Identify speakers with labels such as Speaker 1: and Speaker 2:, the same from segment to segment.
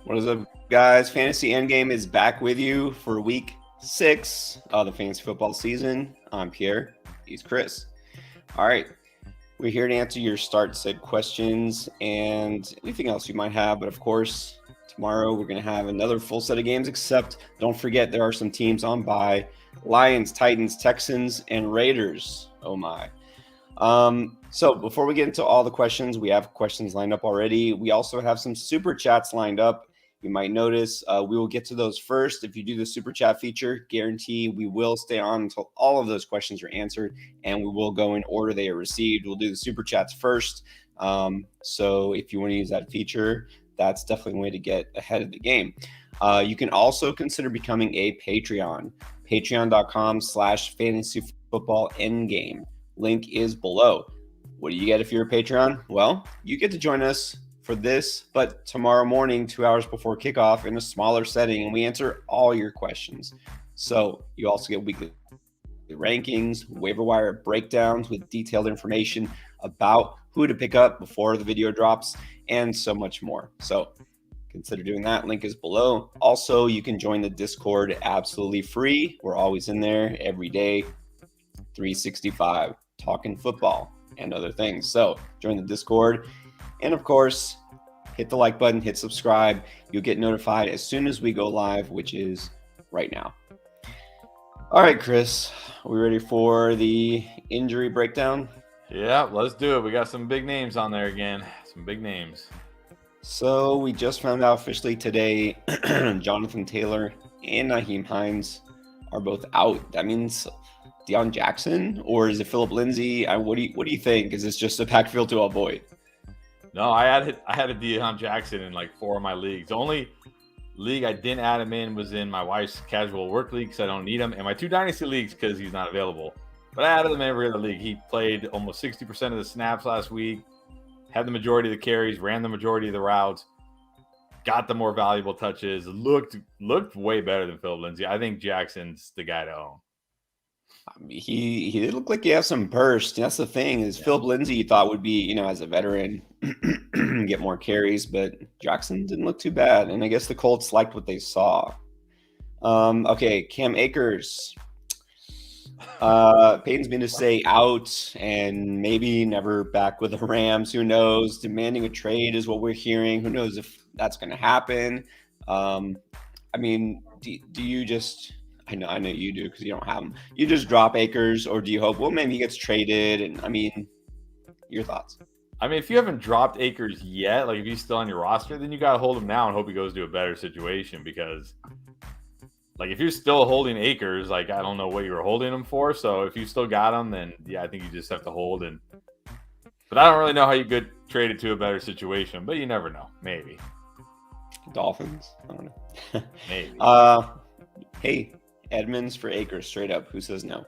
Speaker 1: What is up, guys? Fantasy Endgame is back with you for week 6 of the fantasy football season. I'm Pierre. He's Chris. All right. We're here to answer your start set questions and anything else you might have. But of course, tomorrow we're going to have another full set of games, except don't forget there are some teams on bye: Lions, Titans, Texans, and Raiders. Oh, my. So before we get into all the questions, we have questions lined up already. We also have some super chats lined up. You might notice we will get to those first. If you do the super chat feature, guarantee we will stay on until all of those questions are answered, and we will go in order they are received. We'll do the super chats first. So if you want to use that feature, that's definitely a way to get ahead of the game. You can also consider becoming a Patreon. Patreon.com/fantasyfootballendgame. Link is below. What do you get if you're a Patreon? Well, you get to join us for this, but tomorrow morning, 2 hours before kickoff, in a smaller setting, and we answer all your questions. So you also get weekly rankings, waiver wire breakdowns with detailed information about who to pick up before the video drops, and so much more. So consider doing that. Link is below. Also, you can join the Discord absolutely free. We're always in there every day, 365, talking football and other things. So join the Discord. And of course, hit the like button, hit subscribe. You'll get notified as soon as we go live, which is right now. All right, Chris, are we ready for the injury breakdown?
Speaker 2: Yeah, let's do it. We got some big names on there again. Some big names.
Speaker 1: So we just found out officially today, Jonathan Taylor and Naheem Hines are both out. That means Deion Jackson, or is it Philip Lindsay? What do you think? Is this just a backfield to avoid?
Speaker 2: No, I had a Deion Jackson in like 4 of my leagues. The only league I didn't add him in was in my wife's casual work league because I don't need him, and my 2 dynasty leagues because he's not available. But I added him in every other league. He played almost 60% of the snaps last week, had the majority of the carries, ran the majority of the routes, got the more valuable touches, looked way better than Philip Lindsay. I think Jackson's the guy to own.
Speaker 1: He did look like he has some burst. That's the thing is Philip Lindsay you thought would be, as a veteran, get more carries, but Jackson didn't look too bad. And I guess the Colts liked what they saw. Okay, Cam Akers. Peyton's been to say out and maybe never back with the Rams. Who knows? Demanding a trade is what we're hearing. Who knows if that's going to happen? I mean, do you just... I know you do because you don't have him. You just drop Akers, or do you hope, well, maybe he gets traded? And I mean, your thoughts?
Speaker 2: I mean, if you haven't dropped Akers yet, like if he's still on your roster, then you got to hold him now and hope he goes to a better situation because, like, if you're still holding Akers, like, I don't know what you were holding him for. So if you still got him, then yeah, I think you just have to hold. But I don't really know how you get traded to a better situation, but you never know. Maybe.
Speaker 1: Dolphins? I don't know.
Speaker 2: Maybe.
Speaker 1: Hey. Edmonds for Akers, straight up. Who says no?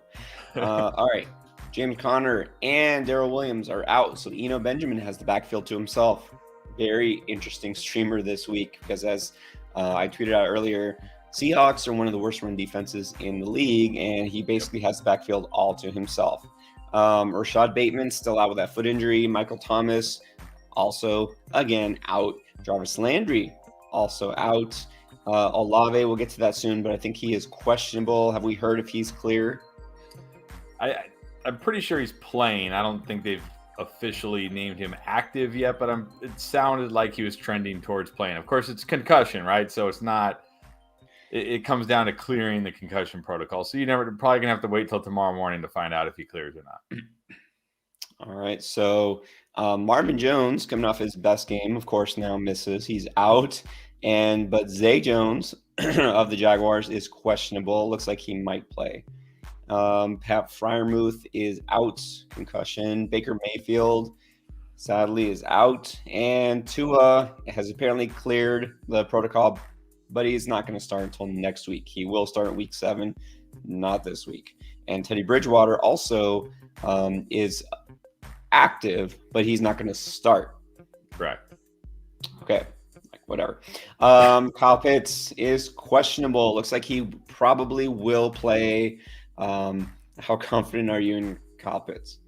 Speaker 1: All right. James Conner and Darrell Williams are out, so Eno Benjamin has the backfield to himself. Very interesting streamer this week because, as I tweeted out earlier, Seahawks are one of the worst run defenses in the league, and he basically has the backfield all to himself. Rashad Bateman still out with that foot injury. Michael Thomas also, again, out. Jarvis Landry also out. Olave, we'll get to that soon, but I think he is questionable. Have we heard if he's clear?
Speaker 2: I'm pretty sure he's playing. I don't think they've officially named him active yet, but it sounded like he was trending towards playing. Of course, it's concussion, right? So it's not. It comes down to clearing the concussion protocol. So probably gonna have to wait till tomorrow morning to find out if he clears or not.
Speaker 1: All right. So Marvin Jones, coming off his best game, of course, now misses. He's out. But Zay Jones of the Jaguars is questionable. Looks like he might play. Pat Freiermuth is out, concussion. Baker Mayfield, sadly, is out. And Tua has apparently cleared the protocol, but he's not going to start until next week. He will start week 7, not this week. And Teddy Bridgewater also is active, but he's not going to start.
Speaker 2: Correct.
Speaker 1: Okay. Whatever. Kyle Pitts is questionable. Looks like he probably will play. How confident are you in Kyle Pitts?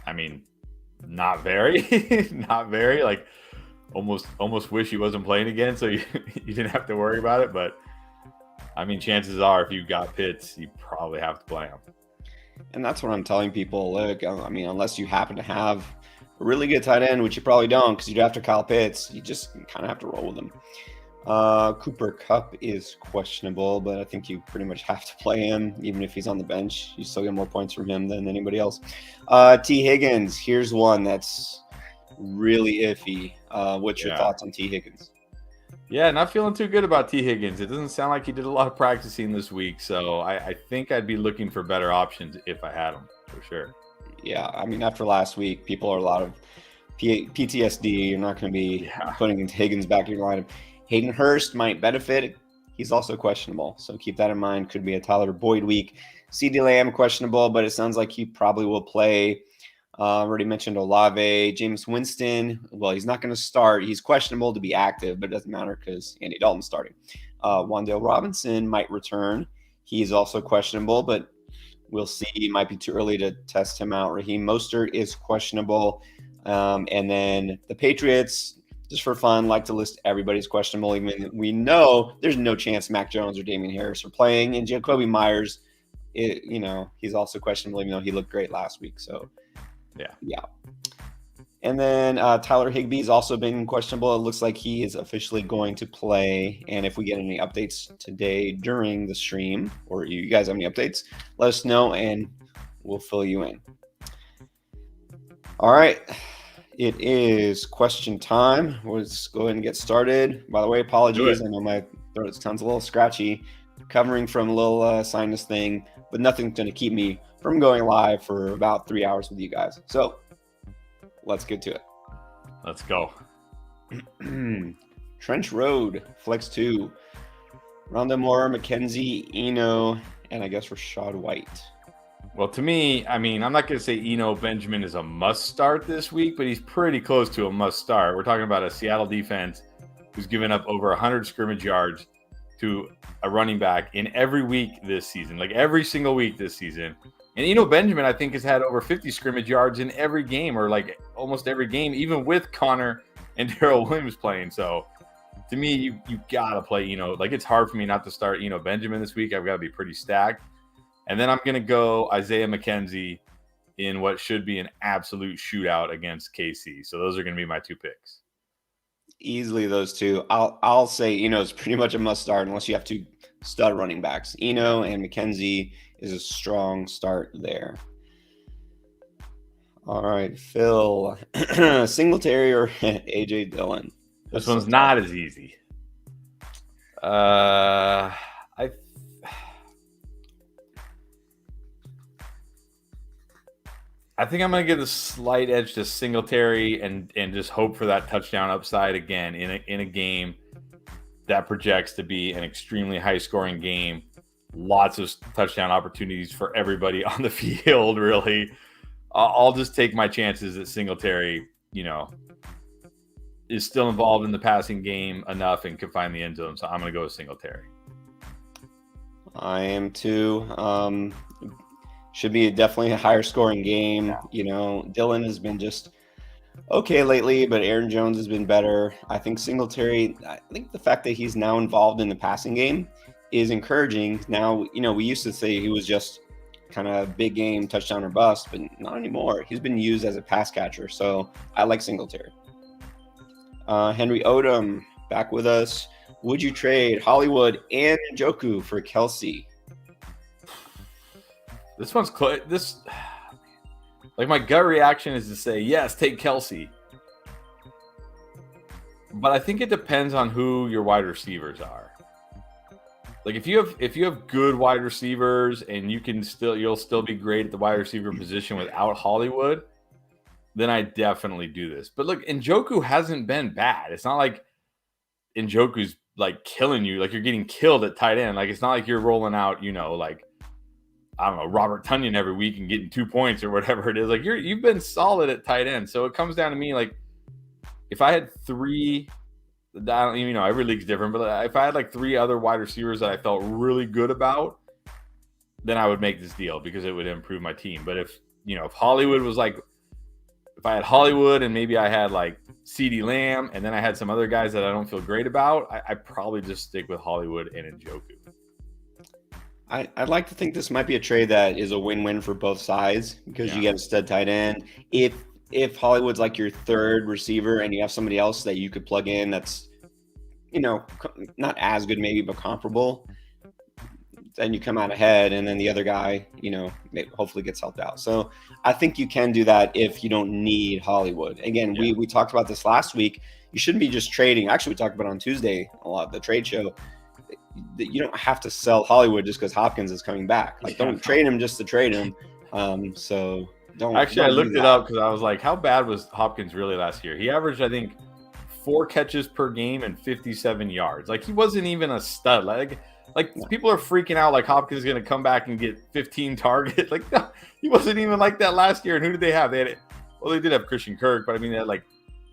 Speaker 2: I mean, not very. Not very. Like, almost wish he wasn't playing again, so you didn't have to worry about it. But I mean, chances are, if you got Pitts, you probably have to play him.
Speaker 1: And that's what I'm telling people. Look, I mean, unless you happen to have a really good tight end, which you probably don't, because you'd have to Kyle Pitts, you just kind of have to roll with him. Cooper Kupp is questionable, but I think you pretty much have to play him, even if he's on the bench. You still get more points from him than anybody else. T. Higgins, here's one that's really iffy. What's your thoughts on T. Higgins?
Speaker 2: Yeah, not feeling too good about T. Higgins. It doesn't sound like he did a lot of practicing this week, so I think I'd be looking for better options if I had him, for sure.
Speaker 1: Yeah, I mean, after last week, people are a lot of PTSD. You're not going to be putting Higgins back in your lineup. Hayden Hurst might benefit. He's also questionable, so keep that in mind. Could be a Tyler Boyd week. CeeDee Lamb questionable, but it sounds like he probably will play. Already mentioned Olave. James Winston, well, he's not going to start. He's questionable to be active, but it doesn't matter because Andy Dalton's starting. Wan'Dale Robinson might return. He's also questionable, but we'll see. It might be too early to test him out. Raheem Mostert is questionable. And then the Patriots, just for fun, like to list everybody's questionable. Even we know there's no chance Mac Jones or Damian Harris are playing. And Jacoby Myers, he's also questionable, even though he looked great last week. So, yeah. And then Tyler Higbee's also been questionable. It looks like he is officially going to play. And if we get any updates today during the stream, or you guys have any updates, let us know and we'll fill you in. All right. It is question time. Let's go ahead and get started. By the way, apologies. I know my throat sounds a little scratchy, covering from a little sinus thing, but nothing's going to keep me from going live for about 3 hours with you guys. So let's get to it.
Speaker 2: Let's go.
Speaker 1: Trench Road, Flex 2. Rondale Moore, McKenzie, Eno, and I guess Rachaad White.
Speaker 2: Well, to me, I mean, I'm not going to say Eno Benjamin is a must start this week, but he's pretty close to a must start. We're talking about a Seattle defense who's given up over 100 scrimmage yards to a running back in every week this season, like every single week this season. And Eno Benjamin, I think, has had over 50 scrimmage yards in every game, or like almost every game, even with Connor and Darrell Williams playing. So to me, you got to play Eno. Like, it's hard for me not to start Eno Benjamin this week. I've got to be pretty stacked. And then I'm going to go Isaiah McKenzie in what should be an absolute shootout against KC. So those are going to be my two picks.
Speaker 1: Easily those two. I'll say Eno's pretty much a must start unless you have two stud running backs. Eno and McKenzie is a strong start there. All right, Phil. Singletary or AJ Dillon?
Speaker 2: This one's not as easy. I think I'm going to give the slight edge to Singletary and just hope for that touchdown upside again in a game that projects to be an extremely high-scoring game. Lots of touchdown opportunities for everybody on the field, really. I'll just take my chances that Singletary, is still involved in the passing game enough and can find the end zone. So I'm going to go with Singletary.
Speaker 1: I am too. Should be definitely a higher scoring game. Dillon has been just okay lately, but Aaron Jones has been better. I think Singletary, I think the fact that he's now involved in the passing game is encouraging. Now, we used to say he was just kind of big game, touchdown or bust, but not anymore. He's been used as a pass catcher, so I like Singletary. Henry Odom back with us. Would you trade Hollywood and Njoku for Kelsey?
Speaker 2: This one's like my gut reaction is to say yes, take Kelsey. But I think it depends on who your wide receivers are. Like if you have good wide receivers and you'll still be great at the wide receiver position without Hollywood, then I definitely do this. But look, Njoku hasn't been bad. It's not like Njoku's like killing you, like you're getting killed at tight end. Like it's not like you're rolling out, like I don't know, Robert Tonyan every week and getting 2 points or whatever it is. Like you've been solid at tight end. So it comes down to me, like if I had three, I don't even know, every league's different, but if I had like three other wide receivers that I felt really good about, then I would make this deal because it would improve my team. But if Hollywood was like if I had Hollywood and maybe I had like CeeDee Lamb and then I had some other guys that I don't feel great about, I probably just stick with Hollywood and Njoku.
Speaker 1: I'd like to think this might be a trade that is a win-win for both sides because you get a stud tight end. If Hollywood's like your third receiver and you have somebody else that you could plug in that's, not as good maybe, but comparable, then you come out ahead, and then the other guy, hopefully gets helped out. So I think you can do that if you don't need Hollywood. Again, we talked about this last week. You shouldn't be just trading. Actually, we talked about it on Tuesday a lot, the trade show. You don't have to sell Hollywood just because Hopkins is coming back. Like, don't trade him just to trade him. So don't.
Speaker 2: Actually, I looked it up because I was like, how bad was Hopkins really last year? He averaged, I think, 4 catches per game and 57 yards. Like, he wasn't even a stud. Like people are freaking out like Hopkins is going to come back and get 15 targets. Like, no, he wasn't even like that last year. And who did they have? They did have Christian Kirk, but I mean,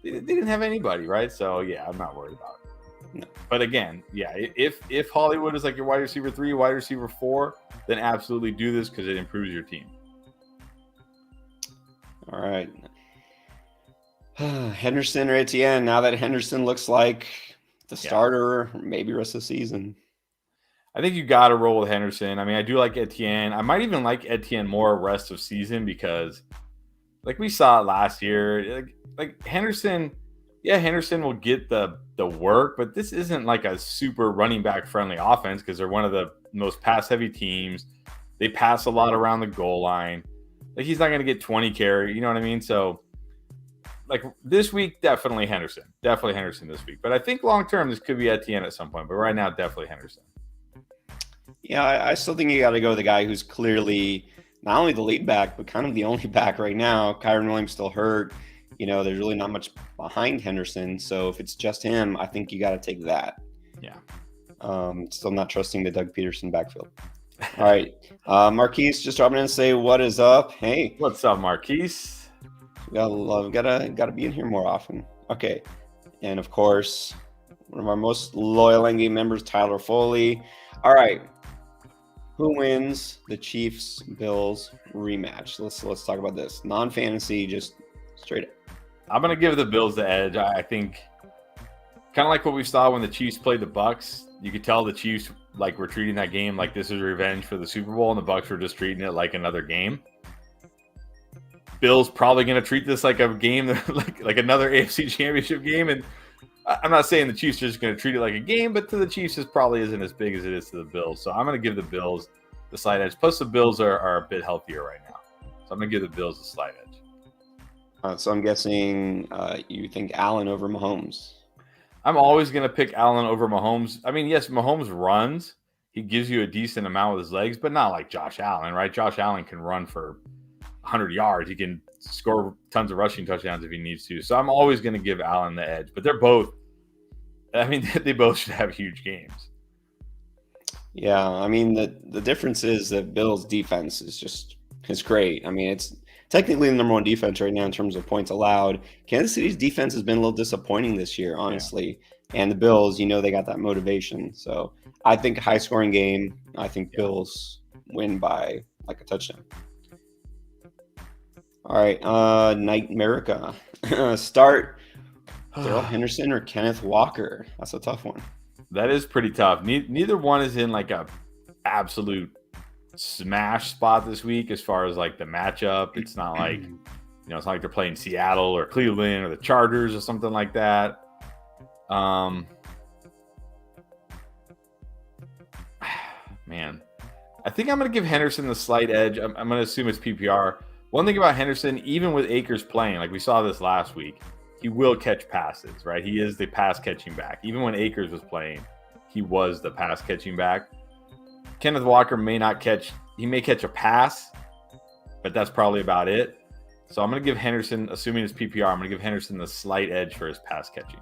Speaker 2: they didn't have anybody, right? So yeah, I'm not worried about it. No. But again, if Hollywood is like your wide receiver 3, wide receiver 4, then absolutely do this because it improves your team.
Speaker 1: All right. Henderson or Etienne. Now that Henderson looks like the starter, maybe rest of the season.
Speaker 2: I think you got to roll with Henderson. I mean, I do like Etienne. I might even like Etienne more rest of season because, like we saw it last year, like Henderson. Yeah, Henderson will get the work, but this isn't like a super running back friendly offense because they're one of the most pass heavy teams. They pass a lot around the goal line. Like, he's not going to get 20 carry. You know what I mean? So, like, this week, definitely Henderson this week. But I think long term, this could be Etienne at some point. But right now, definitely Henderson.
Speaker 1: Yeah, I still think you got to go with the guy who's clearly not only the lead back, but kind of the only back right now. Kyron Williams still hurt. There's really not much behind Henderson. So if it's just him, I think you got to take that.
Speaker 2: Yeah.
Speaker 1: Still not trusting the Doug Peterson backfield. All right. Marquise just dropping in and say, what is up? Hey.
Speaker 2: What's up, Marquise?
Speaker 1: Gotta be in here more often. Okay. And of course, one of our most loyal Endgame members, Tyler Foley. All right. Who wins the Chiefs-Bills rematch? Let's talk about this. Non-fantasy, just straight up.
Speaker 2: I'm going to give the Bills the edge. I think kind of like what we saw when the Chiefs played the Bucs. You could tell the Chiefs were treating that game like this is revenge for the Super Bowl, and the Bucs were just treating it like another game. Bills probably going to treat this like a game, like another AFC Championship game. And I'm not saying the Chiefs are just going to treat it like a game, but to the Chiefs, it probably isn't as big as it is to the Bills. So I'm going to give the Bills the slight edge. Plus, the Bills are a bit healthier right now. So I'm going to give the Bills the slight edge.
Speaker 1: So I'm guessing you think Allen over Mahomes.
Speaker 2: I'm always going to pick Allen over Mahomes. I mean, yes, Mahomes runs. He gives you a decent amount with his legs, but not like Josh Allen, right? Josh Allen can run for 100 yards. He can score tons of rushing touchdowns if he needs to. So I'm always going to give Allen the edge. But they're both – I mean, they both should have huge games.
Speaker 1: Yeah, I mean, the difference is that Bills' defense is great. I mean, it's technically the number 1 defense right now in terms of points allowed. Kansas City's defense has been a little disappointing this year, honestly. Yeah. And the Bills, they got that motivation. So I think a high-scoring game. I think Bills win by like a touchdown. All right, Night America. Start Darrell Henderson or Kenneth Walker. That's a tough one.
Speaker 2: That is pretty tough. Neither one is in like a absolute smash spot this week as far as like the matchup. It's not like, it's not like they're playing Seattle or Cleveland or the Chargers or something like that. Man, I think I'm going to give Henderson the slight edge. I'm going to assume it's PPR. One thing about Henderson, even with Akers playing, like we saw this last week, he will catch passes, right? He is the pass catching back. Even when Akers was playing, he was the pass catching back. Kenneth Walker may catch a pass, but that's probably about it. So I'm going to give Henderson, assuming it's PPR, I'm going to give Henderson the slight edge for his pass catching.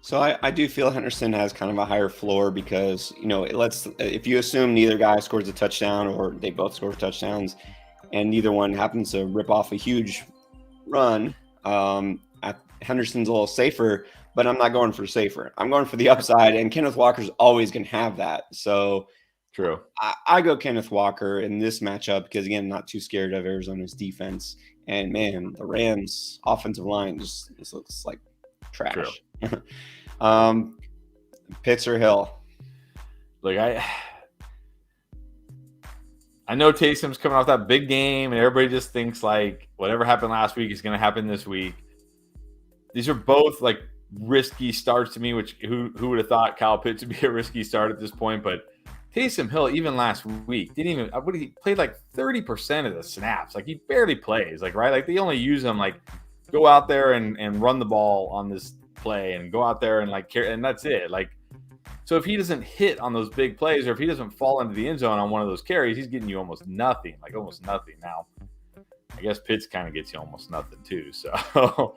Speaker 1: So I do feel Henderson has kind of a higher floor because, if you assume neither guy scores a touchdown or they both score touchdowns and neither one happens to rip off a huge run, Henderson's a little safer, but I'm not going for safer. I'm going for the upside, and Kenneth Walker's always going to have that. So
Speaker 2: true.
Speaker 1: I go Kenneth Walker in this matchup because, again, not too scared of Arizona's defense. And man, the Rams' offensive line just looks like trash. Pitts or Hill?
Speaker 2: Like I know Taysom's coming off that big game, and everybody just thinks like whatever happened last week is going to happen this week. These are both like risky starts to me. Which who would have thought Kyle Pitts would be a risky start at this point? But Taysom Hill, even last week, he played like 30% of the snaps. Like he barely plays. Like right, like they only use him like go out there and run the ball on this play and go out there and like carry, and that's it. Like. So if he doesn't hit on those big plays or if he doesn't fall into the end zone on one of those carries, he's getting you almost nothing. Now, I guess Pitts kind of gets you almost nothing too. So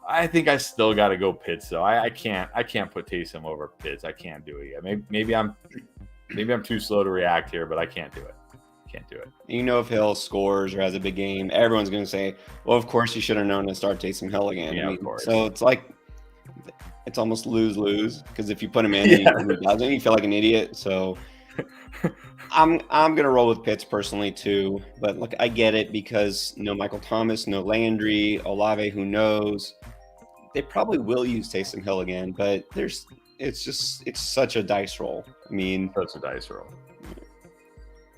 Speaker 2: I think I still got to go Pitts though. I can't put Taysom over Pitts. I can't do it yet. Maybe I'm too slow to react here, but I can't do it.
Speaker 1: You know, if Hill scores or has a big game, everyone's going to say, well, of course you should have known to start Taysom Hill again.
Speaker 2: Yeah, of course.
Speaker 1: So it's like, it's almost lose-lose because if you put him in and he doesn't, you feel like an idiot. So I'm gonna roll with Pitts personally too. But look, I get it because no Michael Thomas, no Landry, Olave, who knows? They probably will use Taysom Hill again, but it's such a dice roll. I mean,
Speaker 2: such a dice roll.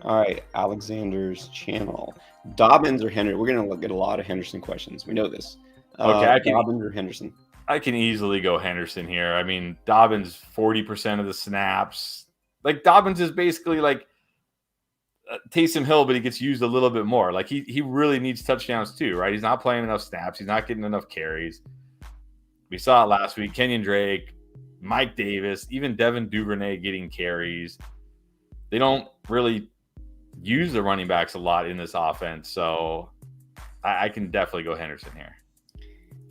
Speaker 1: All right, Alexander's channel. Dobbins or Henderson? We're gonna get a lot of Henderson questions. We know this.
Speaker 2: Okay,
Speaker 1: Dobbins or Henderson?
Speaker 2: I can easily go Henderson here. I mean, Dobbins 40% of the snaps. Like Dobbins is basically like Taysom Hill, but he gets used a little bit more. Like he really needs touchdowns too, right? He's not playing enough snaps. He's not getting enough carries. We saw it last week. Kenyon Drake, Mike Davis, even Devin Duvernay getting carries. They don't really use the running backs a lot in this offense, so I can definitely go Henderson here.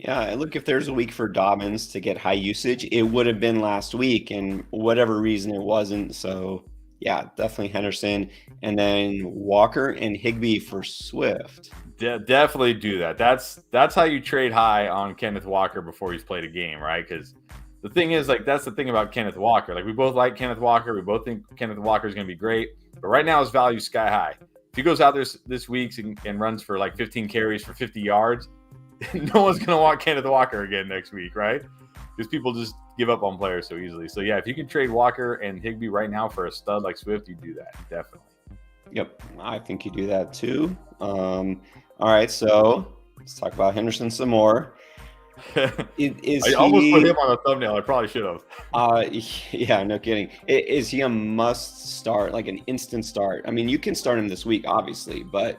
Speaker 1: Yeah, look, if there's a week for Dobbins to get high usage, it would have been last week, and whatever reason it wasn't. So, yeah, definitely Henderson. And then Walker and Higbee for Swift.
Speaker 2: Definitely do that. That's how you trade high on Kenneth Walker before he's played a game, right? Because the thing is, like, that's the thing about Kenneth Walker. Like, we both like Kenneth Walker. We both think Kenneth Walker is going to be great. But right now, his value is sky high. If he goes out there this week and runs for like 15 carries for 50 yards, no one's going to want Kenneth Walker again next week, right? Because people just give up on players so easily. So, yeah, if you can trade Walker and Higbee right now for a stud like Swift, you do that, definitely.
Speaker 1: Yep, I think you do that too. All right, so let's talk about Henderson some more.
Speaker 2: I almost put him on the thumbnail. I probably should have.
Speaker 1: Yeah, no kidding. Is he a must start, like an instant start? I mean, you can start him this week, obviously, but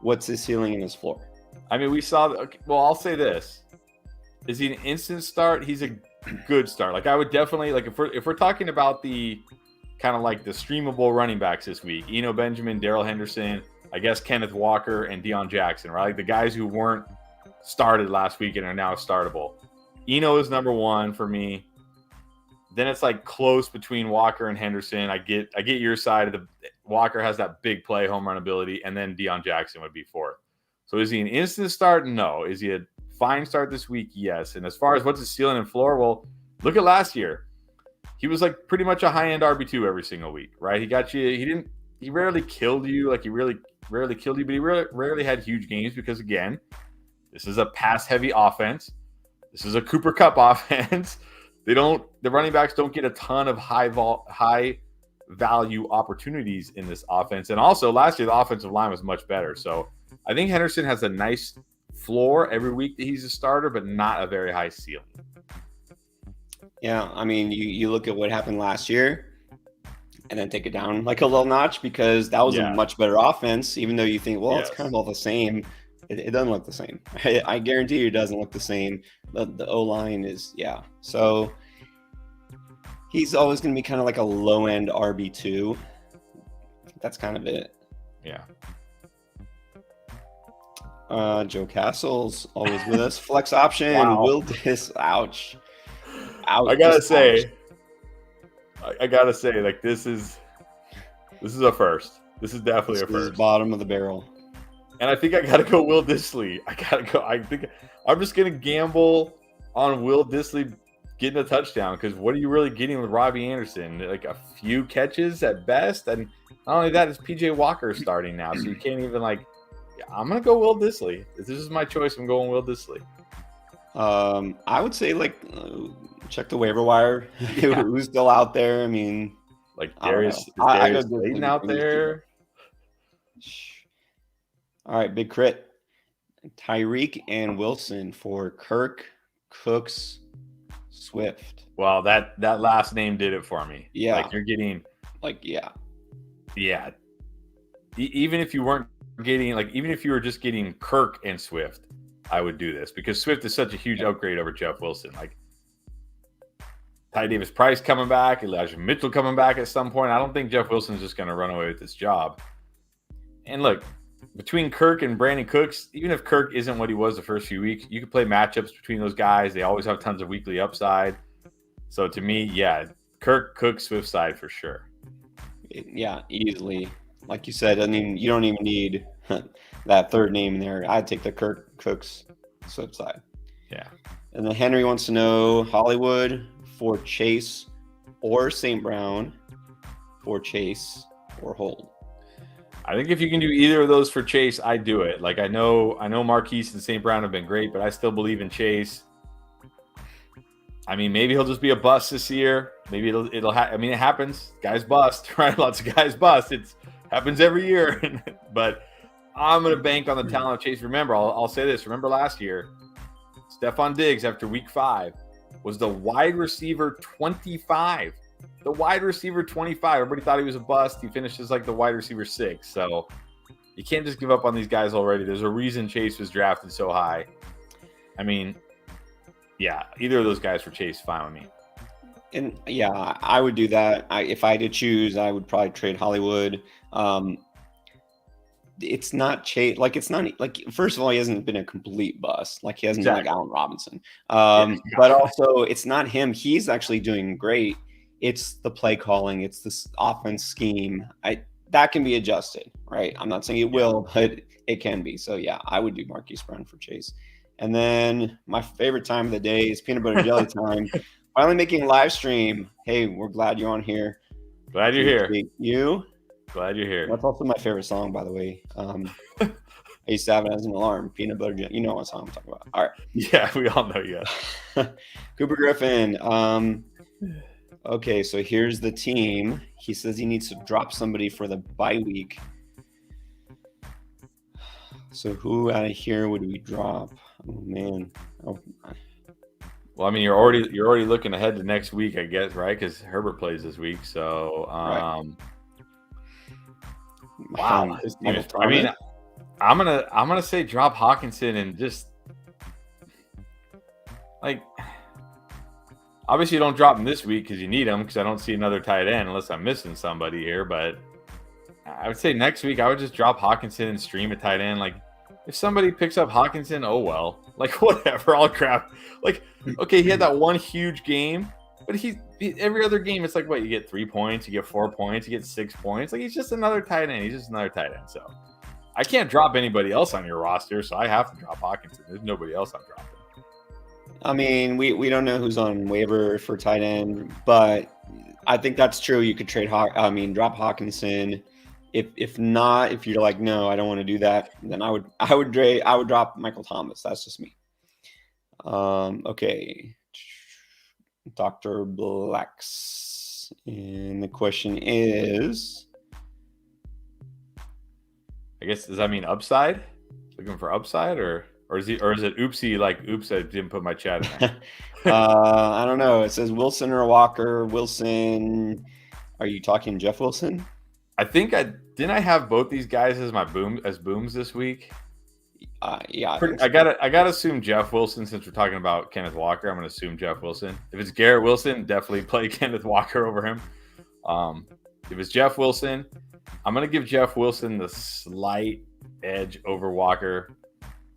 Speaker 1: what's his ceiling and his floor?
Speaker 2: I mean, we saw. Well, I'll say this: is he an instant start? He's a good start. Like I would definitely like if we're talking about the kind of like the streamable running backs this week: Eno Benjamin, Darrell Henderson, I guess Kenneth Walker, and Deion Jackson. Right, like the guys who weren't started last week and are now startable. Eno is number one for me. Then it's like close between Walker and Henderson. I get your side of the Walker has that big play home run ability, and then Deion Jackson would be fourth. So is he an instant start? No. Is he a fine start this week? Yes. And as far as what's his ceiling and floor, well, look at last year. He was like pretty much a high-end RB2 every single week, right? He got you. He rarely killed you. Like he really rarely killed you, but he rarely had huge games because, again, this is a pass-heavy offense. This is a Cooper Kupp offense. The running backs don't get a ton of high-value opportunities in this offense. And also, last year, the offensive line was much better. So I think Henderson has a nice floor every week that he's a starter, but not a very high ceiling.
Speaker 1: Yeah, I mean, you look at what happened last year and then take it down like a little notch because that was a much better offense, even though you think, well, it's kind of all the same. It doesn't look the same. I guarantee you it doesn't look the same. The O-line is, So he's always going to be kind of like a low-end RB2. That's kind of it.
Speaker 2: Yeah.
Speaker 1: Joe Castle's always with us. Flex option.
Speaker 2: Wow.
Speaker 1: Will this? Ouch.
Speaker 2: I gotta say, like this is a first. This is definitely a first.
Speaker 1: Bottom of the barrel.
Speaker 2: And I think I gotta go Will Dissly. I think I'm just gonna gamble on Will Dissly getting a touchdown because what are you really getting with Robbie Anderson? Like a few catches at best, and not only that, it's PJ Walker starting now, so you can't even like. Yeah, I'm gonna go Will Dissly. If this is my choice, I'm going Will Dissly.
Speaker 1: I would say check the waiver wire.
Speaker 2: Yeah.
Speaker 1: Who's still out there? I mean,
Speaker 2: Like
Speaker 1: I don't know.
Speaker 2: Darius, is
Speaker 1: I go
Speaker 2: Darius
Speaker 1: Dissly
Speaker 2: Slayton out
Speaker 1: between these two
Speaker 2: there?
Speaker 1: All right, big crit. Tyreek and Wilson for Kirk, Cooks, Swift.
Speaker 2: Well, that last name did it for me.
Speaker 1: Yeah.
Speaker 2: Like you're getting
Speaker 1: yeah.
Speaker 2: Even if you weren't getting even if you were just getting Kirk and Swift, I would do this because Swift is such a huge upgrade over Jeff Wilson. Like Ty Davis Price coming back, Elijah Mitchell coming back at some point. I don't think Jeff Wilson's just going to run away with this job. And look, between Kirk and Brandon Cooks, even if Kirk isn't what he was the first few weeks, you can play matchups between those guys. They always have tons of weekly upside. So to me, yeah, Kirk, Cook, Swift side for sure.
Speaker 1: Yeah, easily. Like you said, I mean, you don't even need that third name in there. I'd take the Kirk, Cooks, Swift side.
Speaker 2: Yeah.
Speaker 1: And then Henry wants to know Hollywood for Chase or St. Brown for Chase or hold.
Speaker 2: I think if you can do either of those for Chase, I'd do it. Like I know Marquise and St. Brown have been great, but I still believe in Chase. I mean, maybe he'll just be a bust this year. Maybe it happens. Guys bust, right? Lots of guys bust. It happens every year. But I'm going to bank on the talent of Chase. Remember, I'll say this. Remember last year, Stephon Diggs after week 5 was the wide receiver 25. The wide receiver 25. Everybody thought he was a bust. He finished as like the wide receiver 6. So you can't just give up on these guys already. There's a reason Chase was drafted so high. I mean, yeah, either of those guys for Chase, fine with me.
Speaker 1: And yeah, I would do that. If I had to choose, I would probably trade Hollywood. It's not Chase. Like it's not like first of all, he hasn't been a complete bust. Like he hasn't been like Allen Robinson. But also, it's not him. He's actually doing great. It's the play calling. It's this offense scheme. That can be adjusted, right? I'm not saying it will, but it can be. So yeah, I would do Marquise Brown for Chase. And then my favorite time of the day is peanut butter jelly time. Finally making a live stream. Hey, we're glad you're on here.
Speaker 2: Glad you're here.
Speaker 1: You?
Speaker 2: Glad you're here.
Speaker 1: That's also my favorite song, by the way. I used to have it as an alarm. Peanut butter jelly. You know what song I'm talking about. All right.
Speaker 2: Yeah, we all know you.
Speaker 1: Cooper Griffin. Okay, so here's the team. He says he needs to drop somebody for the bye week. So who out of here would we drop? Oh man.
Speaker 2: Well, I mean, you're already looking ahead to next week, I guess, right? Because Herbert plays this week. So,
Speaker 1: right.
Speaker 2: Wow. I mean, I'm gonna say drop Hawkinson and just like. Obviously, you don't drop him this week because you need him because I don't see another tight end unless I'm missing somebody here. But I would say next week I would just drop Hawkinson and stream a tight end. Like if somebody picks up Hawkinson, oh well. Like whatever, I'll crap. Like okay, he had that one huge game, but he every other game it's like what you get 3 points, you get 4 points, you get 6 points. Like he's just another tight end. He's just another tight end. So I can't drop anybody else on your roster, so I have to drop Hawkinson. There's nobody else I'm dropping.
Speaker 1: I mean, we don't know who's on waiver for tight end, but I think that's true. You could drop Hawkinson. If not, if you're like, no, I don't want to do that, then I would drop Michael Thomas. That's just me. Okay, Dr. Blacks, and the question is,
Speaker 2: I guess does that mean upside? Looking for upside or is it oopsie like oops I didn't put my chat in there?
Speaker 1: I don't know. It says Wilson or Walker. Wilson. Are you talking Jeff Wilson?
Speaker 2: I think I have both these guys as my booms this week.
Speaker 1: Yeah.
Speaker 2: I gotta assume Jeff Wilson since we're talking about Kenneth Walker. I'm gonna assume Jeff Wilson. If it's Garrett Wilson, definitely play Kenneth Walker over him. If it's Jeff Wilson, I'm gonna give Jeff Wilson the slight edge over Walker.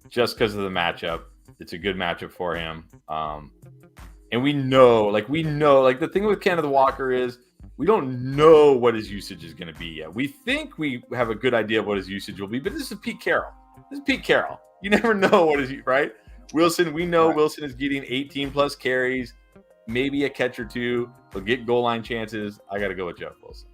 Speaker 2: Just because of the matchup. It's a good matchup for him. And we know, the thing with Kenneth Walker is we don't know what his usage is going to be yet. We think we have a good idea of what his usage will be, but this is Pete Carroll. You never know what is, right? Wilson, we know Wilson is getting 18 plus carries, maybe a catch or two. He'll get goal line chances. I got to go with Jeff Wilson.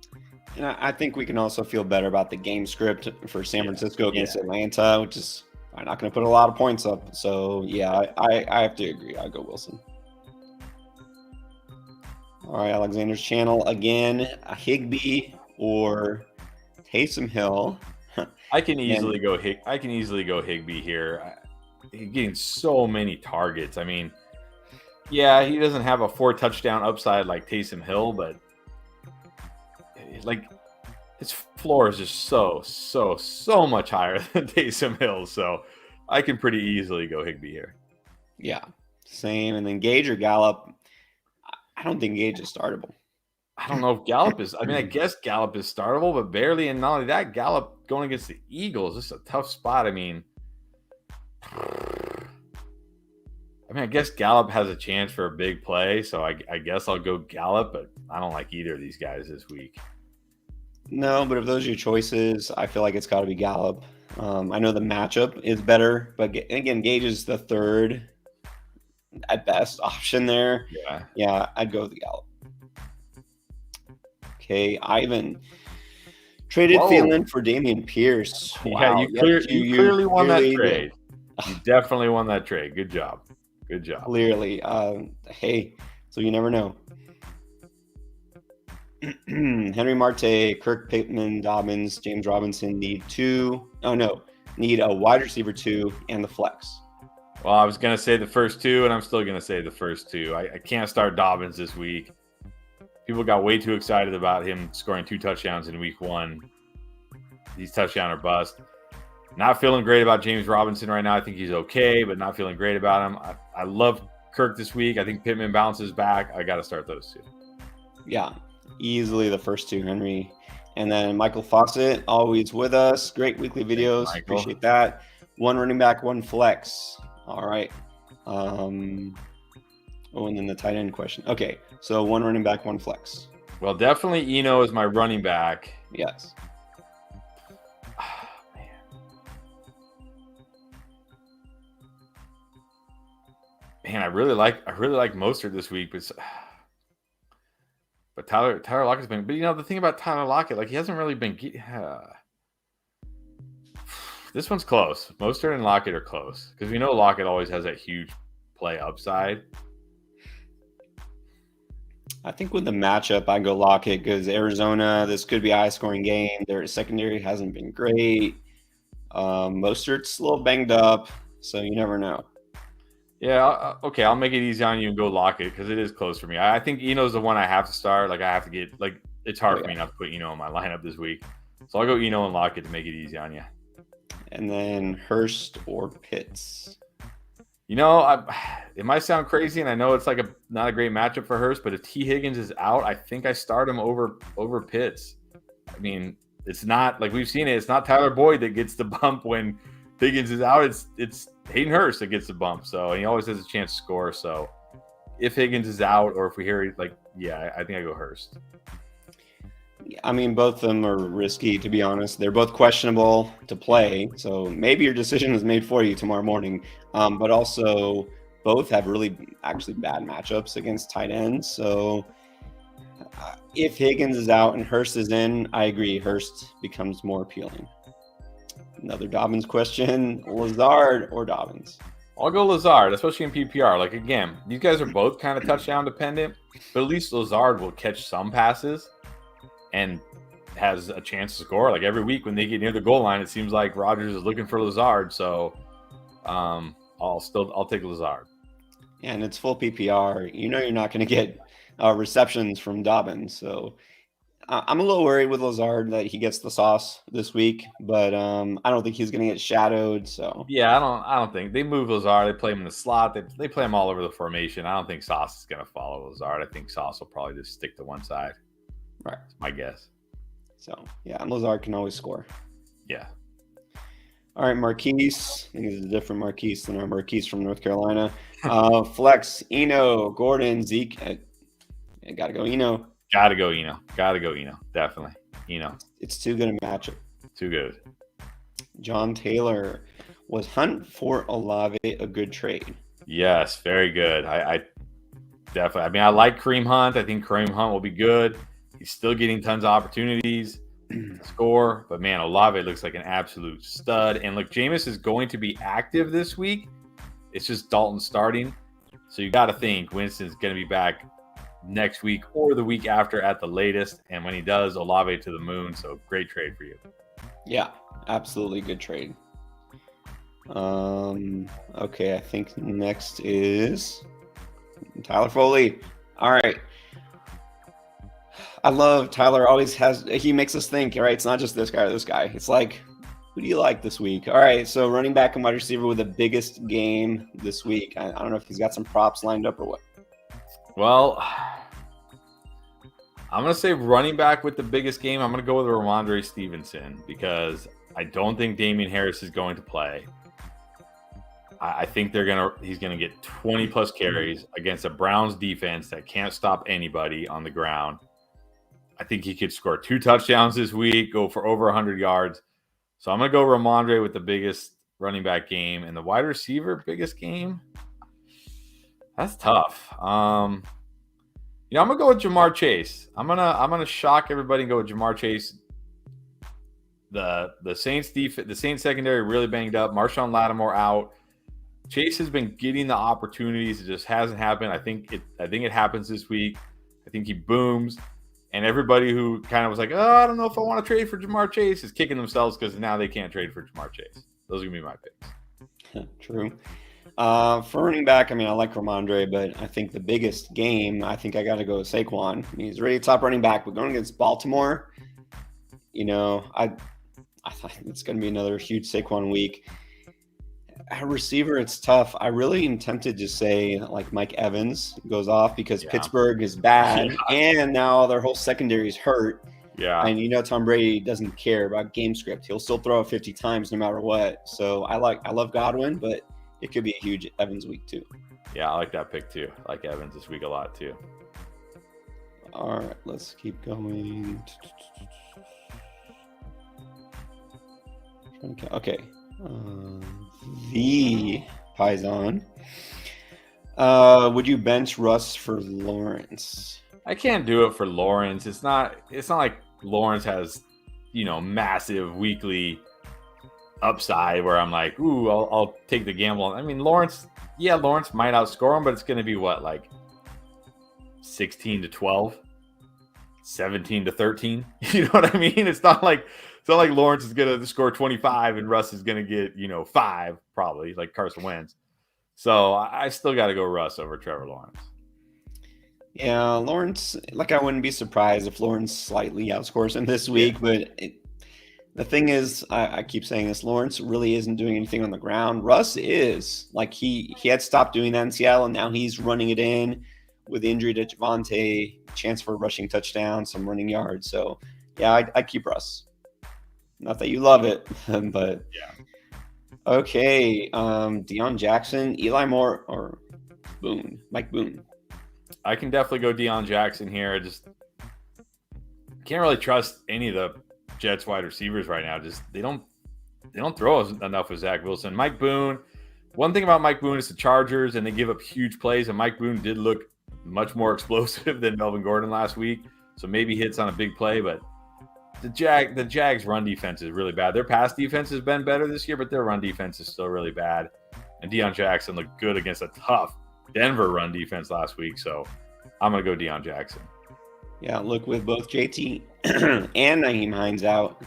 Speaker 1: And I think we can also feel better about the game script for San Francisco against Atlanta, which is I'm not going to put a lot of points up. So, yeah, I have to agree. I'll go Wilson. All right, Alexander's channel again, Higbee or Taysom Hill.
Speaker 2: I can easily go Higbee here. He's getting so many targets. I mean, yeah, he doesn't have a 4 touchdown upside like Taysom Hill, but like his floor is just so much higher than Taysom Hill. So I can pretty easily go Higbee here.
Speaker 1: Yeah, same. And then Gage or Gallup. I don't think Gage is startable.
Speaker 2: I don't know if Gallup is. I mean, I guess Gallup is startable, but barely. And not only that, Gallup going against the Eagles, this is a tough spot. I mean, I guess Gallup has a chance for a big play, so I guess I'll go Gallup, but I don't like either of these guys this week.
Speaker 1: No, but if those are your choices, I feel like it's got to be Gallup. I know the matchup is better, but again, Gage is the third at best option there. Yeah, I'd go with the Gallup. Okay, Ivan traded Thielen for Dameon Pierce.
Speaker 2: Wow. Yeah, you clearly won that trade. You definitely won that trade. Good job.
Speaker 1: Clearly. Hey, so you never know. Henry Marte, Kirk Pittman, Dobbins, James Robinson need a wide receiver 2 and the flex.
Speaker 2: Well, I was going to say the first 2, and I'm still going to say the first 2. I can't start Dobbins this week. People got way too excited about him scoring 2 touchdowns in week 1. These touchdown or bust. Not feeling great about James Robinson right now. I think he's okay, but not feeling great about him. I love Kirk this week. I think Pittman bounces back. I got to start those 2.
Speaker 1: Yeah, easily the first 2, Henry. And then Michael Fawcett, always with us. Great weekly videos. Appreciate that. 1 running back, 1 flex. All right. And then the tight end question. Okay, so 1 running back, 1 flex.
Speaker 2: Well, definitely Eno is my running back.
Speaker 1: Yes.
Speaker 2: Man, I really like Mostert this week, but Tyler Lockett's been. But the thing about Tyler Lockett, like he hasn't really been. This one's close. Mostert and Lockett are close because we know Lockett always has that huge play upside.
Speaker 1: I think with the matchup, I go Lockett because Arizona, this could be a high-scoring game. Their secondary hasn't been great. Mostert's a little banged up, so you never know.
Speaker 2: Yeah, okay, I'll make it easy on you and go Lockett because it is close for me. I think Eno's the one I have to start. Like I have to get it's hard for me not to put Eno in my lineup this week. So I'll go Eno and Lockett to make it easy on you.
Speaker 1: And then Hurst or Pitts.
Speaker 2: It might sound crazy, and I know it's like not a great matchup for Hurst, but if T. Higgins is out, I think I start him over Pitts. I mean, it's not like we've seen it. It's not Tyler Boyd that gets the bump when Higgins is out. It's Hayden Hurst that gets the bump. So he always has a chance to score. So if Higgins is out, or if we hear I think I go Hurst.
Speaker 1: I mean, both of them are risky, to be honest. They're both questionable to play. So maybe your decision is made for you tomorrow morning. But also both have actually bad matchups against tight ends. So if Higgins is out and Hurst is in, I agree. Hurst becomes more appealing. Another Dobbins question, Lazard or Dobbins?
Speaker 2: I'll go Lazard, especially in PPR. Like, again, these guys are both kind of touchdown dependent, but at least Lazard will catch some passes and has a chance to score. Like, every week when they get near the goal line, it seems like Rodgers is looking for Lazard. So I'll take Lazard.
Speaker 1: And it's full PPR. You're not going to get receptions from Dobbins. So I'm a little worried with Lazard that he gets the sauce this week, but I don't think he's going to get shadowed. So
Speaker 2: yeah, I don't think they move Lazard. They play him in the slot. They play him all over the formation. I don't think Sauce is going to follow Lazard. I think Sauce will probably just stick to one side.
Speaker 1: Right,
Speaker 2: that's my guess.
Speaker 1: So yeah, Lazard can always score.
Speaker 2: Yeah.
Speaker 1: All right, Marquise. I think it's a different Marquise than our Marquise from North Carolina. Flex, Eno, Gordon, Zeke. I gotta go Eno.
Speaker 2: Gotta go Eno. Definitely. Eno.
Speaker 1: It's too good a matchup.
Speaker 2: Too good.
Speaker 1: John Taylor. Was Hunt for Olave a good trade?
Speaker 2: Yes, very good. I definitely. I mean, I like Kareem Hunt. I think Kareem Hunt will be good. He's still getting tons of opportunities to score, but man, Olave looks like an absolute stud. And look, Jameis is going to be active this week. It's just Dalton starting. So you got to think Winston's going to be back next week or the week after at the latest. And when he does, Olave to the moon. So great trade for you.
Speaker 1: Yeah, absolutely good trade. Okay, I think next is Tyler Foley. All right. I love Tyler. He makes us think, right? It's not just this guy or this guy. It's like, who do you like this week? All right, so running back and wide receiver with the biggest game this week. I don't know if he's got some props lined up or what.
Speaker 2: Well, I'm going to say running back with the biggest game. I'm going to go with Ramondre Stevenson because I don't think Damian Harris is going to play. I think he's going to get 20 plus carries against a Browns defense that can't stop anybody on the ground. I think he could score 2 touchdowns this week, go for over 100 yards. So I'm going to go Ramondre with the biggest running back game, and the wide receiver biggest game. That's tough. I'm going to go with Jamar Chase. I'm going to shock everybody and go with Jamar Chase. The Saints secondary really banged up. Marshawn Lattimore out. Chase has been getting the opportunities. It just hasn't happened. I think it happens this week. I think he booms. And everybody who kind of was like, I don't know if I want to trade for Jamar Chase is kicking themselves because now they can't trade for Jamar Chase. Those are going to be my picks.
Speaker 1: True. For running back, I like Ramondre, but I think the biggest game, I think I got to go with Saquon. He's really a top running back, but going against Baltimore, I thought it's going to be another huge Saquon week. At receiver, it's tough. I really am tempted to say like Mike Evans goes off because Pittsburgh is bad, and now their whole secondary is hurt.
Speaker 2: Yeah,
Speaker 1: and Tom Brady doesn't care about game script. He'll still throw it 50 times no matter what. So I love Godwin, but it could be a huge Evans week too.
Speaker 2: Yeah, I like that pick too. I like Evans this week a lot too.
Speaker 1: All right, let's keep going. Okay. The Paisan. Would you bench Russ for Lawrence?
Speaker 2: I can't do it for Lawrence. It's not like Lawrence has, massive weekly upside where I'm like, ooh, I'll take the gamble. Lawrence might outscore him, but it's going to be what, like 16-12, 17-13. You know what I mean? It's not like Lawrence is going to score 25 and Russ is going to get, 5 probably, like Carson Wentz. So I still got to go Russ over Trevor Lawrence.
Speaker 1: Yeah, Lawrence, I wouldn't be surprised if Lawrence slightly outscores him this week. But the thing is, I keep saying this, Lawrence really isn't doing anything on the ground. Russ is. He had stopped doing that in Seattle, and now he's running it in with the injury to Javonte, chance for a rushing touchdown, some running yards. So, yeah, I keep Russ. Not that you love it, but
Speaker 2: yeah.
Speaker 1: Okay, Deion Jackson, Eli Moore, or Mike Boone.
Speaker 2: I can definitely go Deion Jackson here. I just can't really trust any of the Jets wide receivers right now. Just they don't throw enough with Zach Wilson. Mike Boone. One thing about Mike Boone is the Chargers, and they give up huge plays. And Mike Boone did look much more explosive than Melvin Gordon last week, so maybe hits on a big play, but. The Jags' run defense is really bad. Their pass defense has been better this year, but their run defense is still really bad. And Deion Jackson looked good against a tough Denver run defense last week. So I'm going to go Deion Jackson.
Speaker 1: Yeah, look, with both JT and Nyheim Hines out,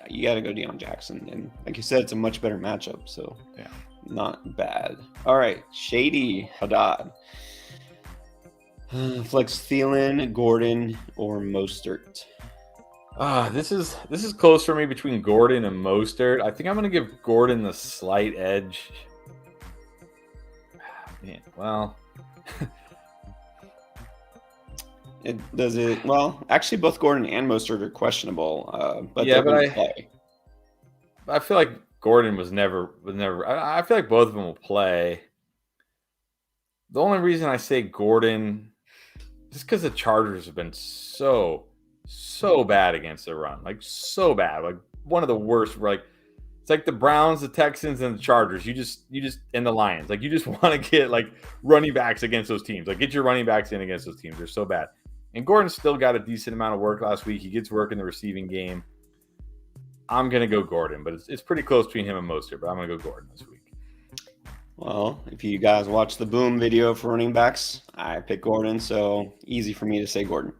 Speaker 1: you got to go Deion Jackson. And like you said, it's a much better matchup. So
Speaker 2: yeah,
Speaker 1: not bad. All right, Shady Haddad. Flex Thielen, Gordon, or Mostert.
Speaker 2: This is close for me between Gordon and Mostert. I think I'm going to give Gordon the slight edge. Man, well,
Speaker 1: actually, both Gordon and Mostert are questionable. But
Speaker 2: I feel like Gordon was never. I feel like both of them will play. The only reason I say Gordon, just because the Chargers have been so bad against the run, so bad, one of the worst. It's like the Browns, the Texans, and the Chargers. You just and the Lions. You just want to get running backs against those teams. Get your running backs in against those teams. They're so bad. And Gordon still got a decent amount of work last week. He gets work in the receiving game. I'm going to go Gordon, but it's pretty close between him and Mostert, but I'm going to go Gordon this week.
Speaker 1: Well, if you guys watch the Boom video for running backs, I picked Gordon, so easy for me to say Gordon.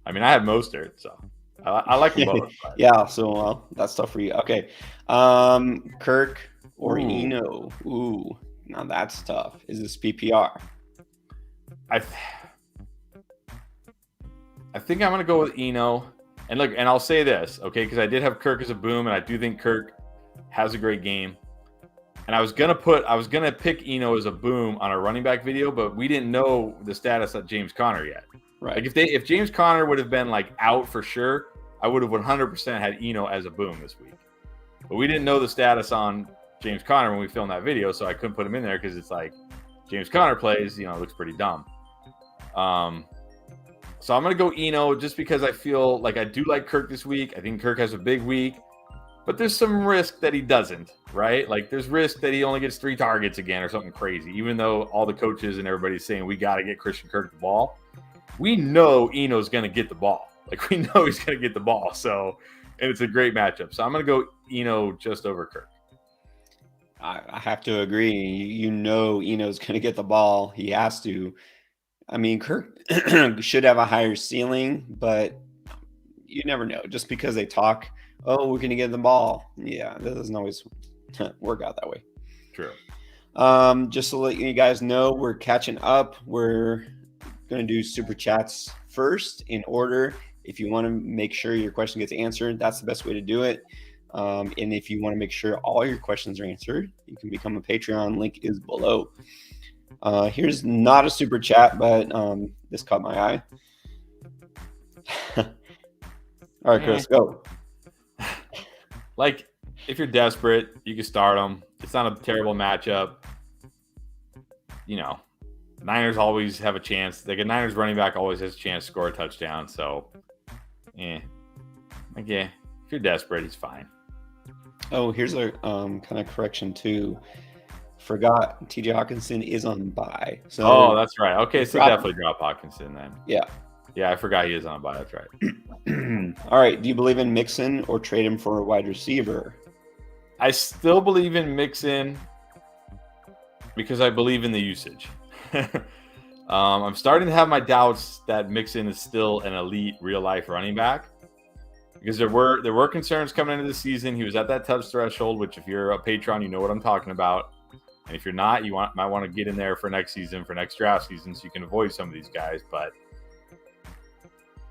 Speaker 2: I mean, I have Mostert, so I like them both.
Speaker 1: Yeah, so well, that's tough for you. Okay. Kirk or Eno? Ooh, now that's tough. Is this PPR?
Speaker 2: I think I'm going to go with Eno. And look, and I'll say this, okay, because I did have Kirk as a boom, and I do think Kirk has a great game. And I was gonna pick Eno as a boom on a running back video, but we didn't know the status of James Conner yet.
Speaker 1: Right.
Speaker 2: Like if James Conner would have been like out for sure, I would have 100% had Eno as a boom this week. But we didn't know the status on James Conner when we filmed that video, so I couldn't put him in there because it's like James Conner plays, it looks pretty dumb. So I'm going to go Eno just because I feel like I do like Kirk this week. I think Kirk has a big week, but there's some risk that he doesn't, right? Like there's risk that he only gets 3 targets again or something crazy, even though all the coaches and everybody's saying we got to get Christian Kirk the ball. We know Eno's going to get the ball. Like we know he's going to get the ball. So, and it's a great matchup. So I'm going to go Eno just over Kirk.
Speaker 1: I have to agree. Eno's going to get the ball. He has to. I mean, Kirk should have a higher ceiling, but you never know. Just because they talk, oh, we're going to get the ball. Yeah, that doesn't always work out that way.
Speaker 2: True.
Speaker 1: Just to let you guys know, we're catching up. We're going to do super chats first in order. If you want to make sure your question gets answered, that's the best way to do it. And if you want to make sure all your questions are answered, you can become a Patreon. Link is below. Here's not a super chat, but this caught my eye. All right, Chris, go.
Speaker 2: Like, if you're desperate, you can start them. It's not a terrible matchup. Niners always have a chance. Like a Niners running back always has a chance to score a touchdown. So, if you're desperate, it's fine.
Speaker 1: Oh, here's a kind of correction too. Forgot TJ Hawkinson is on bye.
Speaker 2: So that's right. Okay, so definitely drop Hawkinson then.
Speaker 1: Yeah,
Speaker 2: I forgot he is on bye. That's right.
Speaker 1: All right. Do you believe in Mixon or trade him for a wide receiver?
Speaker 2: I still believe in Mixon because I believe in the usage. I'm starting to have my doubts that Mixon is still an elite real life running back. Because there were concerns coming into the season. He was at that touch threshold, which if you're a Patreon, you know what I'm talking about. And if you're not, you might want to get in there for next season, for next draft season, so you can avoid some of these guys. But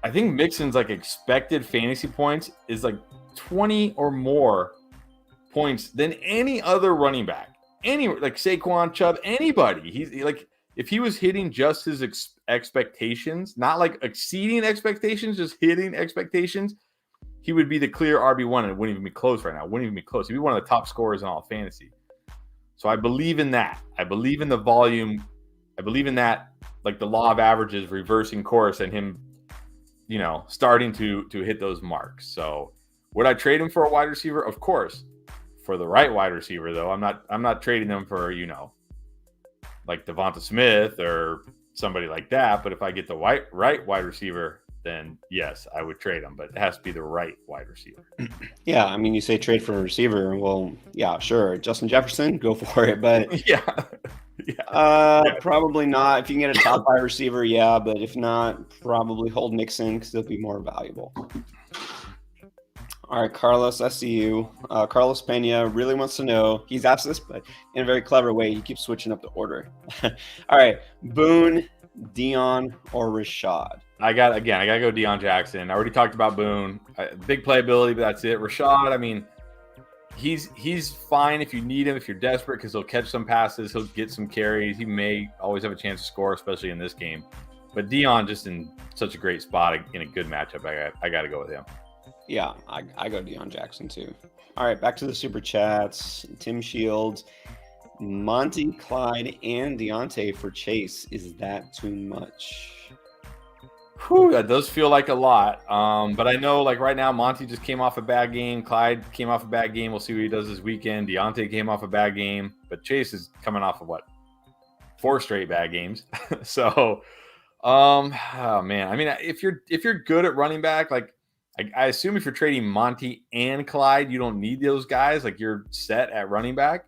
Speaker 2: I think Mixon's like expected fantasy points is like 20 or more points than any other running back. Like Saquon, Chubb, anybody. He's like, if he was hitting just his expectations, not like exceeding expectations, just hitting expectations, he would be the clear RB1 and it wouldn't even be close right now. Wouldn't even be close. He'd be one of the top scorers in all of fantasy. So I believe in that. I believe in the volume. I believe in that, like the law of averages reversing course and him, starting to hit those marks. So would I trade him for a wide receiver? Of course. For the right wide receiver, though, I'm not trading him for, like Devonta Smith or somebody like that. But if I get the right wide receiver, then yes, I would trade him, but it has to be the right wide receiver.
Speaker 1: Yeah, I mean, you say trade for a receiver. Well, yeah, sure. Justin Jefferson, go for it. But
Speaker 2: yeah.
Speaker 1: Probably not. If you can get a top 5 receiver, yeah. But if not, probably hold Mixon because they'll be more valuable. All right, Carlos, I see you. Carlos Pena really wants to know. He's asked this, but in a very clever way. He keeps switching up the order. All right, Boone, Dion, or Rashad?
Speaker 2: I got to go Deion Jackson. I already talked about Boone. Big playability, but that's it. Rashad, I mean, he's fine if you need him, if you're desperate, because he'll catch some passes. He'll get some carries. He may always have a chance to score, especially in this game. But Deion just in such a great spot in a good matchup. I got to go with him.
Speaker 1: Yeah, I go Deion Jackson too. All right, back to the super chats. Tim Shields, Monty, Clyde, and Deontay for Chase. Is that too much?
Speaker 2: Whew, that does feel like a lot. But I know, like right now, Monty just came off a bad game. Clyde came off a bad game. We'll see what he does this weekend. Deontay came off a bad game, but Chase is coming off of 4 straight bad games. So Oh man. I mean, if you're good at running back, like I assume if you're trading Monty and Clyde, you don't need those guys. Like you're set at running back.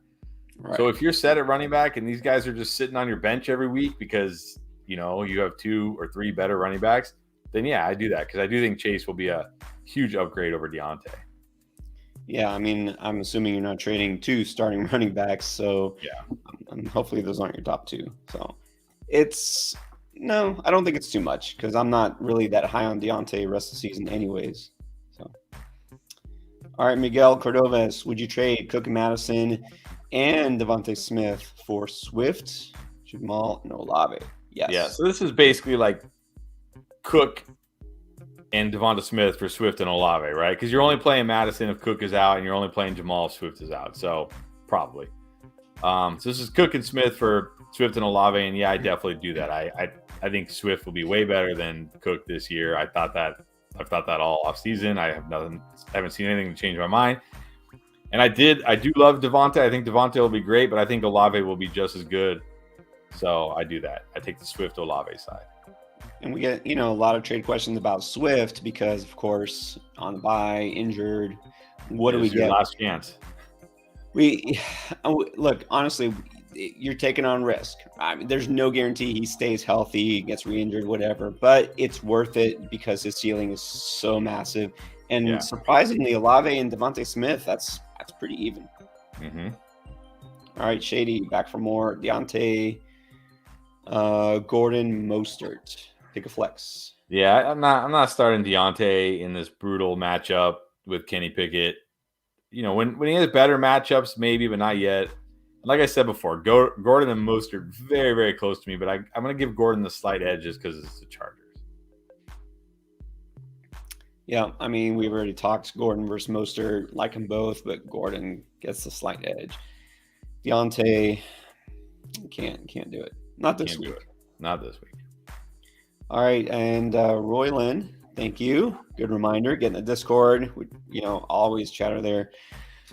Speaker 1: Right.
Speaker 2: So if you're set at running back and these guys are just sitting on your bench every week because you have 2 or 3 better running backs, then yeah, I do that because I do think Chase will be a huge upgrade over Deontay.
Speaker 1: Yeah, I mean, I'm assuming you're not trading 2 starting running backs, so
Speaker 2: yeah,
Speaker 1: hopefully those aren't your top 2. So no, I don't think it's too much because I'm not really that high on Deontay rest of the season, anyways. So, all right, Miguel Cordovez, would you trade Cook and Madison and Devontae Smith for Swift, Jamal, and Olave? Yes.
Speaker 2: Yeah. So this is basically like Cook and Devonta Smith for Swift and Olave, right? Because you're only playing Madison if Cook is out, and you're only playing Jamal if Swift is out. So probably. So this is Cook and Smith for Swift and Olave, and yeah, I definitely do that. I think Swift will be way better than Cook this year. I've thought that all off season. I haven't seen anything to change my mind. And I do love Devonta. I think Devonta will be great, but I think Olave will be just as good. So I do that. I take the Swift Olave side.
Speaker 1: And we get, a lot of trade questions about Swift because, of course, on the bye, injured. What do we get?
Speaker 2: Last chance.
Speaker 1: Look, honestly, you're taking on risk. I mean, there's no guarantee he stays healthy, gets re-injured, whatever, but it's worth it because his ceiling is so massive. And surprisingly, Olave and Devontae Smith, that's pretty even.
Speaker 2: Mm-hmm.
Speaker 1: All right, Shady, back for more. Deontay, Gordon, Mostert. Pick a flex.
Speaker 2: Yeah, I'm not starting Deontay in this brutal matchup with Kenny Pickett. When he has better matchups, maybe, but not yet. Like I said before, Gordon and Mostert very, very close to me, but I'm going to give Gordon the slight edge just because it's the Chargers.
Speaker 1: Yeah, I mean, we've already talked Gordon versus Mostert, like them both, but Gordon gets the slight edge. Deontay can't do it. Not this week.
Speaker 2: Not this week.
Speaker 1: All right, and Royland, thank you. Good reminder. Get in the Discord. We, always chatter there.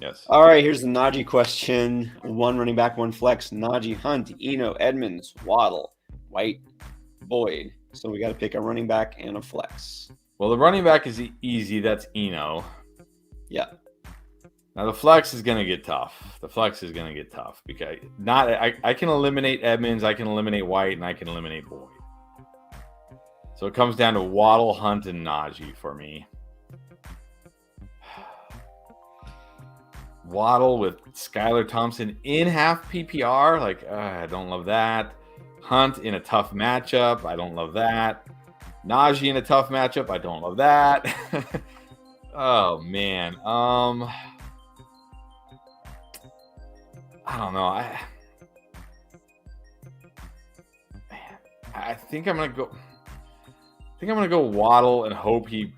Speaker 2: Yes.
Speaker 1: All right, here's the Najee question. 1 running back, 1 flex. Najee, Hunt, Eno, Edmonds, Waddle, White, Boyd. So we got to pick a running back and a flex.
Speaker 2: Well, the running back is easy. That's Eno.
Speaker 1: Yeah.
Speaker 2: Now the flex is going to get tough. Because I can eliminate Edmonds, I can eliminate White, and I can eliminate Boyd. So it comes down to Waddle, Hunt, and Najee for me. Waddle with Skylar Thompson in half PPR. I don't love that. Hunt in a tough matchup. I don't love that. Najee in a tough matchup. I don't love that. Oh, man. I don't know. I think I'm going to go... I think I'm going to go Waddle and hope he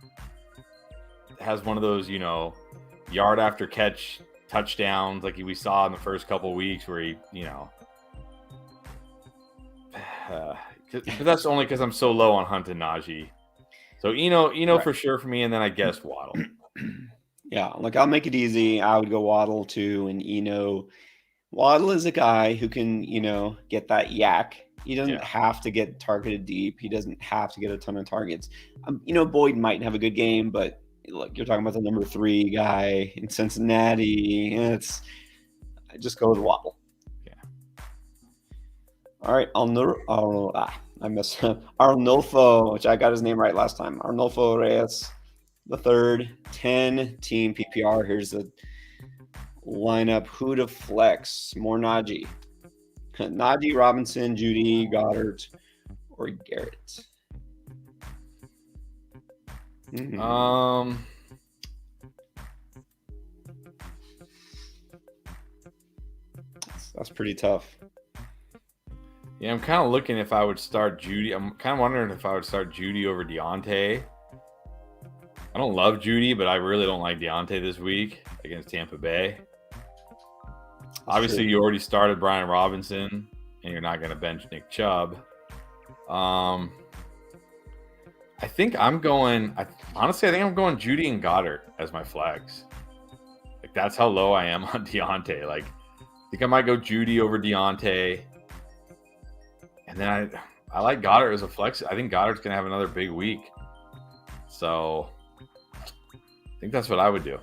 Speaker 2: has one of those, yard after catch touchdowns like we saw in the first couple of weeks where he, but that's only because I'm so low on Hunt and Najee. So Eno right. For sure for me, and then I guess Waddle.
Speaker 1: Yeah, I'll make it easy. I would go Waddle too, and Eno. Waddle is a guy who can, get that yak. He doesn't have to get targeted deep. He doesn't have to get a ton of targets. Boyd might have a good game, but look, you're talking about the number 3 guy in Cincinnati. I just go with Waddle.
Speaker 2: Yeah.
Speaker 1: All right, I messed up. Arnulfo, which I got his name right last time. Arnulfo Reyes, the third, 10 team PPR. Here's the lineup. Who to flex? More Najee. Najee, Robinson, Judy, Goddard, or Garrett?
Speaker 2: Mm-hmm.
Speaker 1: That's pretty tough.
Speaker 2: Yeah, I'm kind of looking if I would start Judy. I'm kind of wondering if I would start Judy over Deontay. I don't love Judy, but I really don't like Deontay this week against Tampa Bay. Obviously, you already started Brian Robinson, and you're not going to bench Nick Chubb. I think I'm going Judy and Goddard as my flex. That's how low I am on Deontay. I think I might go Judy over Deontay. And then I like Goddard as a flex. I think Goddard's going to have another big week. So I think that's what I would do.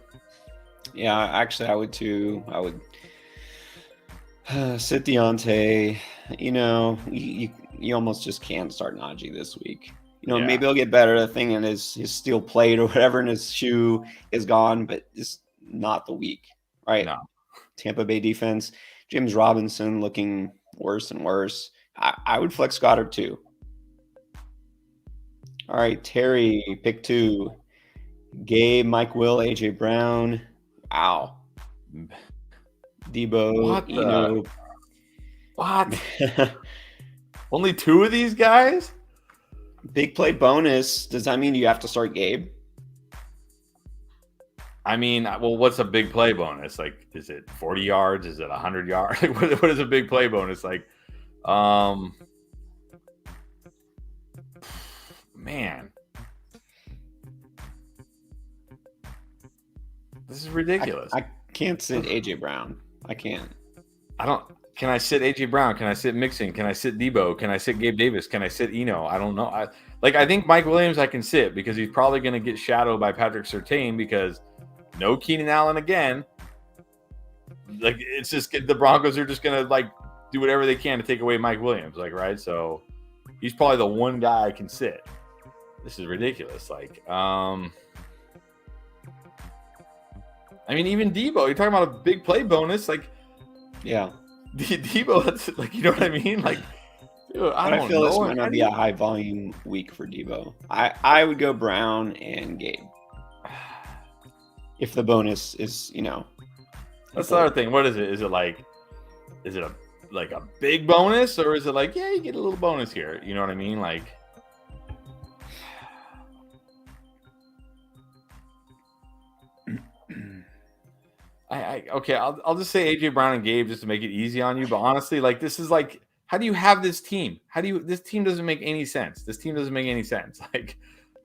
Speaker 1: Yeah, actually, I would too. I would sit Deontay. You almost just can't start Najee this week. Maybe he'll get better. The thing in his steel plate or whatever in his shoe is gone, but it's not the week, right?
Speaker 2: No.
Speaker 1: Tampa Bay defense. James Robinson looking worse and worse. I would flex Goddard too. All right, Terry, pick 2. Gabe, Mike Will, AJ Brown. Wow. Debo.
Speaker 2: What? Only 2 of these guys?
Speaker 1: Big play bonus. Does that mean you have to start Gabe?
Speaker 2: I mean, well, what's a big play bonus? Like, is it 40 yards? Is it 100 yards? What is a big play bonus? Like, man, this is ridiculous.
Speaker 1: I can't sit AJ Brown. I can't.
Speaker 2: Can I sit AJ Brown? Can I sit Mixon? Can I sit Debo? Can I sit Gabe Davis? Can I sit Eno? I don't know. I think Mike Williams I can sit because he's probably going to get shadowed by Patrick Surtain because no Keenan Allen again. Like, it's just the Broncos are just going to do whatever they can to take away Mike Williams, right? So he's probably the one guy I can sit. This is ridiculous. I mean, even Debo, you're talking about a big play bonus,
Speaker 1: yeah.
Speaker 2: Debo, that's you know what I mean? Dude,
Speaker 1: I feel this might not be a high volume week for Debo. I would go Brown and Gabe. If the bonus is,
Speaker 2: That's the other thing. What is it? Is it a big bonus, or is it you get a little bonus here? You know what I mean? Okay, I'll just say AJ Brown and Gabe just to make it easy on you. But honestly, this is how do you have this team? This team doesn't make any sense. This team doesn't make any sense. I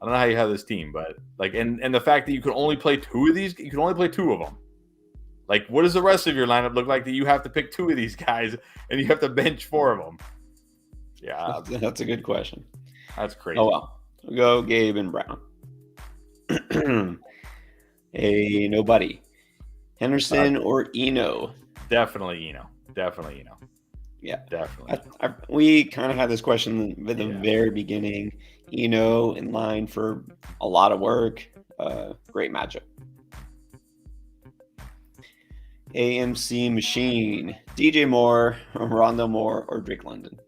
Speaker 2: don't know how you have this team, but and the fact that you can only play 2 of these, you can only play 2 of them. What does the rest of your lineup look like that you have to pick 2 of these guys and you have to bench 4 of them? Yeah,
Speaker 1: that's a good question.
Speaker 2: That's crazy.
Speaker 1: Oh well, we'll go Gabe and Brown. Hey, nobody. Henderson or Eno?
Speaker 2: Definitely Eno.
Speaker 1: Yeah,
Speaker 2: definitely.
Speaker 1: We kind of had this question at the very beginning. Eno in line for a lot of work. Great matchup. AMC Machine. DJ Moore, Rondo Moore, or Drake London?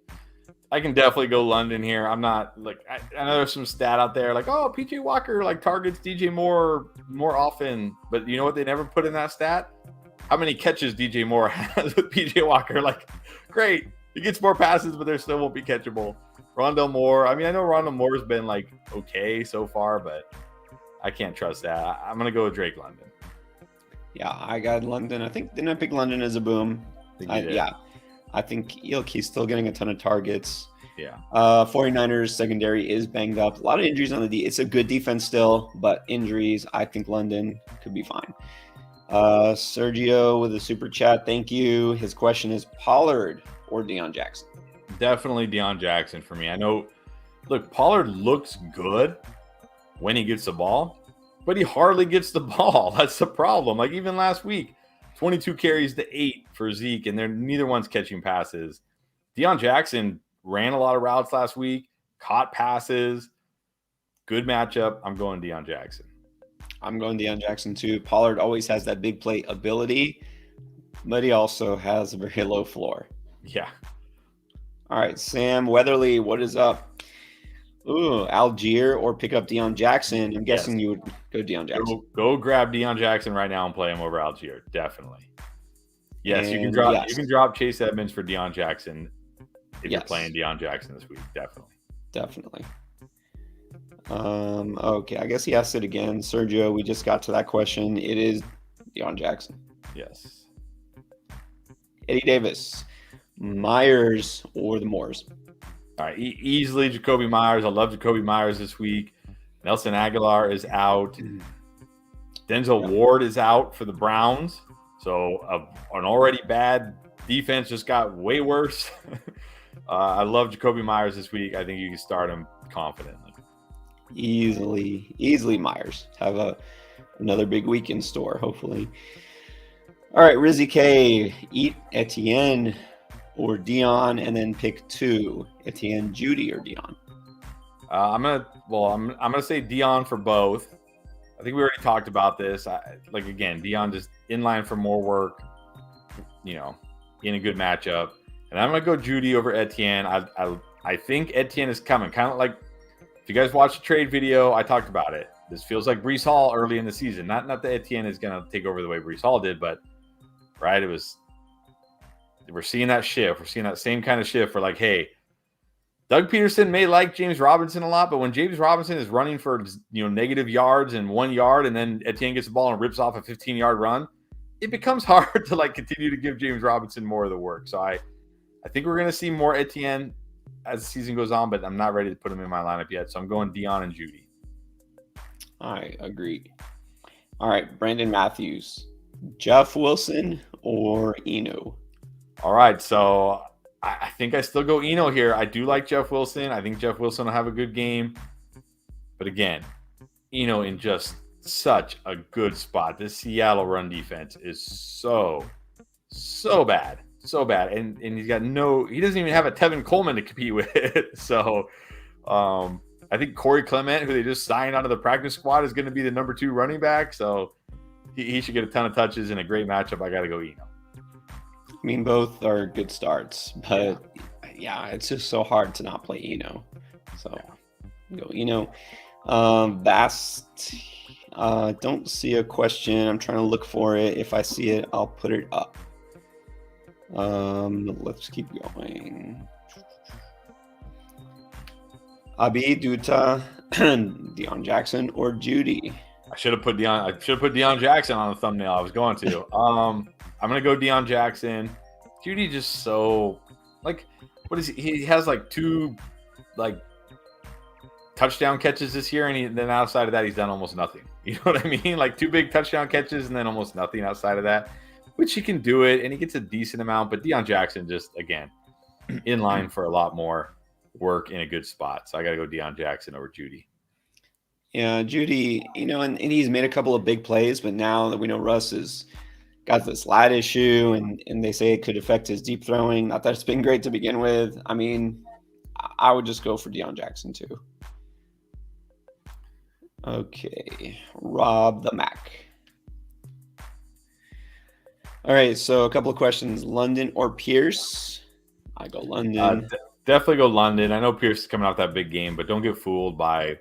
Speaker 2: I can definitely go London here. I'm not I know there's some stat out there PJ Walker targets DJ Moore more often, but you know what they never put in that stat? How many catches DJ Moore has with PJ Walker? Great, he gets more passes, but they still won't be catchable. Rondo Moore. I mean, I know Rondo Moore's been okay so far, but I can't trust that. I'm gonna go with Drake London.
Speaker 1: Yeah, I got London. Didn't I pick London as a boom? I think he's still getting a ton of targets.
Speaker 2: Yeah.
Speaker 1: 49ers secondary is banged up. A lot of injuries on the D. It's a good defense still, but injuries, I think London could be fine. Sergio with a super chat. Thank you. His question is Pollard or Deion Jackson?
Speaker 2: Definitely Deion Jackson for me. I know, Pollard looks good when he gets the ball, but he hardly gets the ball. That's the problem. Even last week, 22 carries to 8 for Zeke, and neither one's catching passes. Deion Jackson ran a lot of routes last week, caught passes. Good matchup. I'm going Deion Jackson.
Speaker 1: I'm going Deion Jackson too. Pollard always has that big play ability, but he also has a very low floor.
Speaker 2: Yeah.
Speaker 1: All right, Sam Weatherly, what is up? Ooh, Algier or pick up Deion Jackson. I'm guessing you would go Deion Jackson.
Speaker 2: Go grab Deion Jackson right now and play him over Algier. Definitely. Yes, you can drop. You can drop Chase Edmonds for Deion Jackson if you're playing Deion Jackson this week.
Speaker 1: Definitely. Okay, I he asked it again. Sergio, we just got to that question. It is Deion Jackson.
Speaker 2: Yes.
Speaker 1: Eddie Davis, Myers or the Moors?
Speaker 2: All right, easily Jacoby Myers. I love Jacoby Myers this week. Nelson Aguilar is out. Denzel Ward is out for the Browns. So an already bad defense just got way worse. I love Jacoby Myers this week. I think you can start him confidently.
Speaker 1: Easily Myers. Have another big week in store, hopefully. All right, Rizzy K, eat Etienne or Dion, and then pick 2, Etienne, Judy, or Dion.
Speaker 2: I'm gonna say Dion for both. I think we already talked about this. Again, Dion just in line for more work, in a good matchup. And I'm gonna go Judy over Etienne. I think Etienne is coming. Kind of like if you guys watched the trade video, I talked about it. This feels like Breece Hall early in the season. Not that Etienne is gonna take over the way Breece Hall did, but right, we're seeing that shift. We're seeing that same kind of shift. We're like, hey, Doug Peterson may like James Robinson a lot, but when James Robinson is running for negative yards and 1 yard, and then Etienne gets the ball and rips off a 15-yard run, it becomes hard to continue to give James Robinson more of the work. So I think we're going to see more Etienne as the season goes on, but I'm not ready to put him in my lineup yet. So I'm going Dion and Judy.
Speaker 1: I agree. All right, Brandon Matthews, Jeff Wilson or Eno?
Speaker 2: All right, so I think I still go Eno here. I do like Jeff Wilson. I think Jeff Wilson will have a good game. But again, Eno in just such a good spot. This Seattle run defense is so bad. So bad. And he doesn't even have a Tevin Coleman to compete with. So I think Corey Clement, who they just signed onto the practice squad, is going to be the number 2 running back. So he should get a ton of touches in a great matchup. I got to go Eno.
Speaker 1: I mean, both are good starts, but yeah, it's just so hard to not play Eno. So go Eno. Bast, don't see a question. I'm trying to look for it. If I see it, I'll put it up. Let's keep going. Abi, Duta, Deion Jackson, or Judy?
Speaker 2: I should have put Deion Jackson on the thumbnail. I was going to. I'm gonna go Deion Jackson. Judy just so what is he has 2 touchdown catches this year, and then outside of that he's done almost nothing. You know what I mean? 2 big touchdown catches and then almost nothing outside of that, which he can do it and he gets a decent amount. But Deion Jackson just again in line for a lot more work in a good spot. So I got to go Deion Jackson over Judy.
Speaker 1: Yeah, Judy, and he's made a couple of big plays, but now that we know Russ has got this lat issue and they say it could affect his deep throwing. Not that it's been great to begin with. I mean, I would just go for Deion Jackson too. Okay, Rob the Mac. All right, so a couple of questions. London or Pierce? I go London.
Speaker 2: Definitely go London. I know Pierce is coming off that big game, but don't get fooled by.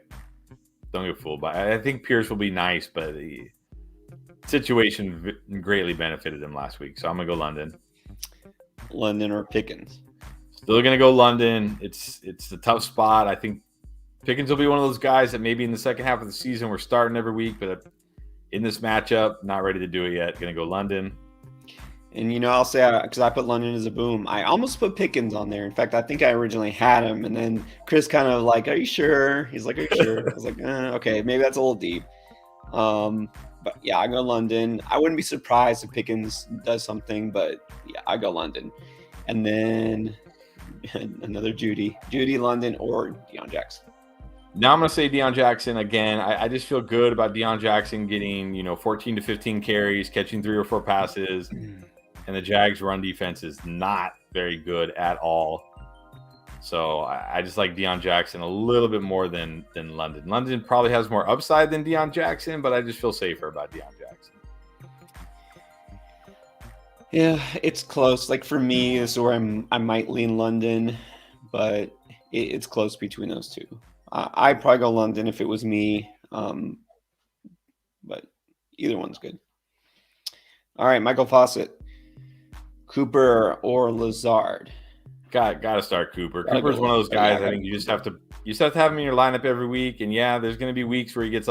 Speaker 2: I think Pierce will be nice, but the situation greatly benefited him last week. So I'm gonna go London.
Speaker 1: London or Pickens?
Speaker 2: Still gonna go London. It's a tough spot. I think Pickens will be one of those guys that maybe in the second half of the season we're starting every week, but in this matchup, not ready to do it yet. Gonna go London.
Speaker 1: And, I'll say, because I put London as a boom, I almost put Pickens on there. In fact, I think I originally had him. And then Chris kind of are you sure? He's like, are you sure? I was like, okay, maybe that's a little deep. But yeah, I go London. I wouldn't be surprised if Pickens does something, but yeah, I go London. And then another Judy, London, or Deion Jackson.
Speaker 2: Now I'm going to say Deion Jackson again. I just feel good about Deion Jackson getting, 14 to 15 carries, catching 3 or 4 passes. And the Jags' run defense is not very good at all. So I just like Deion Jackson a little bit more than London. London probably has more upside than Deion Jackson, but I just feel safer about Deion Jackson.
Speaker 1: Yeah, it's close. For me, this is where I might lean London, but it's close between those two. I'd probably go London if it was me, but either one's good. All right, Michael Fawcett. Cooper or Lazard?
Speaker 2: Got to start Cooper. Cooper's one of those guys. I think you just have to have him in your lineup every week. And yeah, there's going to be weeks where he gets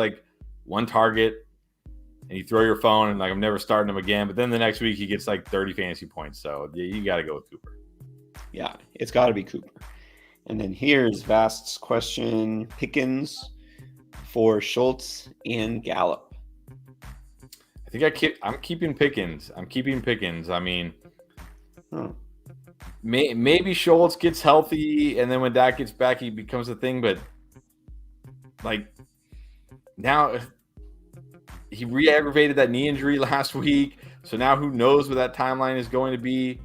Speaker 2: 1 target, and you throw your phone and I'm never starting him again. But then the next week he gets 30 fantasy points. So you got to go with Cooper.
Speaker 1: Yeah, it's got to be Cooper. And then here's Vast's question: Pickens for Schultz and Gallup.
Speaker 2: I think I'm keeping Pickens. I mean. Maybe Schultz gets healthy, and then when Dak gets back, he becomes a thing. But like now, he re-aggravated that knee injury last week, so now who knows what that timeline is going to be.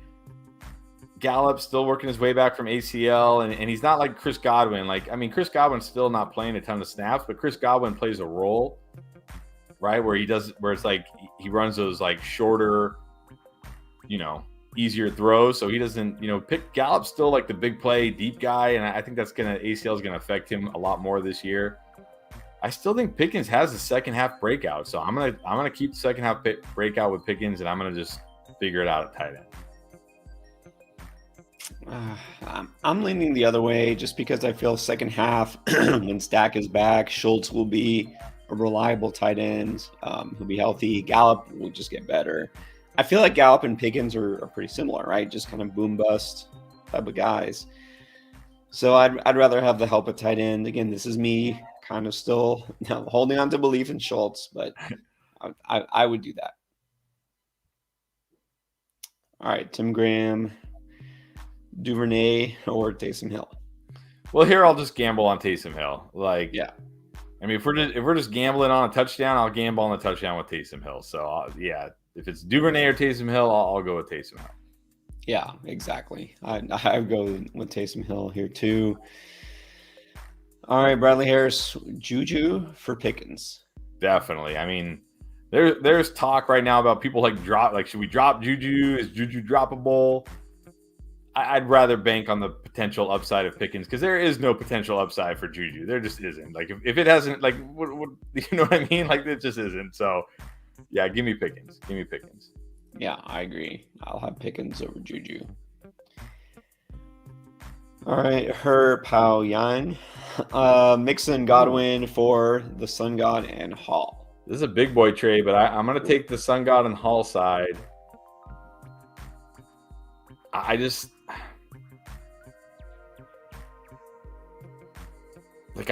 Speaker 2: Gallup still working his way back from ACL, and he's not like Chris Godwin. Chris Godwin's still not playing a ton of snaps, but Chris Godwin plays a role, right? Where it's like he runs those like shorter, easier throws. So he doesn't, pick Gallup's still like the big play deep guy, and I think ACL is gonna affect him a lot more this year. I still think Pickens has the second half breakout, so I'm gonna keep the second half breakout with Pickens, and I'm gonna just figure it out at tight end.
Speaker 1: I'm leaning the other way just because I feel second half when Stack is back, Schultz will be a reliable tight end. He'll be healthy. Gallup will just get better. I feel like Gallup and Pickens are pretty similar, right? Just kind of boom bust type of guys. So I'd rather have the help at tight end. Again, this is me kind of still holding on to belief in Schultz, but I would do that. All right, Tim Graham, Duvernay, or Taysom Hill.
Speaker 2: Well, here I'll just gamble on Taysom Hill.
Speaker 1: Yeah.
Speaker 2: I mean, if we're just gambling on a touchdown, I'll gamble on the touchdown with Taysom Hill. So if it's Duvernay or Taysom Hill, I'll go with Taysom Hill.
Speaker 1: Yeah, exactly. I would go with Taysom Hill here too. All right, Bradley Harris, Juju for Pickens.
Speaker 2: Definitely. I mean, there's talk right now about people should we drop Juju? Is Juju droppable? I'd rather bank on the potential upside of Pickens because there is no potential upside for Juju. There just isn't. Like if it hasn't, like what you know what I mean? Like it just isn't. So yeah, give me Pickens.
Speaker 1: Yeah, I agree. I'll have Pickens over Juju. All right, Pao Yan, Mixon, Godwin for the Sun God and Hall.
Speaker 2: This is a big boy trade, but I'm going to take the Sun God and Hall side. I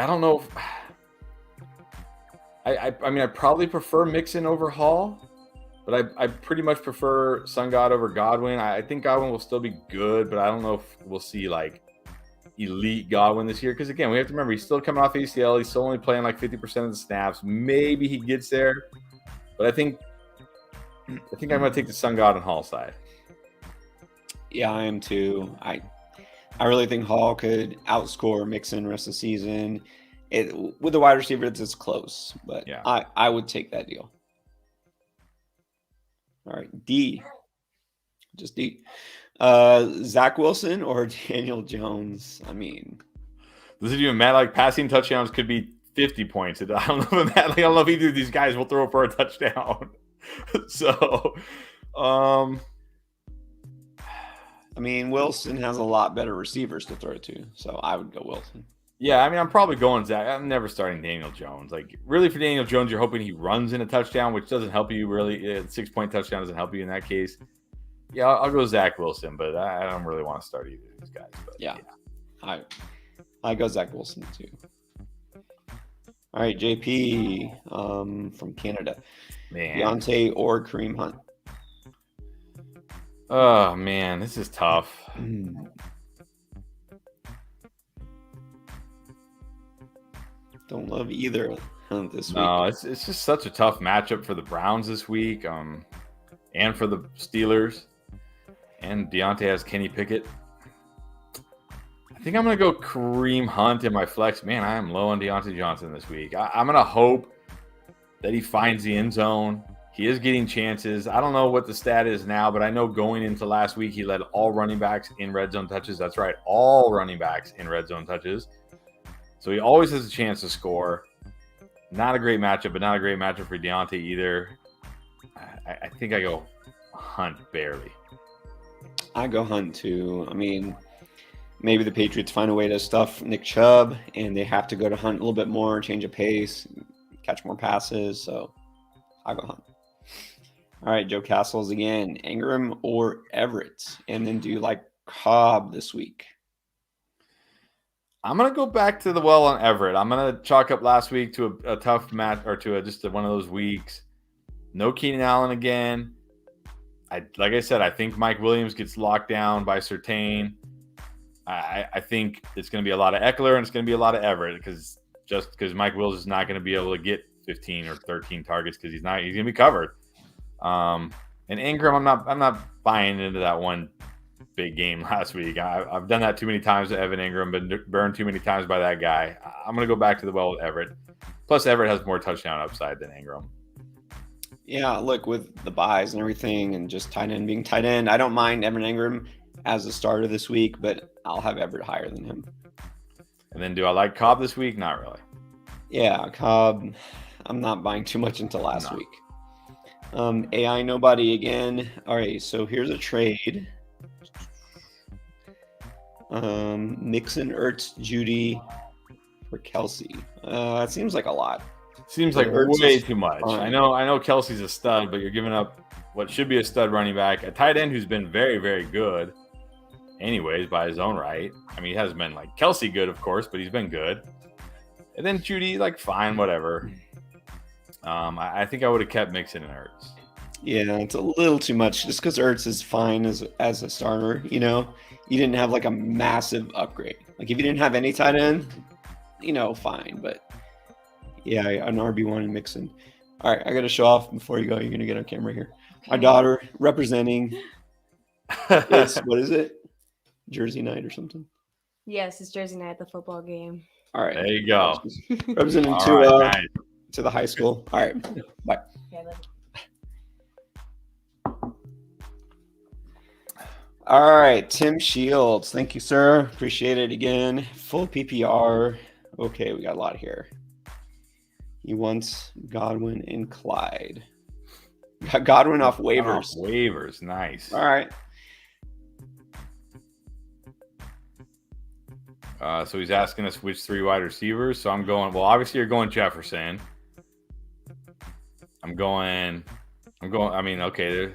Speaker 2: don't know if I probably prefer Mixon over Hall, but I pretty much prefer Sun God over Godwin. I think Godwin will still be good, but I don't know if we'll see like elite Godwin this year. Because again, we have to remember he's still coming off ACL. He's still only playing like 50% of the snaps. Maybe he gets there, but I think I'm going to take the Sun God and Hall side.
Speaker 1: Yeah, I am too. I really think Hall could outscore Mixon the rest of the season. With the wide receiver, it's close, but yeah. I would take that deal. All right, D. Just D. Zach Wilson or Daniel Jones? I mean,
Speaker 2: this is even Matt. Like passing touchdowns could be 50 points. I don't know if I don't know if either of these guys will throw for a touchdown. So,
Speaker 1: I mean, Wilson has a lot better receivers to throw to, so I would go Wilson.
Speaker 2: Yeah, I mean, I'm probably going Zach. I'm never starting Daniel Jones. Like, really, for Daniel Jones, you're hoping he runs in a touchdown, which doesn't help you really. 6-point touchdown doesn't help you in that case. Yeah, I'll go Zach Wilson, but I don't really want to start either of these guys. But
Speaker 1: yeah. I go Zach Wilson too. All right, JP from Canada.
Speaker 2: Man.
Speaker 1: Deontay or Kareem Hunt?
Speaker 2: Oh, man, this is tough.
Speaker 1: Don't love either this week.
Speaker 2: No, it's just such a tough matchup for the Browns this week, and for the Steelers. And Deontay has Kenny Pickett. I think I'm going to go Kareem Hunt in my flex. Man, I am low on Deontay Johnson this week. I'm going to hope that he finds the end zone. He is getting chances. I don't know what the stat is now, but I know going into last week, he led all running backs in red zone touches. That's right, all running backs in red zone touches. So he always has a chance to score. Not a great matchup, but not a great matchup for Deontay either. I think I go Hunt barely.
Speaker 1: I go Hunt too. I mean, maybe the Patriots find a way to stuff Nick Chubb, and they have to go to Hunt a little bit more, change of pace, catch more passes. So I go Hunt. All right, Joe Castles again. Ingram or Everett? And then do you like Cobb this week?
Speaker 2: I'm going to go back to the well on Everett. I'm going to chalk up last week to a tough match, or to just one of those weeks. No Keenan Allen again. like I said, I think Mike Williams gets locked down by Surtain. I think it's going to be a lot of Eckler and it's going to be a lot of Everett because Mike Williams is not going to be able to get 15 or 13 targets because he's going to be covered. And Ingram, I'm not buying into that one big game last week. I've done that too many times to Evan Ingram, been burned too many times by that guy. I'm going to go back to the well with Everett. Plus, Everett has more touchdown upside than Ingram.
Speaker 1: Yeah, look, with the buys and everything and just tight end being tight end, I don't mind Evan Ingram as a starter this week, but I'll have Everett higher than him.
Speaker 2: And then do I like Cobb this week? Not really.
Speaker 1: Yeah, Cobb, I'm not buying too much until last week. AI nobody again. All right, so here's a trade. Mixon, Ertz, Judy for Kelsey. That seems like a lot.
Speaker 2: Seems like way too much. I know Kelsey's a stud, but you're giving up what should be a stud running back, a tight end who's been very, very good anyways by his own right. I mean, he hasn't been like Kelsey good, of course, but he's been good. And then Judy, like, fine, whatever. I think I would have kept Mixon and Ertz.
Speaker 1: Yeah, it's a little too much just because Ertz is fine as a starter, you know? You didn't have like a massive upgrade. Like if you didn't have any tight end, you know, fine. But yeah, an RB1 and Mixon. All right, I got to show off before you go. You're going to get on camera here. My daughter representing it's, what is it? Jersey night or something?
Speaker 3: Yes, it's Jersey night at the football game.
Speaker 1: All right.
Speaker 2: There you go.
Speaker 1: Representing
Speaker 2: Nice.
Speaker 1: to the high school. All right. Bye.
Speaker 3: Yeah,
Speaker 1: All right, Tim Shields. Thank you, sir. Appreciate it again. Full PPR. Okay, we got a lot here. He wants Godwin and Clyde. Got Godwin off waivers.
Speaker 2: Waivers, nice.
Speaker 1: All right.
Speaker 2: So he's asking us which 3 wide receivers. So I'm going, well, obviously you're going Jefferson. I'm going, I mean, okay.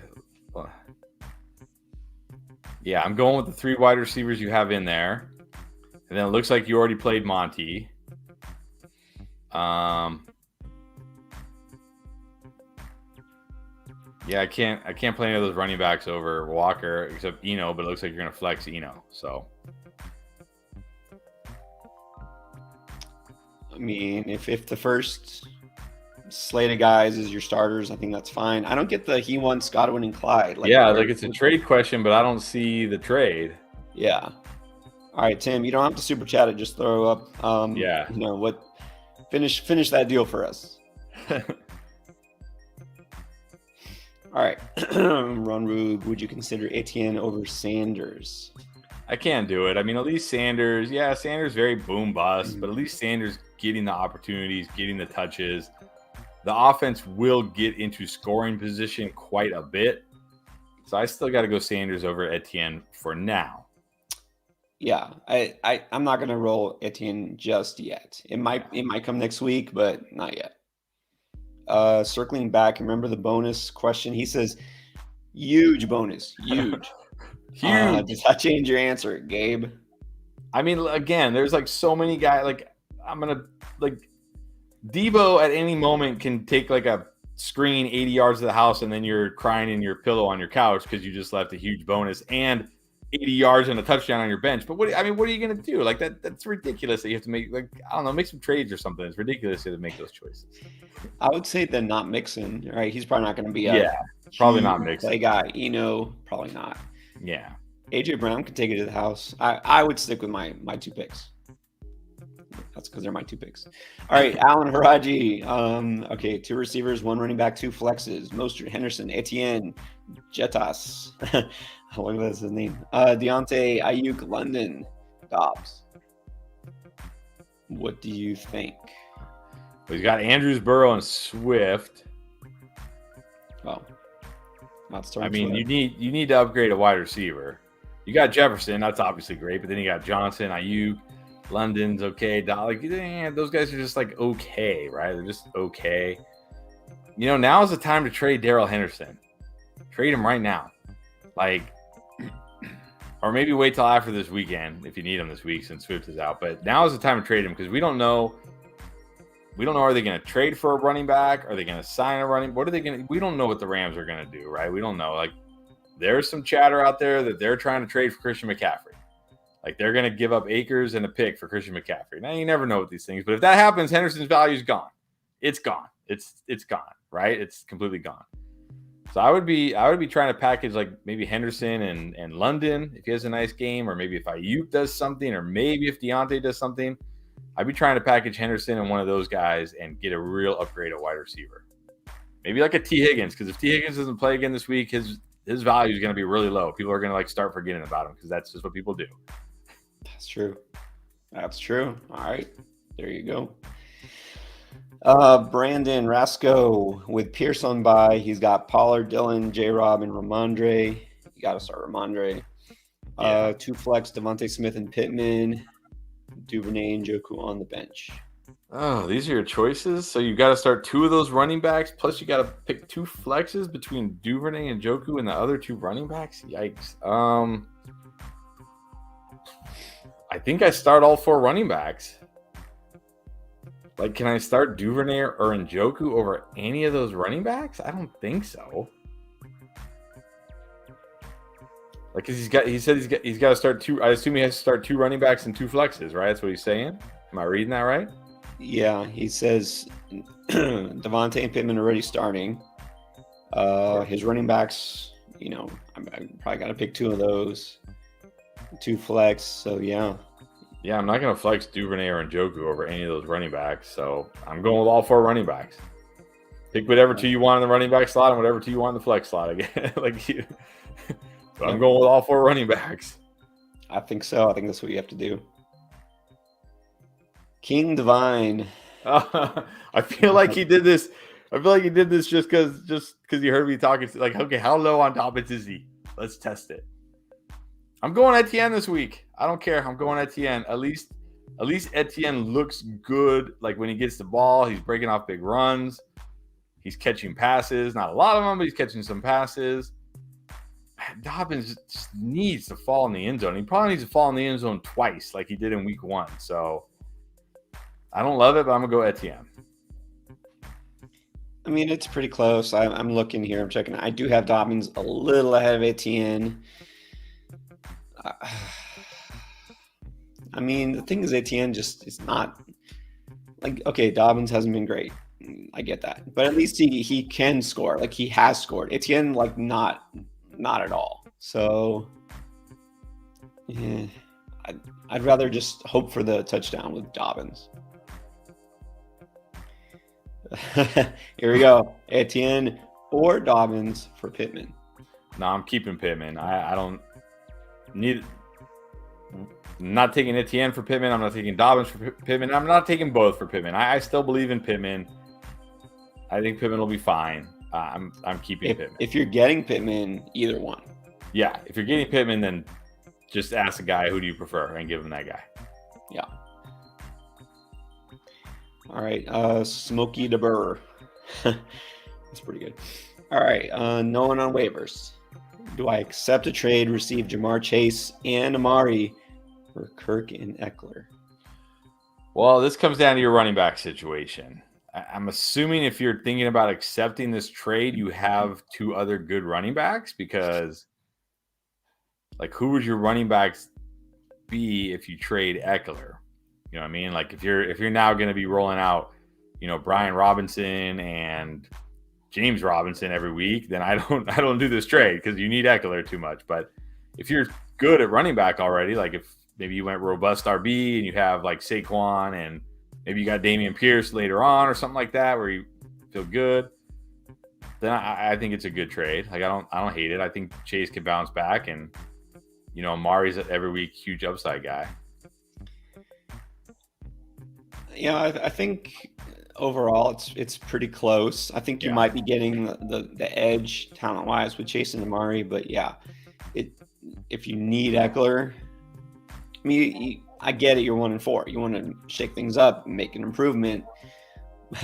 Speaker 2: Yeah, I'm going with the 3 wide receivers you have in there. And then it looks like you already played Monty. Yeah, I can't play any of those running backs over Walker except Eno, but it looks like you're going to flex Eno. So
Speaker 1: I mean, if the first slate of guys is your starters, I think that's fine. I don't get the he wants Godwin and Clyde.
Speaker 2: Like it's a trade question, but I don't see the trade.
Speaker 1: Yeah. All right, Tim, you don't have to super chat it. Just throw up.
Speaker 2: Yeah.
Speaker 1: You know what? Finish that deal for us. All right. Ron Rube, would you consider Etienne over Sanders?
Speaker 2: I can't do it. I mean, at least Sanders, Sanders very boom bust, but at least Sanders getting the opportunities, getting the touches. The offense will get into scoring position quite a bit. So I still got to go Sanders over Etienne for now.
Speaker 1: Yeah, I'm not going to roll Etienne just yet. It might come next week, but not yet. Circling back, remember the bonus question? He says, huge bonus, huge.
Speaker 2: Huge.
Speaker 1: Does that change your answer, Gabe?
Speaker 2: I mean, again, there's like so many guys. Like I'm gonna like Debo at any moment can take like a screen 80 yards to the house, and then you're crying in your pillow on your couch because you just left a huge bonus and 80 yards and a touchdown on your bench. But what are you gonna do? Like that's ridiculous that you have to make, like, I don't know, make some trades or something. It's ridiculous to make those choices.
Speaker 1: I would say then not Mixon. Right? He's probably not going to be
Speaker 2: probably not Mixon.
Speaker 1: Play guy. Probably not.
Speaker 2: Yeah.
Speaker 1: AJ Brown could take it to the house. I would stick with my 2 picks. That's because they're my 2 picks. All right, Alan Haraji. Okay, 2 receivers, 1 running back, 2 flexes. Mostert, Henderson, Etienne, Jetas. What was his name? Deontay, Ayuk, London, Dobbs. What do you think?
Speaker 2: Well, he's got Andrews, Burrow, and Swift.
Speaker 1: Well, not
Speaker 2: I
Speaker 1: starting.
Speaker 2: mean, you need to upgrade a wide receiver. You got Jefferson, that's obviously great, but then you got Johnson, Ayuk, London's okay. Those guys are just like okay, right? They're just okay. You know, now is the time to trade Darrell Henderson. Trade him right now. Like, or maybe wait till after this weekend if you need him this week since Swift is out. But now is the time to trade him because we don't know. Are they going to trade for a running back? Are they going to sign a running? What are they going to? We don't know what the Rams are going to do, right? We don't know. Like, there's some chatter out there that they're trying to trade for Christian McCaffrey. Like they're going to give up acres and a pick for Christian McCaffrey. Now you never know with these things, but if that happens, Henderson's value is gone. It's gone. It's gone, right? It's completely gone. So I would be trying to package like maybe Henderson and London if he has a nice game, or maybe if Ayuk does something, or maybe if Deontay does something. I'd be trying to package Henderson and one of those guys and get a real upgrade at wide receiver. Maybe like a T. Higgins, because if T. Higgins doesn't play again this week, his value is going to be really low. People are going to like start forgetting about him because that's just what people do.
Speaker 1: That's true. That's true. All right. There you go. Brandon Rasco with Pierce on bye. He's got Pollard, Dillon, J-Rob, and Ramondre. You got to start Ramondre.
Speaker 2: Yeah.
Speaker 1: 2 flex, Devontae Smith and Pittman. Duvernay and Joku on the bench.
Speaker 2: Oh, these are your choices. So you got to start 2 of those running backs. Plus, you got to pick 2 flexes between Duvernay and Joku and the other 2 running backs. Yikes. I think I start all 4 running backs. Like, can I start Duvernay or Njoku over any of those running backs? I don't think so. Like, cause he's got to start 2. I assume he has to start 2 running backs and 2 flexes, right? That's what he's saying. Am I reading that right?
Speaker 1: Yeah, he says Devontae and Pittman are already starting. His running backs, you know, I probably got to pick 2 of those. 2 flex, so yeah.
Speaker 2: Yeah, I'm not going to flex Duvernay or Njoku over any of those running backs, so I'm going with all 4 running backs. Pick whatever 2 you want in the running back slot and whatever 2 you want in the flex slot again. So I'm going with all 4 running backs.
Speaker 1: I think so. I think that's what you have to do. King Divine.
Speaker 2: I feel like he did this. I feel like he did this just because he heard me talking. Like, okay, how low on Dobbins is he? Let's test it. I'm going Etienne this week. I don't care. I'm going Etienne. At least Etienne looks good. Like when he gets the ball, he's breaking off big runs. He's catching passes. Not a lot of them, but he's catching some passes. Dobbins just needs to fall in the end zone. He probably needs to fall in the end zone twice like he did in week 1. So I don't love it, but I'm going to go Etienne.
Speaker 1: I mean, it's pretty close. I'm looking here. I'm checking. I do have Dobbins a little ahead of Etienne. I mean, the thing is, Etienne just is not like, okay, Dobbins hasn't been great. I get that. But at least he can score. Like, he has scored. Etienne, like, not at all. So, yeah, I'd rather just hope for the touchdown with Dobbins. Here we go. Etienne or Dobbins for Pittman.
Speaker 2: No, I'm keeping Pittman. I don't need. I'm not taking Etienne for Pittman. I'm not taking Dobbins for Pittman. I'm not taking both for Pittman. I still believe in Pittman. I think Pittman will be fine. I'm keeping Pittman.
Speaker 1: If you're getting Pittman, either one.
Speaker 2: Yeah, if you're getting Pittman, then just ask the guy, who do you prefer, and give him that guy.
Speaker 1: Yeah. All right, Smokey DeBurr. That's pretty good. All right, no one on waivers. Do I accept a trade, receive Jamar Chase and Amari for Kirk and Eckler?
Speaker 2: Well, this comes down to your running back situation. I'm assuming if you're thinking about accepting this trade, you have 2 other good running backs, because like, who would your running backs be if you trade Eckler? You know what I mean? Like, if you're now going to be rolling out, you know, Brian Robinson and James Robinson every week, then I don't do this trade because you need Eckler too much. But if you're good at running back already, like if maybe you went robust RB and you have like Saquon and maybe you got Dameon Pierce later on or something like that where you feel good, then I think it's a good trade. Like, I don't hate it. I think Chase can bounce back, and you know, Amari's every week huge upside guy.
Speaker 1: Yeah, I think overall it's pretty close. I think you might be getting the edge talent wise with Chase and Amari, but yeah, if you need Eckler, I mean, I get it. You're 1-4. You want to shake things up, make an improvement.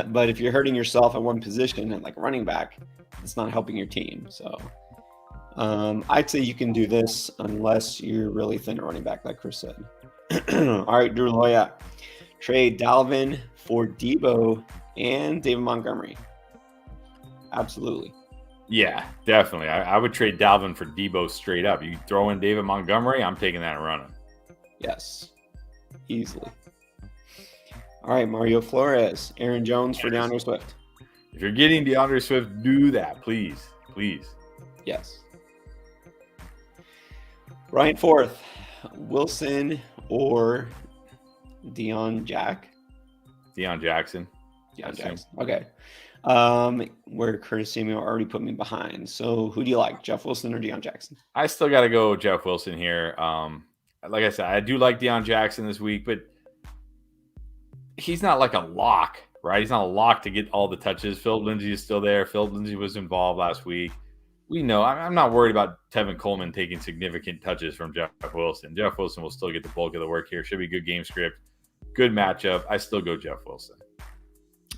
Speaker 1: But if you're hurting yourself at one position and like running back, it's not helping your team. So I'd say you can do this unless you're really thin at running back, like Chris said. All right, Drew Loya. Trade Dalvin for Debo and David Montgomery. Absolutely.
Speaker 2: Yeah, definitely. I would trade Dalvin for Debo straight up. You throw in David Montgomery, I'm taking that and running.
Speaker 1: Yes, easily. All right, Mario Flores, Aaron Jones for DeAndre Swift.
Speaker 2: If you're getting DeAndre Swift, do that, please.
Speaker 1: Yes. Ryan Forth, Wilson or Deion Jackson.
Speaker 2: Deion Jackson.
Speaker 1: Okay. Where Curtis Samuel already put me behind. So who do you like, Jeff Wilson or Deion Jackson?
Speaker 2: I still got to go Jeff Wilson here. Like I said, I do like Deion Jackson this week, but he's not like a lock, right? He's not a lock to get all the touches. Philip Lindsay is still there. Philip Lindsay was involved last week. We know. I'm not worried about Tevin Coleman taking significant touches from Jeff Wilson. Jeff Wilson will still get the bulk of the work here. Should be good game script. Good matchup. I still go Jeff Wilson.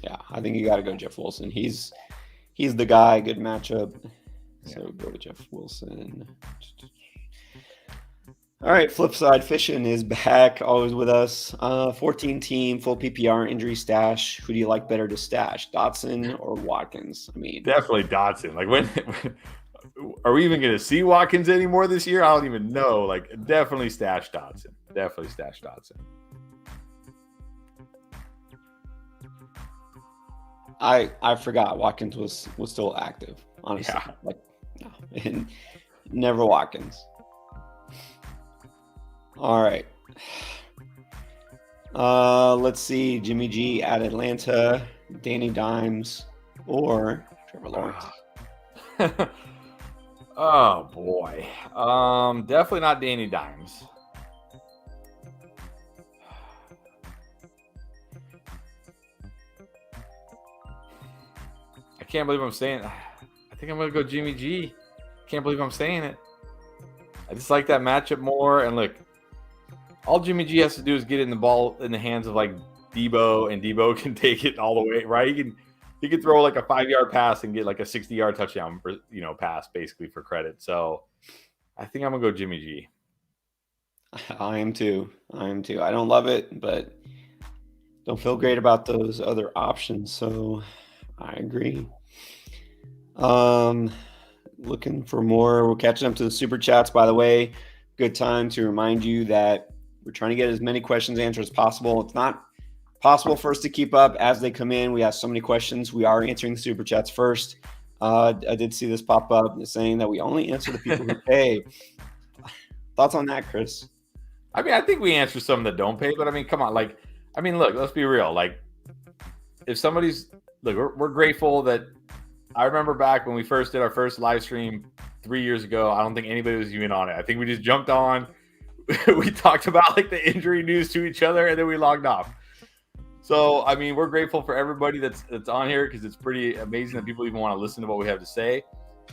Speaker 1: Yeah, I think you got to go Jeff Wilson. He's the guy. Good matchup. So go with Jeff Wilson. All right, flip side, Fishin is back, always with us. 14 team, full PPR, injury stash. Who do you like better to stash, Dotson or Watkins? I mean,
Speaker 2: definitely Dotson. Like when are we even going to see Watkins anymore this year? I don't even know. Like definitely stash Dotson.
Speaker 1: I forgot Watkins was still active, honestly.
Speaker 2: Yeah.
Speaker 1: Like, no, and never Watkins. All right. Let's see. Jimmy G at Atlanta, Danny Dimes, or Trevor Lawrence.
Speaker 2: Oh boy. Definitely not Danny Dimes. I can't believe I'm saying. I think I'm gonna go Jimmy G. Can't believe I'm saying it. I just like that matchup more. And look, all Jimmy G has to do is get in the ball in the hands of like Debo, and Debo can take it all the way, right? He can throw like a 5-yard pass and get like a 60-yard touchdown, pass basically for credit. So I think I'm gonna go Jimmy G.
Speaker 1: I am too. I don't love it, but don't feel great about those other options. So I agree. Looking for more. We're catching up to the super chats, by the way. Good time to remind you that we're trying to get as many questions answered as possible. It's not possible for us to keep up as they come in. We have so many questions. We are answering the super chats first. I did see this pop up saying that we only answer the people who pay. Thoughts on that, Chris?
Speaker 2: I mean, I think we answer some that don't pay, but I mean, come on. Like, I mean, look, let's be real. Like, if somebody's look, we're grateful that I remember back when we first did our first live stream 3 years ago. I don't think anybody was even on it. I think we just jumped on. We talked about like the injury news to each other, and then we logged off. So, I mean, we're grateful for everybody that's on here because it's pretty amazing that people even want to listen to what we have to say.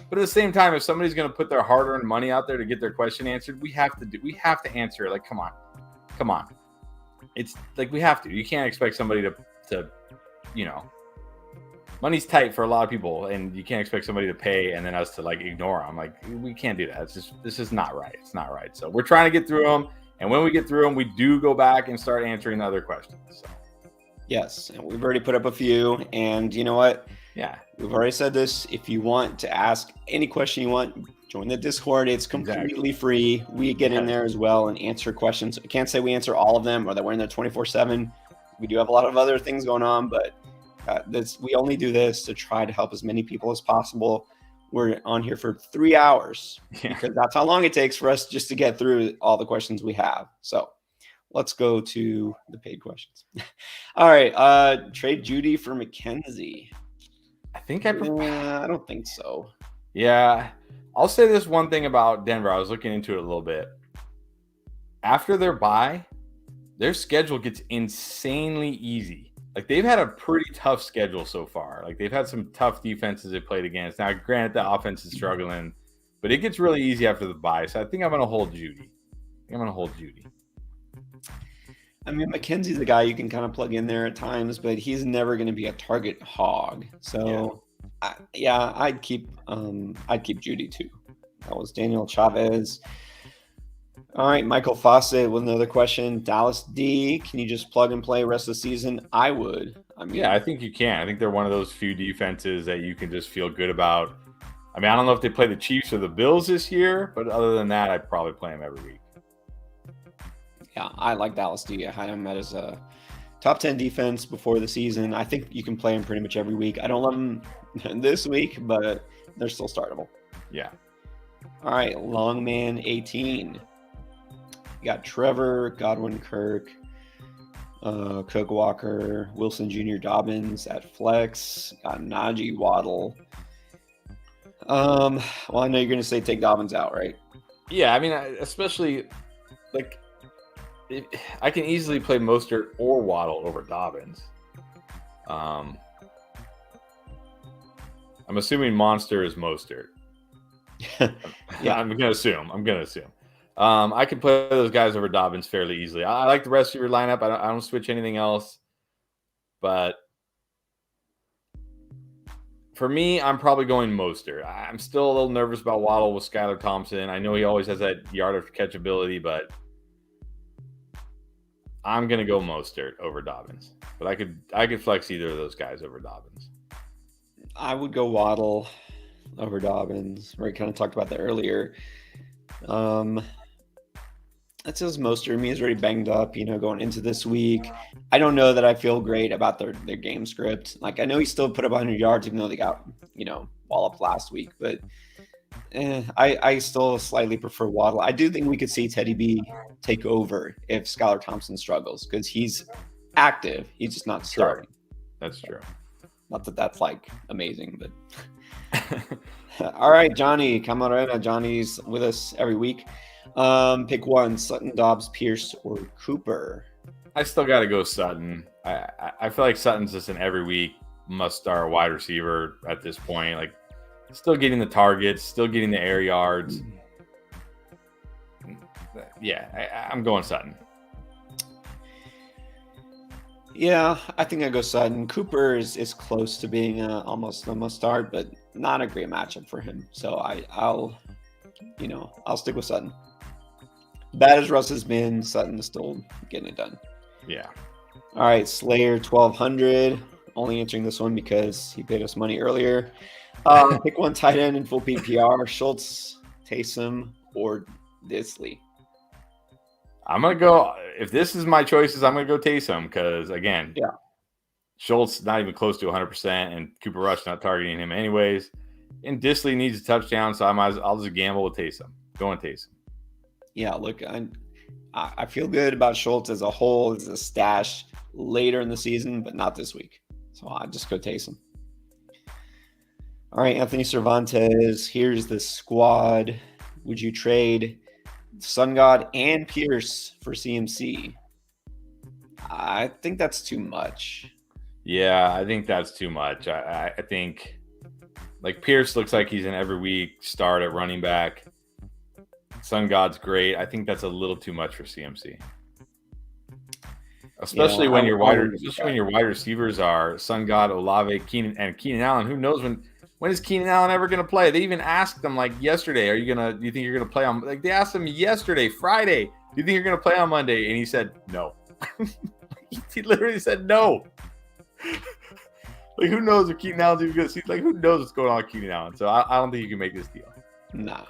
Speaker 2: But at the same time, if somebody's going to put their hard-earned money out there to get their question answered, we have to answer it. Like, come on. It's like we have to. You can't expect somebody to money's tight for a lot of people, and you can't expect somebody to pay and then us to like ignore them. Like, we can't do that. This is not right. It's not right. So we're trying to get through them, and when we get through them, we do go back and start answering the other questions. So.
Speaker 1: Yes, and we've already put up a few, and you know what?
Speaker 2: Yeah,
Speaker 1: we've already said this. If you want to ask any question you want, join the Discord. It's completely free. We get in there as well and answer questions. I can't say we answer all of them or that we're in there 24/7. We do have a lot of other things going on, but we only do this to try to help as many people as possible. We're on here for 3 hours because that's how long it takes for us just to get through all the questions we have. So let's go to the paid questions. All right. Trade Judy for McKenzie.
Speaker 2: I think I
Speaker 1: don't think so.
Speaker 2: Yeah. I'll say this one thing about Denver. I was looking into it a little bit. After their bye, their schedule gets insanely easy. Like, they've had a pretty tough schedule so far. Like, they've had some tough defenses they played against. Now, granted, the offense is struggling, but it gets really easy after the bye. So I think I'm going to hold Judy.
Speaker 1: I mean, McKenzie's a guy you can kind of plug in there at times, but he's never going to be a target hog. So, I'd keep Judy too. That was Daniel Chavez. All right, Michael Fawcett with another question. Dallas D, can you just plug and play rest of the season? I would.
Speaker 2: I think you can. I think they're one of those few defenses that you can just feel good about. I mean, I don't know if they play the Chiefs or the Bills this year, but other than that, I'd probably play him every week.
Speaker 1: Yeah, I like Dallas D. I had him as a top 10 defense before the season. I think you can play him pretty much every week. I don't love him this week, but they're still startable.
Speaker 2: Yeah.
Speaker 1: All right, Longman 18. You got Trevor, Godwin Kirk, Cook Walker, Wilson Jr. Dobbins at flex. Got Najee Waddle. Well, I know you're going to say take Dobbins out, right?
Speaker 2: Yeah, I mean, especially like I can easily play Mostert or Waddle over Dobbins. I'm assuming Monster is Mostert.
Speaker 1: Yeah,
Speaker 2: I'm gonna assume. I can play those guys over Dobbins fairly easily. I like the rest of your lineup. I don't switch anything else. But for me, I'm probably going Mostert. I'm still a little nervous about Waddle with Skylar Thompson. I know he always has that yard of catchability, but I'm gonna go Mostert over Dobbins. But I could flex either of those guys over Dobbins.
Speaker 1: I would go Waddle over Dobbins. We kind of talked about that earlier. That says Mostert. Me is already banged up, going into this week. I don't know that I feel great about their game script. Like, I know he still put up 100 yards, even though they got, walloped last week. But I still slightly prefer Waddle. I do think we could see Teddy B take over if Skylar Thompson struggles, because he's active. He's just not starting.
Speaker 2: That's true.
Speaker 1: Not that that's like amazing, but all right, Johnny Camarena. Johnny's with us every week. Pick one: Sutton, Dobbs, Pierce, or Cooper.
Speaker 2: I still got to go Sutton. I feel like Sutton's just an every week must start wide receiver at this point. Like, still getting the targets, still getting the air yards. Yeah, I'm going Sutton.
Speaker 1: Yeah, I think I go Sutton. Cooper is close to being almost a must start, but not a great matchup for him. So I'll stick with Sutton. Bad as Russ has been, Sutton is still getting it done.
Speaker 2: Yeah.
Speaker 1: All right, Slayer 1200. Only answering this one because he paid us money earlier. Pick one tight end in full PPR: Schultz, Taysom, or Disley.
Speaker 2: I'm going to go, if this is my choices, I'm going to go Taysom because, again, Schultz not even close to 100%, and Cooper Rush not targeting him anyways. And Disley needs a touchdown, so I'll just gamble with Taysom. Going Taysom.
Speaker 1: Yeah, look, I feel good about Schultz as a whole, as a stash later in the season, but not this week. So I just go Taysom. All right, Anthony Cervantes, here's the squad. Would you trade Sun God and Pierce for CMC? I think that's too much.
Speaker 2: Yeah, I think that's too much. I think, like, Pierce looks like he's an every week start at running back. Sun God's great. I think that's a little too much for CMC. Especially when your wide receivers are Sun God, Olave, Keenan Allen. Who knows when is Keenan Allen ever going to play? They even asked him like yesterday, do you think you're going to play on, like, they asked him yesterday, Friday, do you think you're going to play on Monday? And he said no. He literally said no. Like, who knows if Keenan Allen's even going to see? Like, who knows what's going on with Keenan Allen? So I don't think you can make this deal.
Speaker 1: Nah,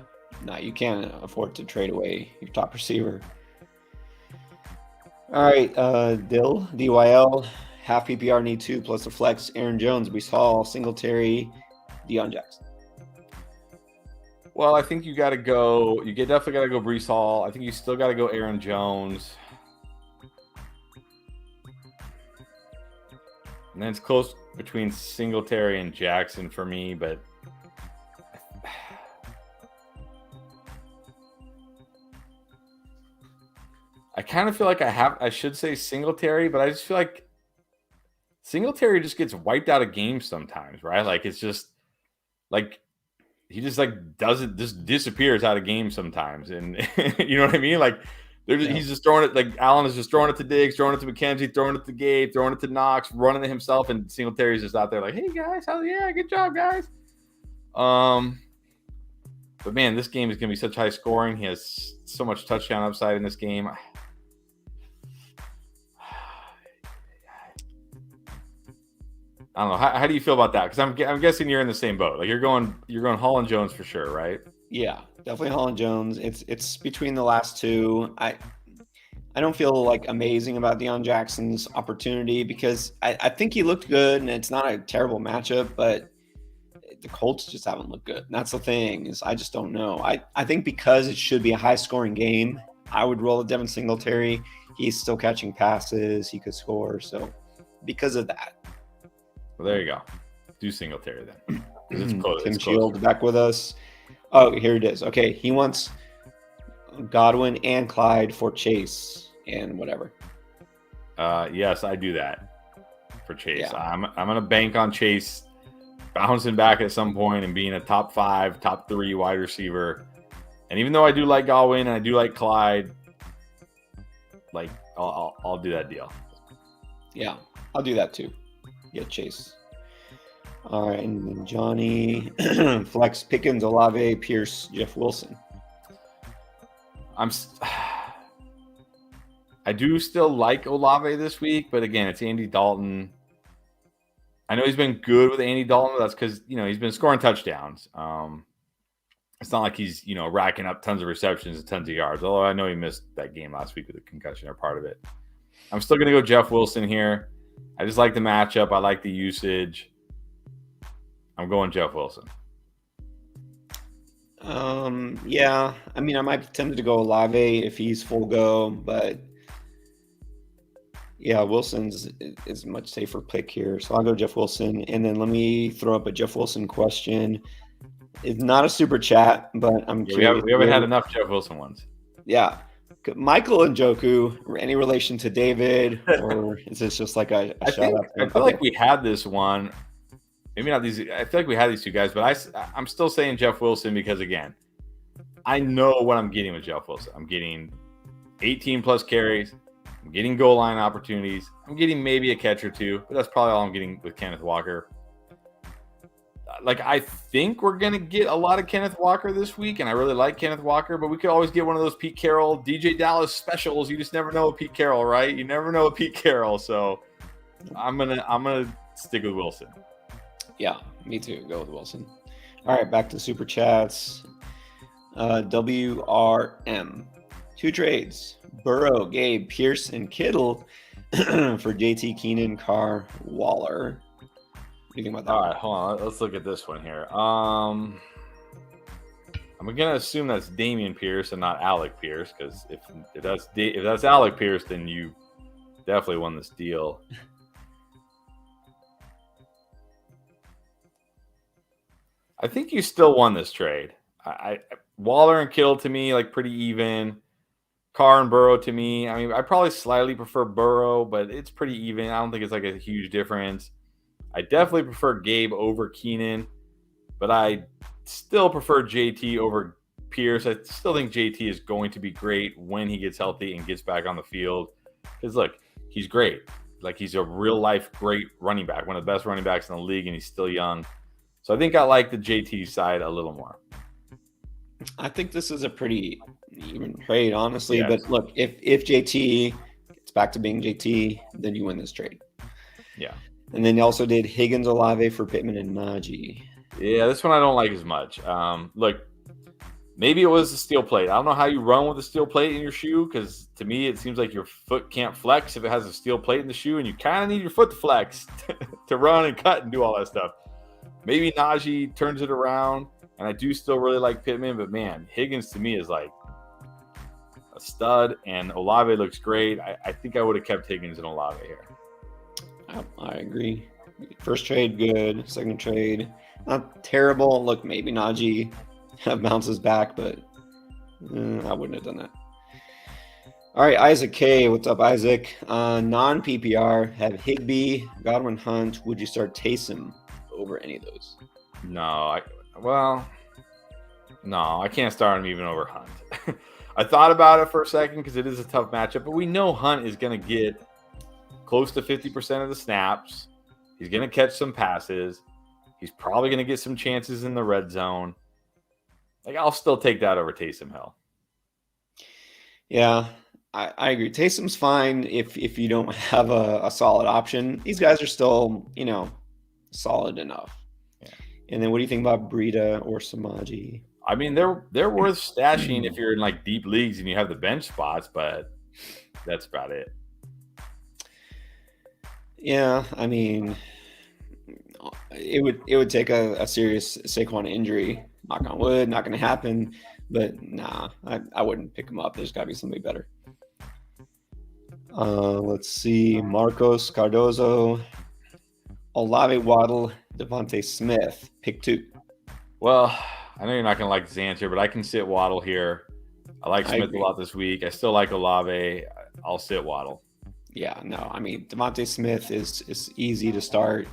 Speaker 1: you can't afford to trade away your top receiver. All right, DYL, half PPR need 2 plus a flex. Aaron Jones, Breece Hall, Singletary, Deion Jackson.
Speaker 2: Well, I think you got to go. You definitely got to go Breece Hall. I think you still got to go Aaron Jones. And then it's close between Singletary and Jackson for me, but I kind of feel like I should say Singletary, but I just feel like Singletary just gets wiped out of games sometimes, right? Like, it's just like he just disappears out of games sometimes, and you know what I mean? Like, he's just throwing it, like Allen is just throwing it to Diggs, throwing it to McKenzie, throwing it to Gabe, throwing it to Knox, running it himself, and Singletary's just out there like, hey guys, good job guys. But man, this game is gonna be such high scoring. He has so much touchdown upside in this game. I don't know. How do you feel about that? Because I'm guessing you're in the same boat. Like you're going Holland Jones for sure, right?
Speaker 1: Yeah, definitely Holland Jones. It's between the last two. I don't feel like amazing about Deion Jackson's opportunity because I think he looked good and it's not a terrible matchup, but the Colts just haven't looked good. And that's the thing is I just don't know. I think because it should be a high scoring game, I would roll a Devin Singletary. He's still catching passes. He could score. So because of that.
Speaker 2: Well, there you go. Do Singletary then. It's close.
Speaker 1: Tim Shield back with us. Oh, here it is. Okay, he wants Godwin and Clyde for Chase and whatever.
Speaker 2: Yes, I do that for Chase.
Speaker 1: Yeah.
Speaker 2: I'm gonna bank on Chase bouncing back at some point and being a top 5, top 3 wide receiver. And even though I do like Godwin and I do like Clyde, like I'll do that deal.
Speaker 1: Yeah, I'll do that too. Get Chase. All right, and then Johnny, Flex, Pickens, Olave, Pierce, Jeff Wilson.
Speaker 2: I do still like Olave this week, but again, it's Andy Dalton. I know he's been good with Andy Dalton, but that's because he's been scoring touchdowns. It's not like he's racking up tons of receptions and tons of yards. Although I know he missed that game last week with a concussion or part of it. I'm still going to go Jeff Wilson here. I just like the matchup. I like the usage. I'm going Jeff Wilson.
Speaker 1: Yeah. I mean, I might be tempted to go Olave if he's full go, but yeah, Wilson's is a much safer pick here. So I'll go Jeff Wilson. And then let me throw up a Jeff Wilson question. It's not a super chat, but I'm curious.
Speaker 2: We haven't had enough Jeff Wilson ones.
Speaker 1: Yeah. Michael Njoku, any relation to David, or is this just like a shout out?
Speaker 2: I feel like we had this one. Maybe not these. I feel like we had these two guys, but I'm still saying Jeff Wilson because, again, I know what I'm getting with Jeff Wilson. I'm getting 18 plus carries. I'm getting goal line opportunities. I'm getting maybe a catch or two, but that's probably all I'm getting with Kenneth Walker. Like, I think we're going to get a lot of Kenneth Walker this week, and I really like Kenneth Walker, but we could always get one of those Pete Carroll, DJ Dallas specials. You just never know with Pete Carroll, right? You never know with Pete Carroll. So I'm gonna stick with Wilson.
Speaker 1: Yeah, me too. Go with Wilson. All right, back to super chats. WRM. 2 trades. Burrow, Gabe, Pierce, and Kittle for JT, Keenan, Carr, Waller. What do you think about that?
Speaker 2: All right, hold on. Let's look at this one here. I'm gonna assume that's Damian Pierce and not Alec Pierce, because if that's Alec Pierce, then you definitely won this deal. I think you still won this trade. Waller and Kittle to me like pretty even. Carr and Burrow to me, I mean, I probably slightly prefer Burrow, but it's pretty even. I don't think it's like a huge difference. I definitely prefer Gabe over Keenan, but I still prefer JT over Pierce. I still think JT is going to be great when he gets healthy and gets back on the field. Because, look, he's great. Like, he's a real-life great running back, one of the best running backs in the league, and he's still young. So I think I like the JT side a little more.
Speaker 1: I think this is a pretty even trade, honestly.
Speaker 2: Yes.
Speaker 1: But look, if JT gets back to being JT, then you win this trade.
Speaker 2: Yeah.
Speaker 1: And then you also did Higgins, Olave for Pittman and Najee.
Speaker 2: Yeah, this one I don't like as much. Look, maybe it was a steel plate. I don't know how you run with a steel plate in your shoe, because to me it seems like your foot can't flex if it has a steel plate in the shoe, and you kind of need your foot to flex to run and cut and do all that stuff. Maybe Najee turns it around, and I do still really like Pittman, but man, Higgins to me is like a stud, and Olave looks great. I think I would have kept Higgins and Olave here.
Speaker 1: I agree. First trade, good. Second trade, not terrible. Look, maybe Najee bounces back, but I wouldn't have done that. All right, Isaac K. What's up, Isaac? Non-PPR, have Higbee, Godwin, Hunt. Would you start Taysom over any of those?
Speaker 2: No, I can't start him even over Hunt. I thought about it for a second because it is a tough matchup, but we know Hunt is going to get close to 50% of the snaps. He's going to catch some passes. He's probably going to get some chances in the red zone. Like, I'll still take that over Taysom Hill.
Speaker 1: Yeah, I agree. Taysom's fine if you don't have a solid option. These guys are still, solid enough.
Speaker 2: Yeah.
Speaker 1: And then what do you think about Breida or Samaji?
Speaker 2: I mean, they're worth stashing if you're in like deep leagues and you have the bench spots, but that's about it.
Speaker 1: Yeah, I mean, it would take a serious Saquon injury. Knock on wood, not going to happen. But nah, I wouldn't pick him up. There's got to be somebody better. Let's see. Marcos Cardozo, Olave Waddle, Devontae Smith. Pick 2.
Speaker 2: Well, I know you're not going to like this answer, but I can sit Waddle here. I like Smith a lot this week. I still like Olave. I'll sit Waddle.
Speaker 1: Yeah, no. I mean, Devontae Smith is easy to start.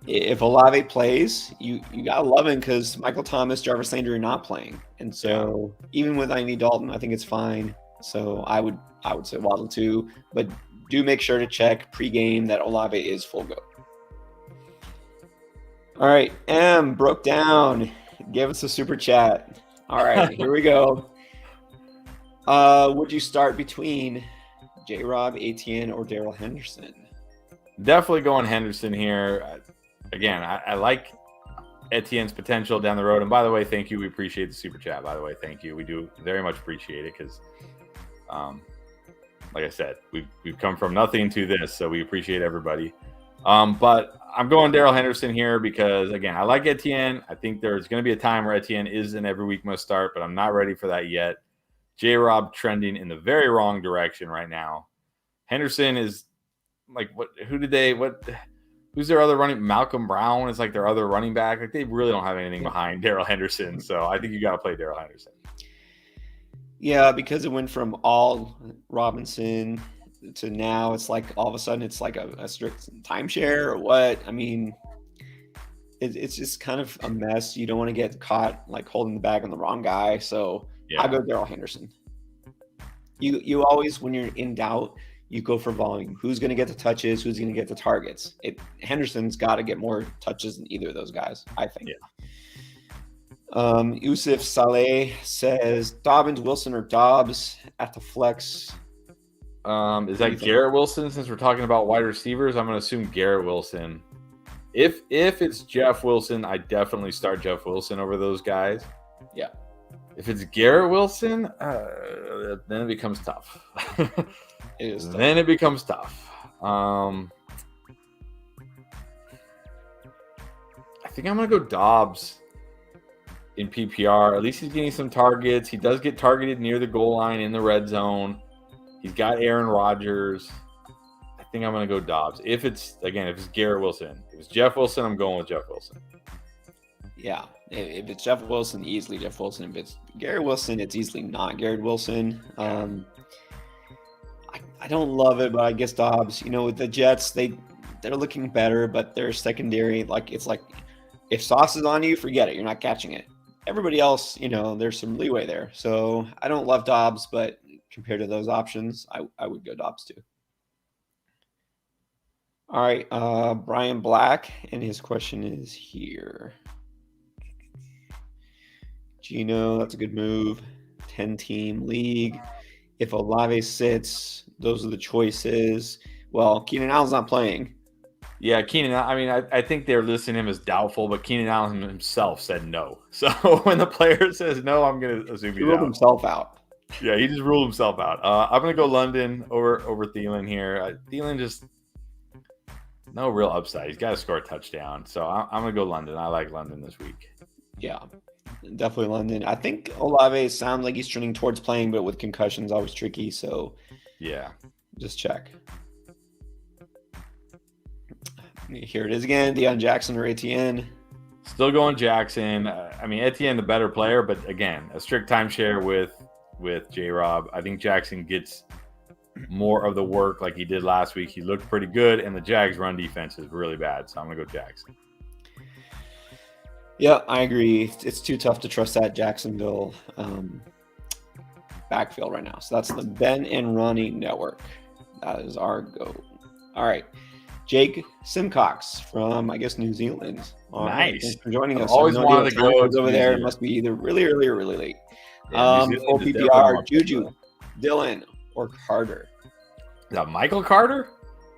Speaker 1: If Olave plays, you gotta love him because Michael Thomas, Jarvis Landry are not playing, and so even with Andy Dalton, I think it's fine. So I would say Waddle too, but do make sure to check pregame that Olave is full go. All right, M broke down. Give us a super chat. All right, here we go. Would you start between J-Rob, Etienne, or Darrell Henderson?
Speaker 2: Definitely going Henderson here. Again, I like Etienne's potential down the road. And by the way, thank you. We appreciate the super chat. By the way, thank you. We do very much appreciate it because, like I said, we've come from nothing to this, so we appreciate everybody. But I'm going Darrell Henderson here because, again, I like Etienne. I think there's going to be a time where Etienne is an every week must start, but I'm not ready for that yet. J-Rob trending in the very wrong direction right now. Henderson is like, who's their other running? Malcolm Brown is like their other running back. Like they really don't have anything behind Darrell Henderson. So I think you got to play Darrell Henderson.
Speaker 1: Yeah, because it went from all Robinson to now it's like all of a sudden it's like a strict timeshare or what? I mean, it's just kind of a mess. You don't want to get caught like holding the bag on the wrong guy. So I'll go Darrell Henderson. You always, when you're in doubt, you go for volume. Who's going to get the touches? Who's going to get the targets? Henderson's got to get more touches than either of those guys, I think. Yeah. Yusuf Saleh says Dobbins, Wilson, or Dobbs at the flex.
Speaker 2: Is that Garrett Wilson? Since we're talking about wide receivers, I'm going to assume Garrett Wilson. If it's Jeff Wilson, I definitely start Jeff Wilson over those guys.
Speaker 1: Yeah.
Speaker 2: If it's Garrett Wilson, then it becomes tough.
Speaker 1: It is tough.
Speaker 2: Then it becomes tough. I think I'm going to go Dobbs in PPR. At least he's getting some targets. He does get targeted near the goal line in the red zone. He's got Aaron Rodgers. I think I'm going to go Dobbs. If it's Garrett Wilson. If it's Jeff Wilson, I'm going with Jeff Wilson.
Speaker 1: Yeah. If it's Jeff Wilson, easily Jeff Wilson. If it's Garrett Wilson, it's easily not Garrett Wilson. I don't love it, but I guess Dobbs, with the Jets, they're looking better, but their secondary, it's like if Sauce is on you, forget it. You're not catching it. Everybody else, there's some leeway there. So I don't love Dobbs, but compared to those options, I would go Dobbs too. All right, Brian Black, and his question is here. Gino, that's a good move. 10-team league. If Olave sits, those are the choices. Well, Keenan Allen's not playing.
Speaker 2: Yeah, Keenan. I mean, I think they're listing him as doubtful, but Keenan Allen himself said no. So when the player says no, I'm going to assume
Speaker 1: he ruled himself out.
Speaker 2: Yeah, he just ruled himself out. I'm going to go London over Thielen here. Thielen just no real upside. He's got to score a touchdown. So I'm going to go London. I like London this week.
Speaker 1: Yeah, definitely London. I think Olave sounds like he's trending towards playing, but with concussions, always tricky. So
Speaker 2: yeah,
Speaker 1: just check. Here it is again, Deion Jackson or Etienne.
Speaker 2: Still going Jackson. Etienne the better player, but again, a strict timeshare with J-Rob. I think Jackson gets more of the work like he did last week. He looked pretty good, and the Jags' run defense is really bad, so I'm going to go Jackson.
Speaker 1: Yeah, I agree. It's too tough to trust that Jacksonville backfield right now. So that's the Ben and Ronnie network. That is our go. All right. Jake Simcox from, I guess, New Zealand.
Speaker 2: Nice.
Speaker 1: Right, thanks for joining us.
Speaker 2: Always wanted to go
Speaker 1: over there. It must be either really early or really late.
Speaker 2: Yeah,
Speaker 1: full PPR, Juju, Dylan, or Carter.
Speaker 2: Is that Michael Carter?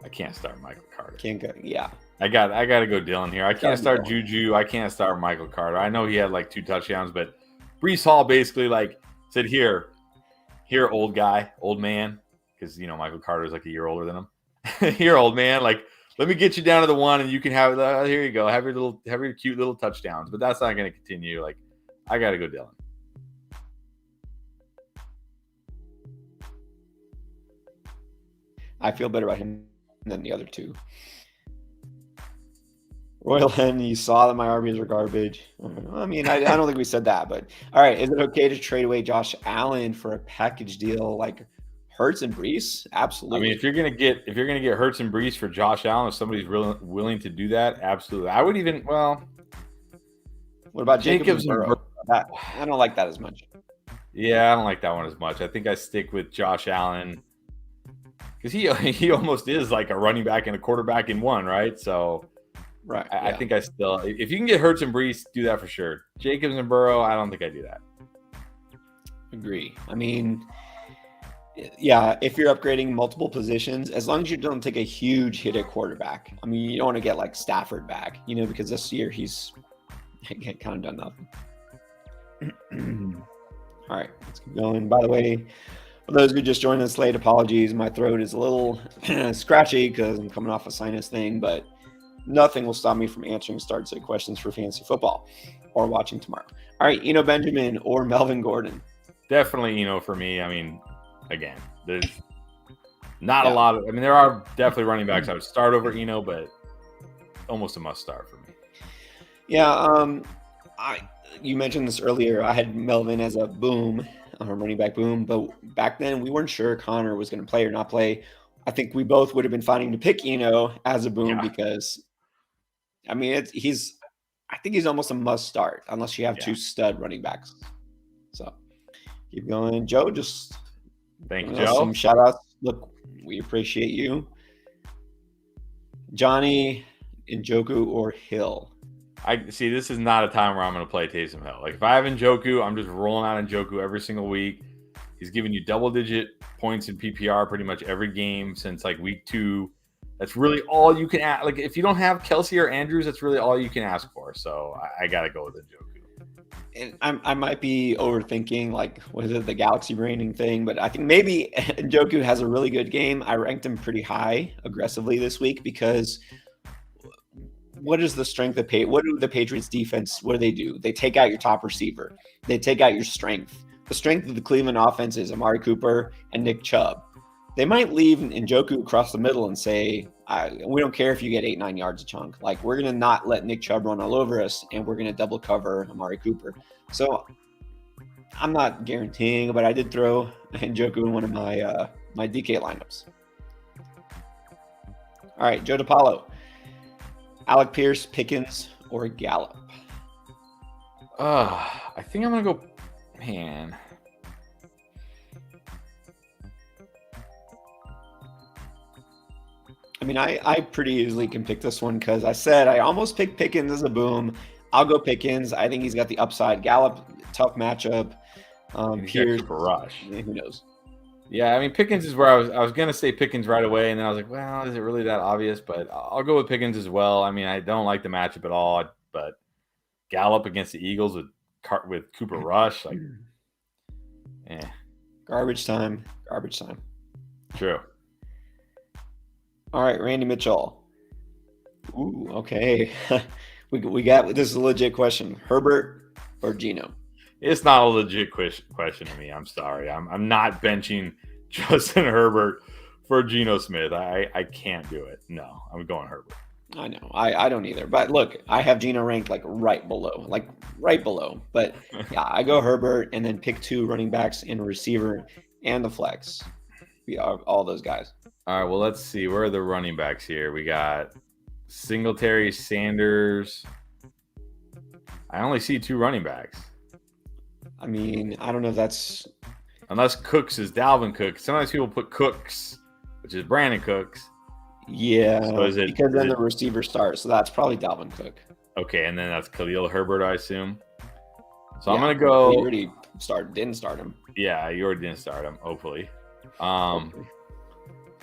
Speaker 2: I can't start Michael Carter.
Speaker 1: Can't go. Yeah.
Speaker 2: I got to go Dylan here. I can't start
Speaker 1: Dylan.
Speaker 2: Juju. I can't start Michael Carter. I know he had like 2 touchdowns, but Brees Hall basically like said, here, old guy, old man, because Michael Carter is like a year older than him. Here, old man, like let me get you down to the 1, and you can have here you go, have your cute little touchdowns. But that's not going to continue. Like I got to go Dylan.
Speaker 1: I feel better about him than the other two. Royal Hen, you saw that my RBs are garbage. I mean, I don't think we said that, but all right. Is it okay to trade away Josh Allen for a package deal like Hurts and Brees? Absolutely.
Speaker 2: I mean, if you're gonna get Hurts and Brees for Josh Allen, if somebody's really willing to do that, absolutely. I would even. Well,
Speaker 1: what about Jacobs and Burrow? I don't like that as much.
Speaker 2: Yeah, I don't like that one as much. I think I stick with Josh Allen because he almost is like a running back and a quarterback in one, right? So.
Speaker 1: Right.
Speaker 2: I think I still, if you can get Hurts and Brees, do that for sure. Jacobs and Burrow, I don't think I do that.
Speaker 1: Agree. I mean, yeah, if you're upgrading multiple positions, as long as you don't take a huge hit at quarterback. I mean, you don't want to get like Stafford back, because this year he's kind of done nothing. All right, let's keep going. By the way, for those who just joined us late, apologies. My throat is a little scratchy because I'm coming off a sinus thing, but nothing will stop me from answering start set questions for fantasy football or watching tomorrow. All right, Benjamin or Melvin Gordon?
Speaker 2: Definitely for me. I mean, again, there's not a lot of. I mean, there are definitely running backs I would start over but almost a must start for me.
Speaker 1: Yeah, you mentioned this earlier. I had Melvin as a boom, running back boom, but back then we weren't sure Connor was going to play or not play. I think we both would have been fighting to pick as a boom because. I mean, I think he's almost a must start unless you have 2 stud running backs. So keep going. Joe, just
Speaker 2: thank you, Joe.
Speaker 1: Some shout outs. Look, we appreciate you. Johnny, Njoku, or Hill?
Speaker 2: I see this is not a time where I'm going to play Taysom Hill. Like if I have Njoku, I'm just rolling out Njoku every single week. He's giving you double-digit points in PPR pretty much every game since like week 2. That's really all you can ask. Like, if you don't have Kelsey or Andrews, that's really all you can ask for. So I got to go with Njoku.
Speaker 1: And I might be overthinking, like, what is it, the Galaxy branding thing? But I think maybe Njoku has a really good game. I ranked him pretty high aggressively this week because what is the strength of what do the Patriots defense, what do? They take out your top receiver. They take out your strength. The strength of the Cleveland offense is Amari Cooper and Nick Chubb. They might leave Njoku across the middle and say, we don't care if you get 8-9 yards a chunk. Like, we're going to not let Nick Chubb run all over us, and we're going to double cover Amari Cooper. So I'm not guaranteeing, but I did throw Njoku in one of my my DK lineups. All right, Joe DiPaolo. Alec Pierce, Pickens, or Gallup?
Speaker 2: I think I'm going to go, man.
Speaker 1: I mean, I pretty easily can pick this one because I said I almost picked Pickens as a boom. I'll go Pickens. I think he's got the upside. Gallup, tough matchup. Pierce,
Speaker 2: rush.
Speaker 1: Who knows?
Speaker 2: Yeah, I mean, Pickens is where I was going to say Pickens right away, and then I was like, well, is it really that obvious? But I'll go with Pickens as well. I mean, I don't like the matchup at all, but Gallup against the Eagles with Cooper Rush, like,
Speaker 1: Garbage time.
Speaker 2: True.
Speaker 1: All right, Randy Mitchell. Ooh, okay. we got this is a legit question. Herbert or Geno?
Speaker 2: It's not a legit question to me. I'm sorry. I'm not benching Justin Herbert for Geno Smith. I can't do it. No, I'm going Herbert.
Speaker 1: I know. I don't either. But look, I have Geno ranked like right below. But yeah, I go Herbert and then pick 2 running backs and a receiver and the flex. We are all those guys.
Speaker 2: All right, well, let's see. Where are the running backs here? We got Singletary, Sanders. I only see 2 running backs.
Speaker 1: I mean, I don't know if that's...
Speaker 2: Unless Cooks is Dalvin Cook. Sometimes people put Cooks, which is Brandon Cooks.
Speaker 1: Yeah,
Speaker 2: so
Speaker 1: because then the receiver starts, so that's probably Dalvin Cook.
Speaker 2: Okay, and then that's Khalil Herbert, I assume. So I'm going to go...
Speaker 1: You already didn't start him.
Speaker 2: Yeah, you already didn't start him, hopefully.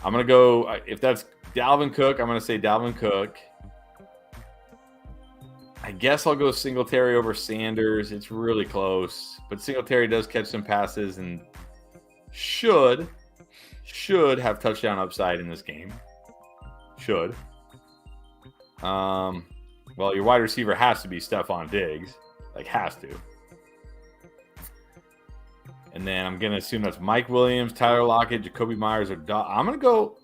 Speaker 2: I'm going to go, if that's Dalvin Cook, I'm going to say Dalvin Cook. I guess I'll go Singletary over Sanders. It's really close, but Singletary does catch some passes and should have touchdown upside in this game. Should. Well, your wide receiver has to be Stephon Diggs. Like, has to. And then I'm gonna assume that's Mike Williams, Tyler Lockett, Jacoby Myers, or I'm gonna go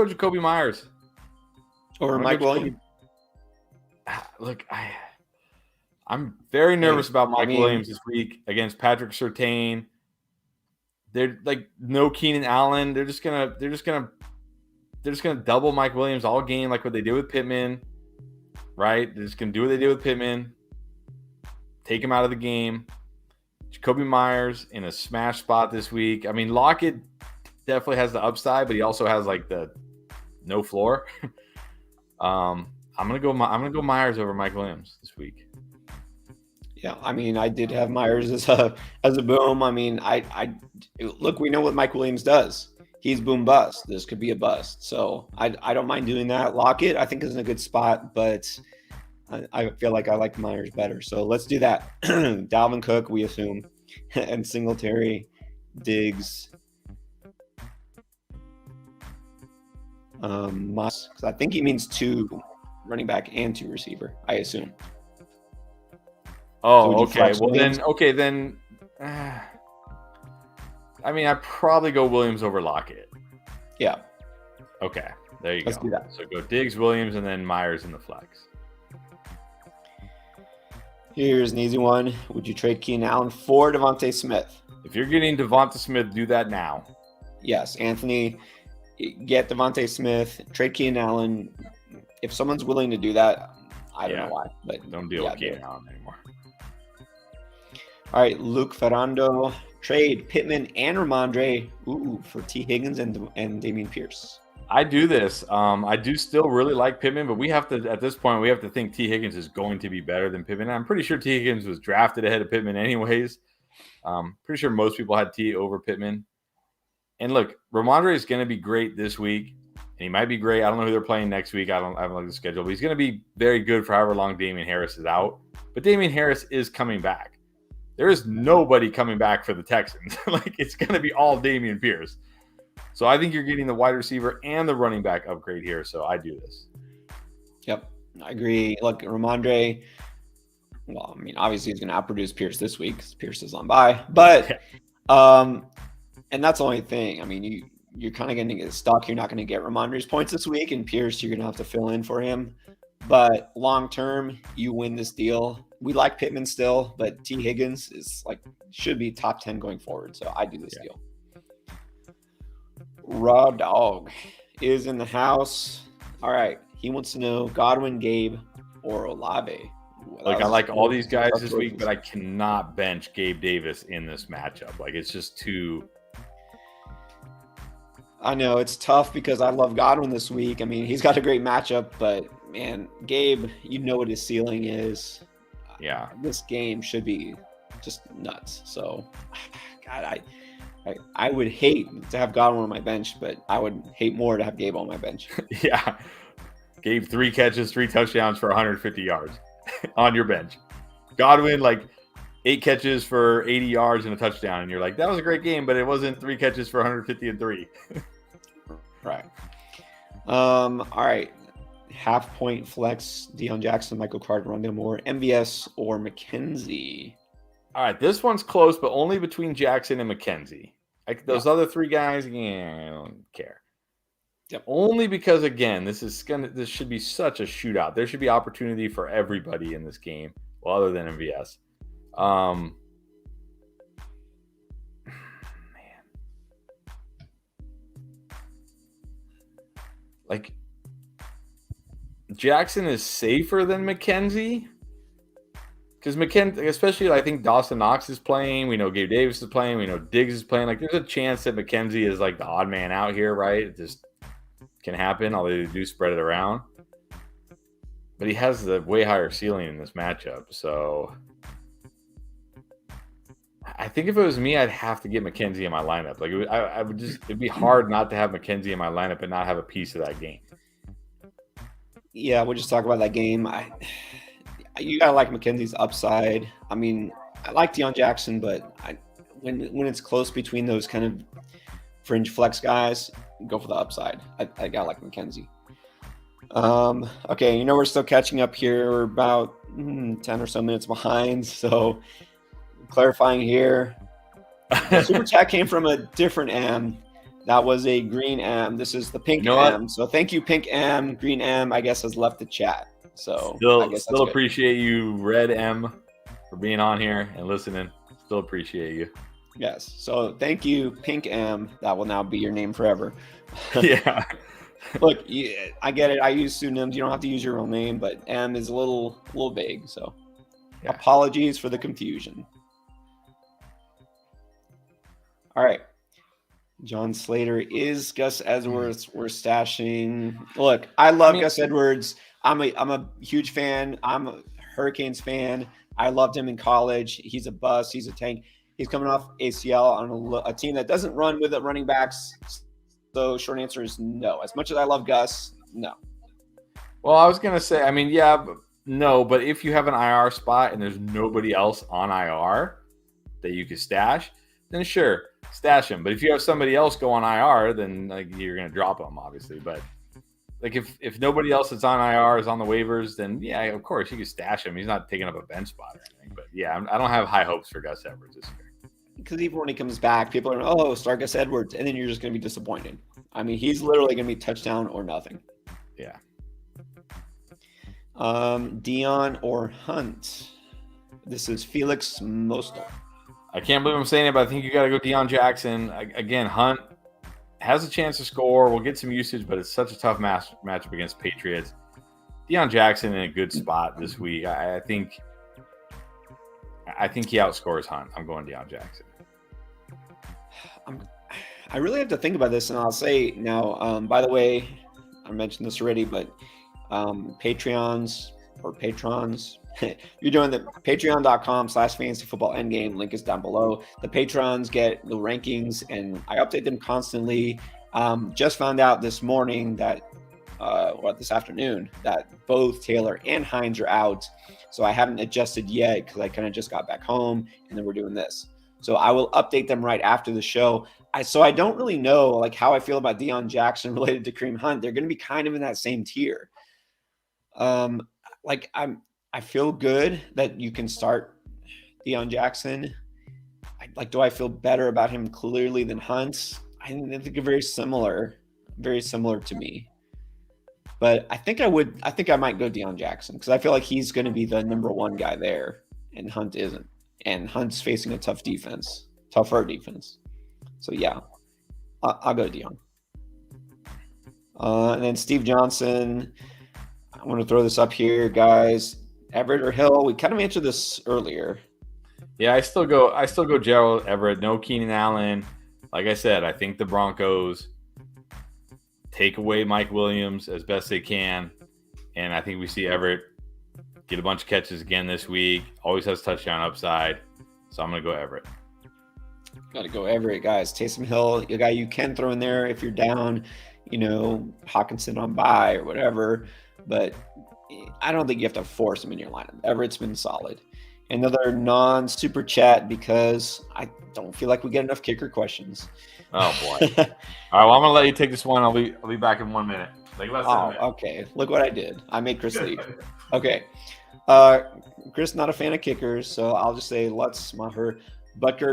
Speaker 2: Jacoby Myers
Speaker 1: Or Mike Williams.
Speaker 2: Look, I'm very nervous about Mike Williams this week against Patrick Surtain. They're like no Keenan Allen. They're just gonna double Mike Williams all game, like what they did with Pittman. Right? They're just gonna do what they did with Pittman. Take him out of the game. Jacoby Myers in a smash spot this week. I mean, Lockett definitely has the upside, but he also has like the no floor. I'm gonna go Myers over Mike Williams this week.
Speaker 1: Yeah, I mean, I did have Myers as a boom. I mean, I look. We know what Mike Williams does. He's boom bust. This could be a bust. So I don't mind doing that. Lockett, I think, is in a good spot, but I feel like I like Myers better. So let's do that. Dalvin Cook, we assume, and Singletary, Diggs, Moss. Because I think he means 2 running back and 2 receiver. I assume.
Speaker 2: Oh, okay. Well, then. I mean, I'd probably go Williams over Lockett.
Speaker 1: Yeah.
Speaker 2: Okay. There you go.
Speaker 1: Let's do that.
Speaker 2: So go Diggs, Williams, and then Myers in the flex.
Speaker 1: Here's an easy one. Would you trade Keenan Allen for Devontae Smith?
Speaker 2: If you're getting Devonta Smith, do that now.
Speaker 1: Yes, Anthony, get Devontae Smith, trade Keenan Allen. If someone's willing to do that, I don't know why, but
Speaker 2: don't deal with Keenan Allen anymore.
Speaker 1: All right, Luke Ferrando, trade Pittman and Ramondre for T. Higgins and Dameon Pierce.
Speaker 2: I do this. I do still really like Pittman, but we have to, at this point, we have to think T. Higgins is going to be better than Pittman. I'm pretty sure T. Higgins was drafted ahead of Pittman anyways. Pretty sure most people had T over Pittman. And look, Ramondre is going to be great this week. And he might be great. I don't know who they're playing next week. I haven't looked at the schedule, but he's going to be very good for however long Damian Harris is out. But Damian Harris is coming back. There is nobody coming back for the Texans. Like, it's going to be all Dameon Pierce. So I think you're getting the wide receiver and the running back upgrade here. So I do this.
Speaker 1: Yep, I agree. Look, Ramondre, well, I mean, obviously he's going to outproduce Pierce this week because Pierce is on bye. But, and that's the only thing. I mean, you're kind of going to get stuck. You're not going to get Ramondre's points this week. And Pierce, you're going to have to fill in for him. But long term, you win this deal. We like Pittman still, but T. Higgins is should be top 10 going forward. So I do this deal. Raw Dog is in the house. All right. He wants to know Godwin, Gabe, or Olave.
Speaker 2: Like, I like all these guys this week, but I cannot bench Gabe Davis in this matchup. Like, it's just too.
Speaker 1: I know it's tough because I love Godwin this week. I mean, he's got a great matchup, but man, Gabe, you know what his ceiling is.
Speaker 2: Yeah.
Speaker 1: This game should be just nuts. So, God, I would hate to have Godwin on my bench, but I would hate more to have Gabe on my bench.
Speaker 2: Yeah. Gabe 3 catches, 3 touchdowns for 150 yards on your bench. Godwin, 8 catches for 80 yards and a touchdown. And you're like, that was a great game, but it wasn't 3 catches for 150 and 3.
Speaker 1: Right. All right. Half point flex, Deion Jackson, Michael Carter, Rondell Moore, MVS, or McKenzie.
Speaker 2: All right. This one's close, but only between Jackson and McKenzie. Those other 3 guys, I don't care.
Speaker 1: Yep.
Speaker 2: Only because, again, this should be such a shootout. There should be opportunity for everybody in this game, well, other than MVS. Jackson is safer than McKenzie because McKenzie, especially I think Dawson Knox is playing. We know Gabe Davis is playing. We know Diggs is playing. There's a chance that McKenzie is the odd man out here, right? It just can happen. All they do is spread it around. But he has the way higher ceiling in this matchup. So I think if it was me, I'd have to get McKenzie in my lineup. It'd be hard not to have McKenzie in my lineup and not have a piece of that game.
Speaker 1: Yeah, we'll just talk about that game. you gotta like McKenzie's upside. I mean, I like Deion Jackson, but when it's close between those kind of fringe flex guys, go for the upside. I gotta like McKenzie. Okay, we're still catching up here. We're about 10 or so minutes behind. So clarifying here, the super chat came from a different M. That was a green M. This is the pink M. So thank you, pink M. Green M, I guess, has left the chat. So I guess
Speaker 2: still appreciate you, red M, for being on here and listening. Still appreciate you.
Speaker 1: Yes. So thank you, pink M. That will now be your name forever.
Speaker 2: Yeah.
Speaker 1: Look, I get it. I use pseudonyms. You don't have to use your real name, but M is a little vague. So apologies for the confusion. All right. John Slater is Gus Edwards. We're stashing. Look, I love Gus Edwards. I'm a huge fan. I'm a Hurricanes fan. I loved him in college. He's a bust. He's a tank. He's coming off ACL on a team that doesn't run with the running backs. So short answer is no. As much as I love Gus, no.
Speaker 2: Well, I was going to say, I mean, no, but if you have an IR spot and there's nobody else on IR that you could stash, then sure, stash him. But if you have somebody else go on IR, then you're going to drop him, obviously. But if nobody else that's on IR is on the waivers, then of course you can stash him. He's not taking up a bench spot or anything. But I don't have high hopes for Gus Edwards this year.
Speaker 1: Because even when he comes back, people are start Gus Edwards, and then you're just going to be disappointed. I mean, he's literally going to be touchdown or nothing.
Speaker 2: Yeah.
Speaker 1: Dion or Hunt? This is Felix Mostel.
Speaker 2: I can't believe I'm saying it, but I think you got to go Deion Jackson. Again, Hunt has a chance to score. We'll get some usage, but it's such a tough matchup against Patriots. Deion Jackson in a good spot this week. I think he outscores Hunt. I'm going Deion Jackson.
Speaker 1: I really have to think about this, and I'll say now, by the way, I mentioned this already, but Patreons, you're doing the patreon.com/fantasyfootballendgame. Link is down below. The patrons get the rankings, and I update them constantly. Just found out this morning that, this afternoon, that both Taylor and Hines are out. So I haven't adjusted yet because I kind of just got back home, and then we're doing this. So I will update them right after the show. So I don't really know how I feel about Deion Jackson related to Kareem Hunt. They're going to be kind of in that same tier. I feel good that you can start Deion Jackson. Do I feel better about him clearly than Hunt? I think they're very similar to me. But I think I might go Deion Jackson because I feel like he's going to be the number one guy there, and Hunt isn't. And Hunt's facing a tougher defense. So yeah, I'll go Deion. And then Steve Johnson. I want to throw this up here, guys. Everett or Hill? We kind of answered this earlier.
Speaker 2: Yeah, I still go Gerald Everett. No Keenan Allen. Like I said, I think the Broncos take away Mike Williams as best they can, and I think we see Everett get a bunch of catches again this week. Always has touchdown upside, so I'm gonna go Everett.
Speaker 1: Got to go Everett, guys. Taysom Hill, a guy you can throw in there if you're down, Hawkinson on bye or whatever. But I don't think you have to force him in your lineup. Everett's been solid. Another non-super chat because I don't feel like we get enough kicker questions.
Speaker 2: Oh boy! All right, well, I'm gonna let you take this one. I'll be back in 1 minute.
Speaker 1: Okay. Look what I did. I made Chris leave. Okay. Chris, not a fan of kickers, so I'll just say Lutz Maher.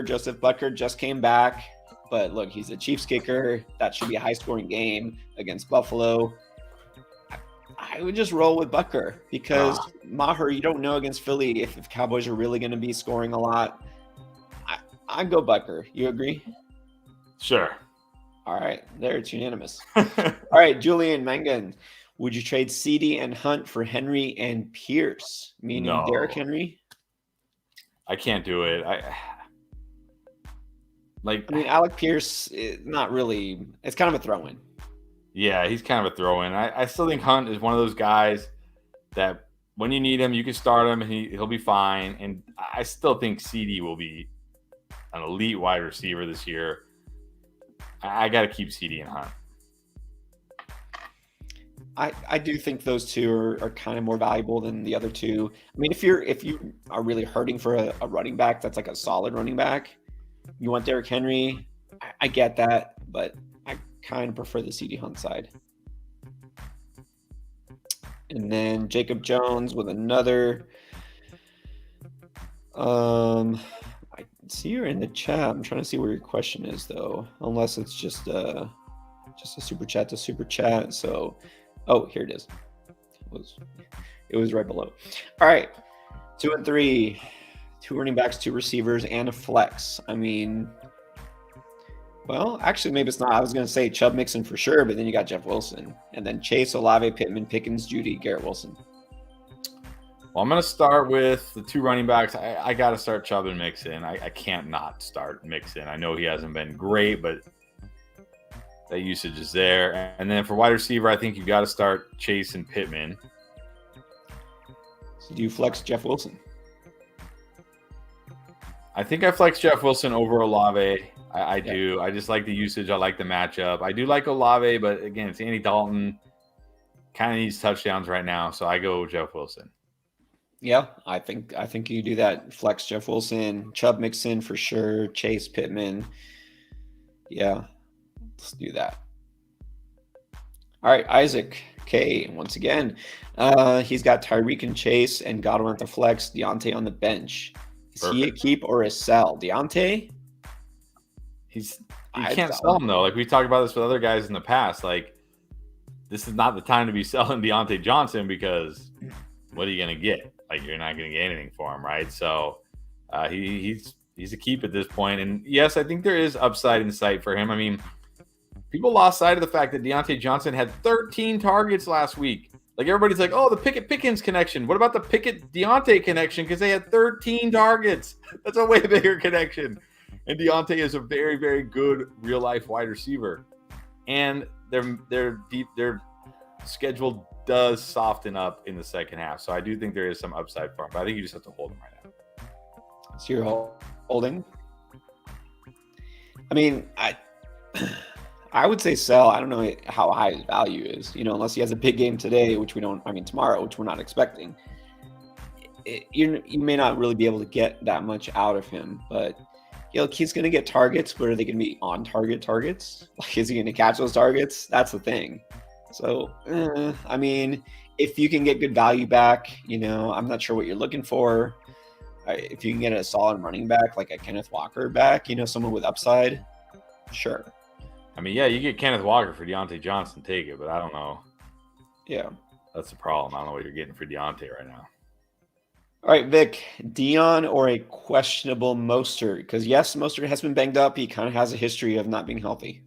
Speaker 1: Joseph Butker just came back, but look, he's a Chiefs kicker. That should be a high-scoring game against Buffalo. I would just roll with Butker because Maher, you don't know against Philly if Cowboys are really going to be scoring a lot. I'd go Butker. You agree?
Speaker 2: Sure.
Speaker 1: All right. There, it's unanimous. All right, Julian Mangan. Would you trade CD and Hunt for Henry and Pierce, meaning
Speaker 2: No.
Speaker 1: Derrick Henry?
Speaker 2: I can't do it.
Speaker 1: Alec Pierce, not really. It's kind of a throw-in.
Speaker 2: Yeah, he's kind of a throw-in. I still think Hunt is one of those guys that when you need him, you can start him and he'll be fine. And I still think CD will be an elite wide receiver this year. I got to keep CD and Hunt.
Speaker 1: I do think those two are kind of more valuable than the other two. I mean, if you are really hurting for a running back that's like a solid running back, you want Derrick Henry. I get that, but I kind of prefer the CD Hunt side. And then Jacob Jones with another. I see you're in the chat. I'm trying to see where your question is though, unless it's just a super chat to super chat. So, oh, here it is. It was right below. All right, 2 and 3, 2 running backs, 2 receivers, and a flex. I mean, well, actually, maybe it's not. I was going to say Chubb Mixon for sure, but then you got Jeff Wilson, and then Chase, Olave, Pittman, Pickens, Judy, Garrett Wilson.
Speaker 2: Well, I'm going to start with the 2 running backs. I got to start Chubb and Mixon. I can't not start Mixon. I know he hasn't been great, but that usage is there. And then for wide receiver, I think you got to start Chase and Pittman.
Speaker 1: So do you flex Jeff Wilson?
Speaker 2: I think I flex Jeff Wilson over Olave. I do. I just like the usage. I like the matchup. I do like Olave, but again, it's Andy Dalton. Kind of needs touchdowns right now, so I go Jeff Wilson.
Speaker 1: Yeah, I think you do that. Flex Jeff Wilson, Chubb Mixon for sure, Chase Pittman. Yeah, let's do that. All right, Isaac K. Once again, he's got Tyreek and Chase and Godwin at the flex, Deontay on the bench. Is he a keep or a sell? Deontay?
Speaker 2: You can't sell him though. Like we talked about this with other guys in the past. Like this is not the time to be selling Deontay Johnson because what are you going to get? Like you're not going to get anything for him, right? So he's a keep at this point. And yes, I think there is upside in sight for him. I mean, people lost sight of the fact that Deontay Johnson had 13 targets last week. Like everybody's like, oh, the Pickett-Pickens connection. What about the Pickett-Deontay connection? Because they had 13 targets. That's a way bigger connection. And Deontay is a very, very good real-life wide receiver. And their schedule does soften up in the second half. So I do think there is some upside for him. But I think you just have to hold him right now.
Speaker 1: So you're holding? I mean, I would say sell. I don't know how high his value is, unless he has a big game today, tomorrow, which we're not expecting. You may not really be able to get that much out of him, but he's going to get targets, but are they going to be on target targets? Like, is he going to catch those targets? That's the thing. So, I mean, if you can get good value back, I'm not sure what you're looking for. If you can get a solid running back, like a Kenneth Walker back, someone with upside, sure.
Speaker 2: I mean, yeah, you get Kenneth Walker for Deontay Johnson, take it, but I don't know.
Speaker 1: Yeah.
Speaker 2: That's the problem. I don't know what you're getting for Deontay right now.
Speaker 1: All right, Vic, Dion or a questionable Mostert? Because, yes, Mostert has been banged up. He kind of has a history of not being healthy.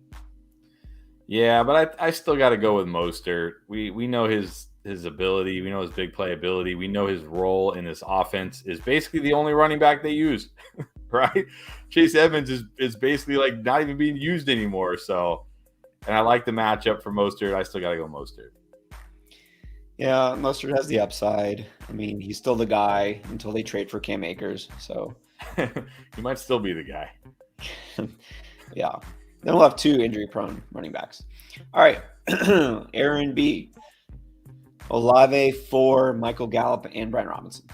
Speaker 2: Yeah, but I still got to go with Mostert. We know his ability. We know his big play ability. We know his role in this offense is basically the only running back they use, right? Chase Edmonds is basically like not even being used anymore. So, and I like the matchup for Mostert. I still got to go Mostert.
Speaker 1: Yeah, Mostert has the upside. I mean, he's still the guy until they trade for Cam Akers. So
Speaker 2: he might still be the guy.
Speaker 1: Yeah. Then we'll have 2 injury-prone running backs. All right, Aaron B. Olave for Michael Gallup and Brian Robinson.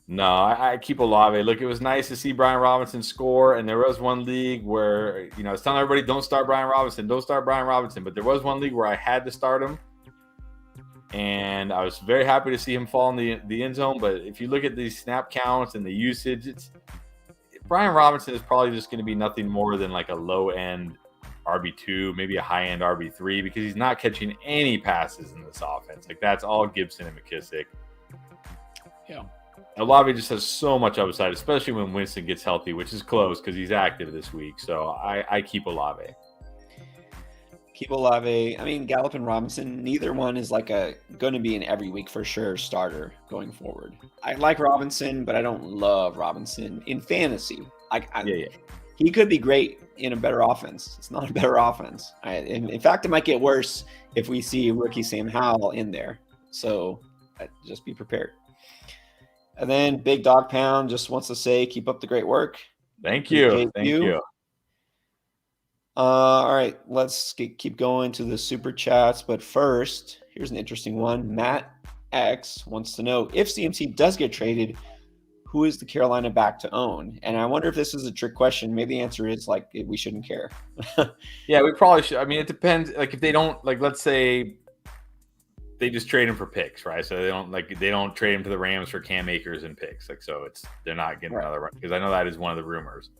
Speaker 2: No, I keep Olave. Look, it was nice to see Brian Robinson score, and there was one league where, I was telling everybody, don't start Brian Robinson, but there was one league where I had to start him, and I was very happy to see him fall in the end zone, but if you look at these snap counts and the usage, Brian Robinson is probably just going to be nothing more than like a low-end RB2, maybe a high-end RB3, because he's not catching any passes in this offense. Like, that's all Gibson and McKissick.
Speaker 1: Yeah.
Speaker 2: Olave just has so much upside, especially when Winston gets healthy, which is close because he's active this week. So I keep Olave.
Speaker 1: Keep Olave. I mean, Gallup and Robinson, neither one is like going to be an every week for sure starter going forward. I like Robinson, but I don't love Robinson in fantasy. He could be great in a better offense. It's not a better offense. In fact, it might get worse if we see rookie Sam Howell in there. So just be prepared. And then Big Dog Pound just wants to say, keep up the great work.
Speaker 2: Thank you. Thank you.
Speaker 1: All right, let's keep going to the super chats. But first, Here's an interesting one. Matt X wants to know if CMC does get traded, who is the Carolina back to own? And I wonder if this is a trick question. Maybe the answer is like we shouldn't care.
Speaker 2: Yeah, we probably should. I mean, it depends. Like if they don't, like let's say they just trade him for picks, right? So they don't trade him to the Rams for Cam Akers and picks. Like so they're not getting another, because I know that is one of the rumors.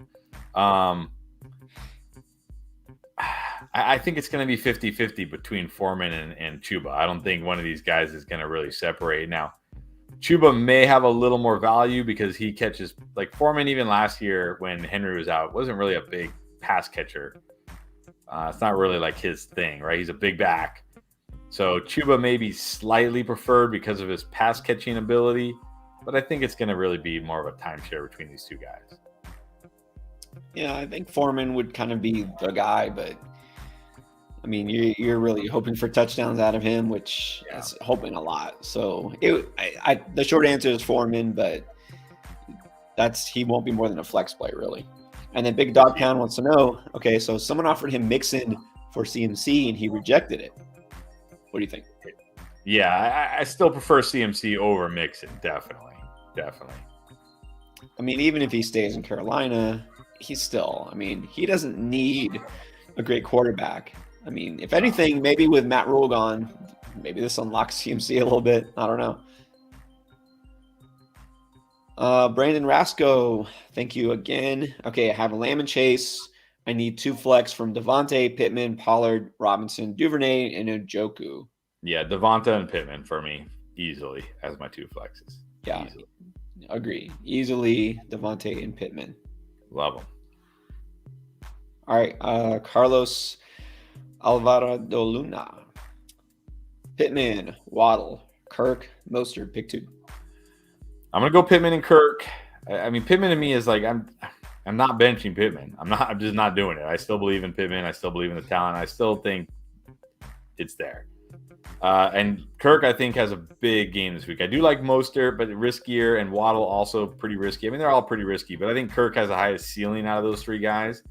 Speaker 2: I think it's going to be 50-50 between Foreman and Chuba. I don't think one of these guys is going to really separate. Now, Chuba may have a little more value because he catches, like Foreman even last year when Henry was out, wasn't really a big pass catcher. It's not really like his thing, right? He's a big back. So Chuba may be slightly preferred because of his pass catching ability, but I think it's going to really be more of a timeshare between these two guys.
Speaker 1: Yeah, I think Foreman would kind of be the guy, but I mean, you're really hoping for touchdowns out of him, which is hoping a lot. So the short answer is Foreman, but he won't be more than a flex play, really. And then Big Dog Pound wants to know, okay, so someone offered him Mixon for CMC and he rejected it. What do you think?
Speaker 2: Yeah, I still prefer CMC over Mixon, definitely.
Speaker 1: I mean, even if he stays in Carolina, he doesn't need a great quarterback. I mean, if anything, maybe with Matt Rule gone, maybe this unlocks CMC a little bit. I don't know. Brandon Rasco, thank you again. Okay, I have a Lamb and Chase. I need 2 flex from Devontae, Pittman, Pollard, Robinson, Duvernay, and Njoku.
Speaker 2: Yeah, Devonta and Pittman for me, easily, as my 2 flexes.
Speaker 1: Yeah,
Speaker 2: easily.
Speaker 1: Agree. Easily Devontae and Pittman.
Speaker 2: Love them.
Speaker 1: All right, Carlos Alvarado Luna. Pittman, Waddle, Kirk, Mostert, pick 2.
Speaker 2: I'm gonna go Pittman and Kirk. I mean, Pittman to me is like I'm not benching Pittman. I'm just not doing it. I still believe in Pittman. I still believe in the talent. I still think it's there. And Kirk, I think, has a big game this week. I do like Mostert, but riskier, and Waddle also pretty risky. I mean, they're all pretty risky, but I think Kirk has the highest ceiling out of those 3 guys.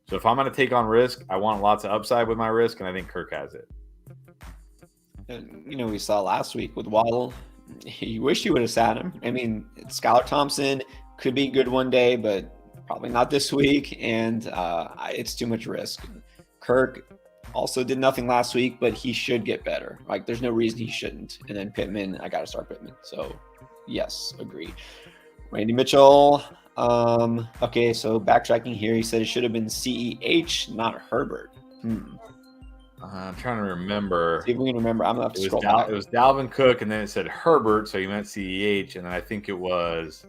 Speaker 2: So if I'm going to take on risk, I want lots of upside with my risk, and I think Kirk has it.
Speaker 1: And, we saw last week with Waddle. You wish you would have sat him. I mean, Skylar Thompson could be good one day, but probably not this week, and it's too much risk. Kirk also did nothing last week, but he should get better. Like, there's no reason he shouldn't. And then Pittman, I got to start Pittman. So, yes, agree. Randy Mitchell. Okay, so backtracking here, he said it should have been CEH, not Herbert.
Speaker 2: I'm trying to remember.
Speaker 1: See if we can remember. I'm going to have to scroll back.
Speaker 2: It was Dalvin Cook, and then it said Herbert, so he meant CEH, and then I think it was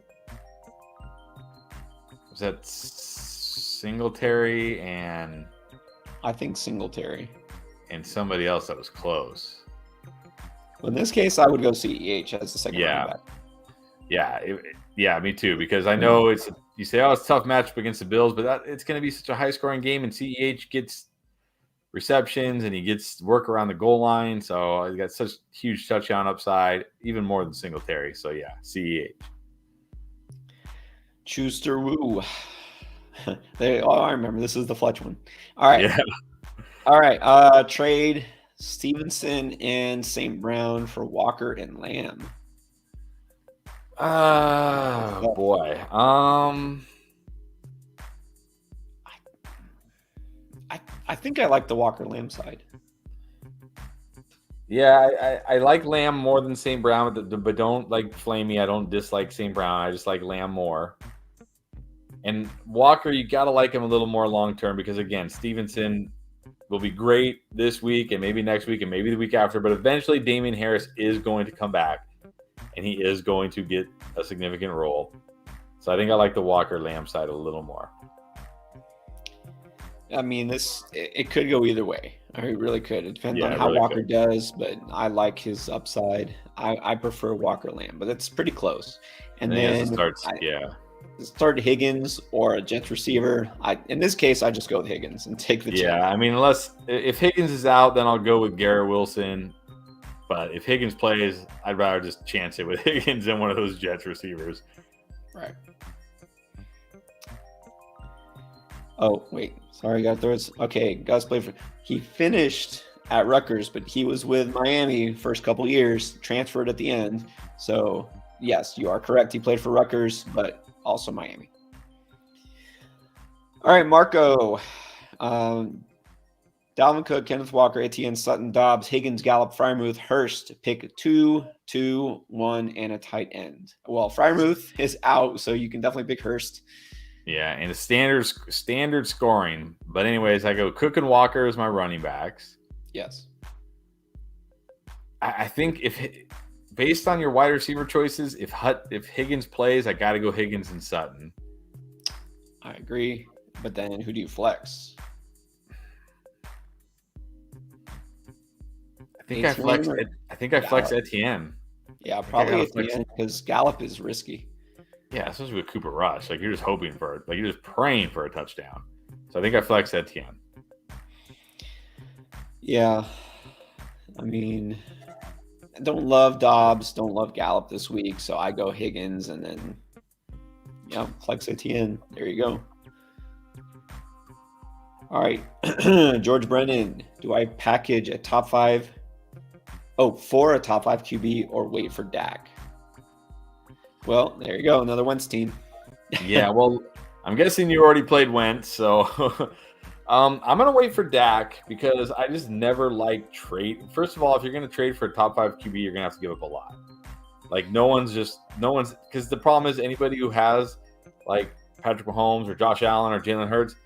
Speaker 2: that Singletary and...
Speaker 1: I think Singletary.
Speaker 2: And somebody else that was close.
Speaker 1: Well, in this case, I would go CEH as the second running back.
Speaker 2: Yeah, me too. Because I know you say, it's a tough matchup against the Bills, but it's going to be such a high-scoring game, and CEH gets receptions and he gets work around the goal line. So he's got such huge touchdown upside, even more than Singletary. So yeah, CEH.
Speaker 1: Schuster Woo. I remember this is the Fletch one. All right.
Speaker 2: Yeah.
Speaker 1: All right. Trade Stevenson and St. Brown for Walker and Lamb.
Speaker 2: Oh boy.
Speaker 1: I think I like the Walker Lamb side.
Speaker 2: Yeah, I like Lamb more than St. Brown, but don't flame me. I don't dislike St. Brown. I just like Lamb more. And Walker, you got to like him a little more long-term because, again, Stevenson will be great this week and maybe next week and maybe the week after. But eventually, Damian Harris is going to come back, and he is going to get a significant role. So I think I like the Walker-Lamb side a little more.
Speaker 1: I mean, it could go either way. I mean, it really could. It depends on how
Speaker 2: really
Speaker 1: Walker does, but I like his upside. I prefer Walker-Lamb, but it's pretty close. And then start Higgins or a Jets receiver. In this case, I just go with Higgins and take the chance.
Speaker 2: Yeah, I mean, if Higgins is out, then I'll go with Garrett Wilson. But if Higgins plays, I'd rather just chance it with Higgins than one of those Jets receivers.
Speaker 1: Right. Oh, wait. Sorry, got throws. Okay, Gus played for. He finished at Rutgers, but he was with Miami first couple years, transferred at the end. So, yes, you are correct. He played for Rutgers, but also Miami. All right, Marco. Dalvin Cook, Kenneth Walker, Etienne, Sutton, Dobbs, Higgins, Gallup, Freiermuth, Hurst. Pick 2, 2, 1, and a tight end. Well, Freiermuth is out, so you can definitely pick Hurst.
Speaker 2: Yeah, and the standard scoring. But anyways, I go Cook and Walker as my running backs.
Speaker 1: Yes.
Speaker 2: I think based on your wide receiver choices, if Higgins plays, I got to go Higgins and Sutton.
Speaker 1: I agree. But then who do you flex?
Speaker 2: I think I flex Etienne.
Speaker 1: Yeah, probably Etienne because Gallup is risky.
Speaker 2: Yeah, especially with Cooper Rush. Like you're just hoping for it. Like you're just praying for a touchdown. So I think I flex Etienne.
Speaker 1: Yeah. I mean, I don't love Dobbs, don't love Gallup this week, so I go Higgins and then flex Etienne. There you go. All right. George Brennan, do I package a top 5? For a top 5 QB or wait for Dak? Well, there you go. Another Wentz team.
Speaker 2: Yeah, well, I'm guessing you already played Wentz, so I'm going to wait for Dak because I just never like trade. First of all, if you're going to trade for a top 5 QB, you're going to have to give up a lot. Like no one's because the problem is anybody who has like Patrick Mahomes or Josh Allen or Jalen Hurts,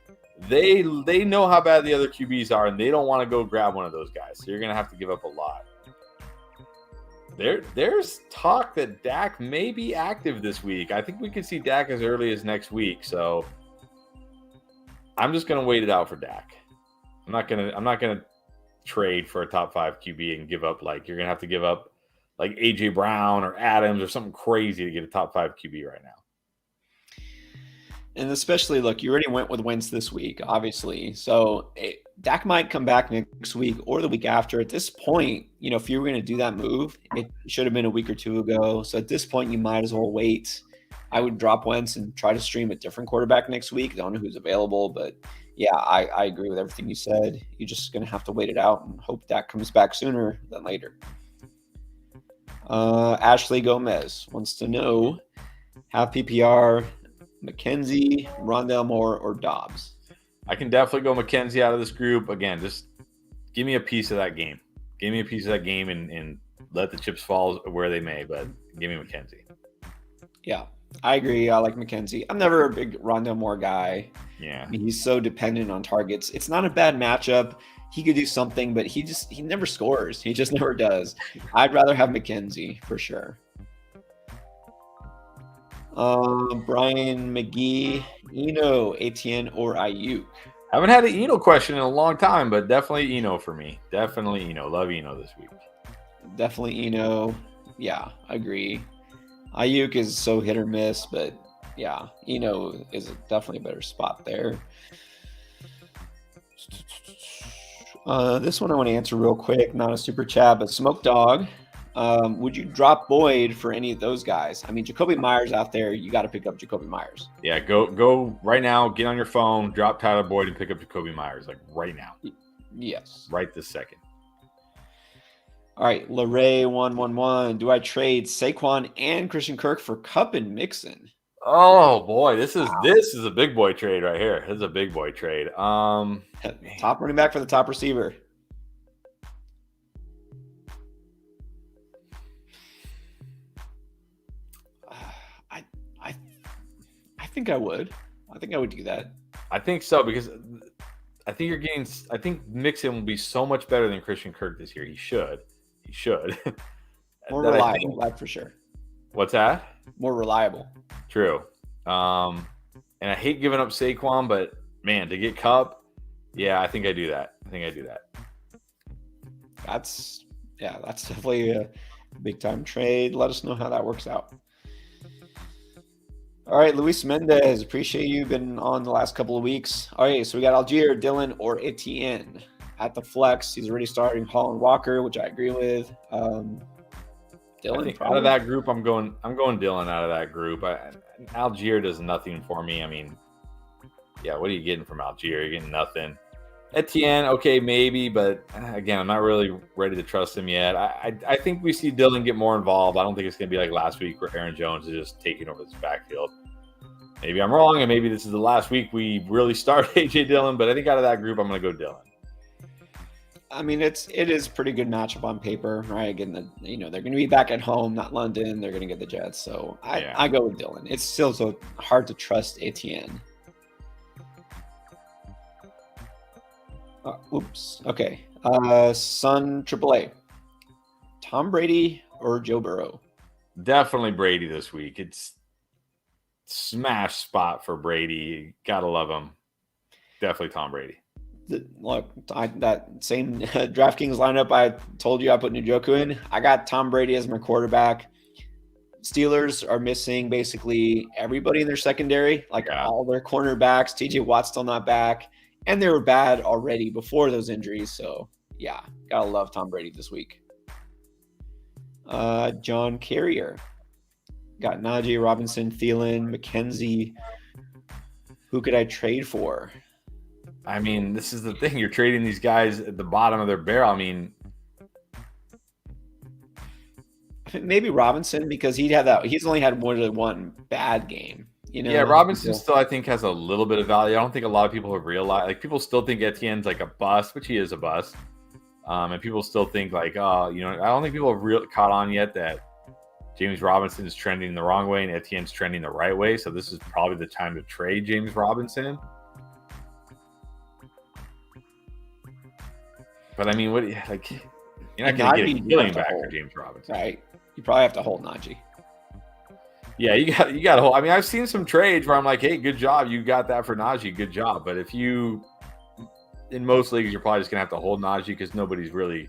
Speaker 2: they know how bad the other QBs are and they don't want to go grab one of those guys. So you're going to have to give up a lot. There's talk that Dak may be active this week. I think we could see Dak as early as next week. So I'm just gonna wait it out for Dak. I'm not gonna trade for a top 5 QB and give up you're gonna have to give up like AJ Brown or Adams or something crazy to get a top 5 QB right now.
Speaker 1: And especially, look, you already went with Wentz this week, obviously. So Dak might come back next week or the week after. At this point, if you were going to do that move, it should have been a week or two ago. So at this point, you might as well wait. I would drop Wentz and try to stream a different quarterback next week. I don't know who's available, but yeah, I agree with everything you said. You're just going to have to wait it out and hope Dak comes back sooner than later. Ashley Gomez wants to know, have PPR McKenzie, Rondale Moore, or Dobbs?
Speaker 2: I can definitely go McKenzie out of this group. Again, just give me a piece of that game. Give me a piece of that game and let the chips fall where they may, but give me McKenzie.
Speaker 1: Yeah, I agree. I like McKenzie. I'm never a big Rondale Moore guy.
Speaker 2: Yeah.
Speaker 1: I mean, he's so dependent on targets. It's not a bad matchup. He could do something, but he never scores. He just never does. I'd rather have McKenzie for sure. Brian McGee, Eno, Etienne, or Ayuk?
Speaker 2: Haven't had an Eno question in a long time, but definitely Eno for me. Definitely Eno. Love Eno this week.
Speaker 1: Definitely Eno. Yeah, agree. Ayuk is so hit or miss, but yeah, Eno is definitely a better spot there. This one I want to answer real quick. Not a super chat, but Smoke Dog. Would you drop Boyd for any of those guys? I mean, Jacoby Myers out there, you got to pick up Jacoby Myers.
Speaker 2: Yeah, go right now. Get on your phone, drop Tyler Boyd, and pick up Jacoby Myers right now.
Speaker 1: Yes,
Speaker 2: right this second.
Speaker 1: All right, Larray 111. Do I trade Saquon and Christian Kirk for Kupp and Mixon?
Speaker 2: Oh boy, this is a big boy trade right here. This is a big boy trade.
Speaker 1: Top running back for the top receiver. I think I would. I think I would do that.
Speaker 2: I think so because I think Mixon will be so much better than Christian Kirk this year. He should.
Speaker 1: More reliable, that's for sure.
Speaker 2: What's that?
Speaker 1: More reliable.
Speaker 2: True. And I hate giving up Saquon, but man, to get Kupp, yeah, I think I do that.
Speaker 1: That's definitely a big time trade. Let us know how that works out. All right, Luis Mendez, appreciate you. Been on the last couple of weeks. All right, so we got Algier, Dylan, or Etienne at the flex. He's already starting Hall and Walker, which I agree with. Dylan,
Speaker 2: out of that group, I'm going Dylan out of that group. Algier does nothing for me. I mean, yeah, what are you getting from Algier? You're getting nothing. Etienne, okay, maybe, but again, I'm not really ready to trust him yet. I think we see Dillon get more involved. I don't think it's going to be like last week where Aaron Jones is just taking over this backfield. Maybe I'm wrong, and maybe this is the last week we really start A.J. Dillon, but I think out of that group, I'm going to go Dillon.
Speaker 1: I mean, it is pretty good matchup on paper, right? Again, they're going to be back at home, not London. They're going to get the Jets, so I go with Dillon. It's still so hard to trust Etienne. Oops. Okay. Sun AAA. Tom Brady or Joe Burrow?
Speaker 2: Definitely Brady this week. It's smash spot for Brady. Gotta love him. Definitely Tom Brady.
Speaker 1: Look, that same DraftKings lineup I told you I put Njoku in. I got Tom Brady as my quarterback. Steelers are missing basically everybody in their secondary, all their cornerbacks. T.J. Watt's still not back. And they were bad already before those injuries. So, yeah, gotta love Tom Brady this week. John Carrier. Got Najee, Robinson, Thielen, McKenzie. Who could I trade for?
Speaker 2: I mean, this is the thing. You're trading these guys at the bottom of their barrel. I mean,
Speaker 1: maybe Robinson because he's only had one bad game.
Speaker 2: Yeah, Robinson still, I think, has a little bit of value. I don't think a lot of people have realized. People still think Etienne's like a bust, which he is a bust. And people still think I don't think people have caught on yet that James Robinson is trending the wrong way and Etienne's trending the right way. So this is probably the time to trade James Robinson. But I mean, you're not going to get a killing back for James Robinson,
Speaker 1: right? You probably have to hold Najee.
Speaker 2: Yeah, you got to hold. I mean, I've seen some trades where I'm like, hey, good job, you got that for Najee, good job. But in most leagues, you're probably just gonna have to hold Najee because nobody's really,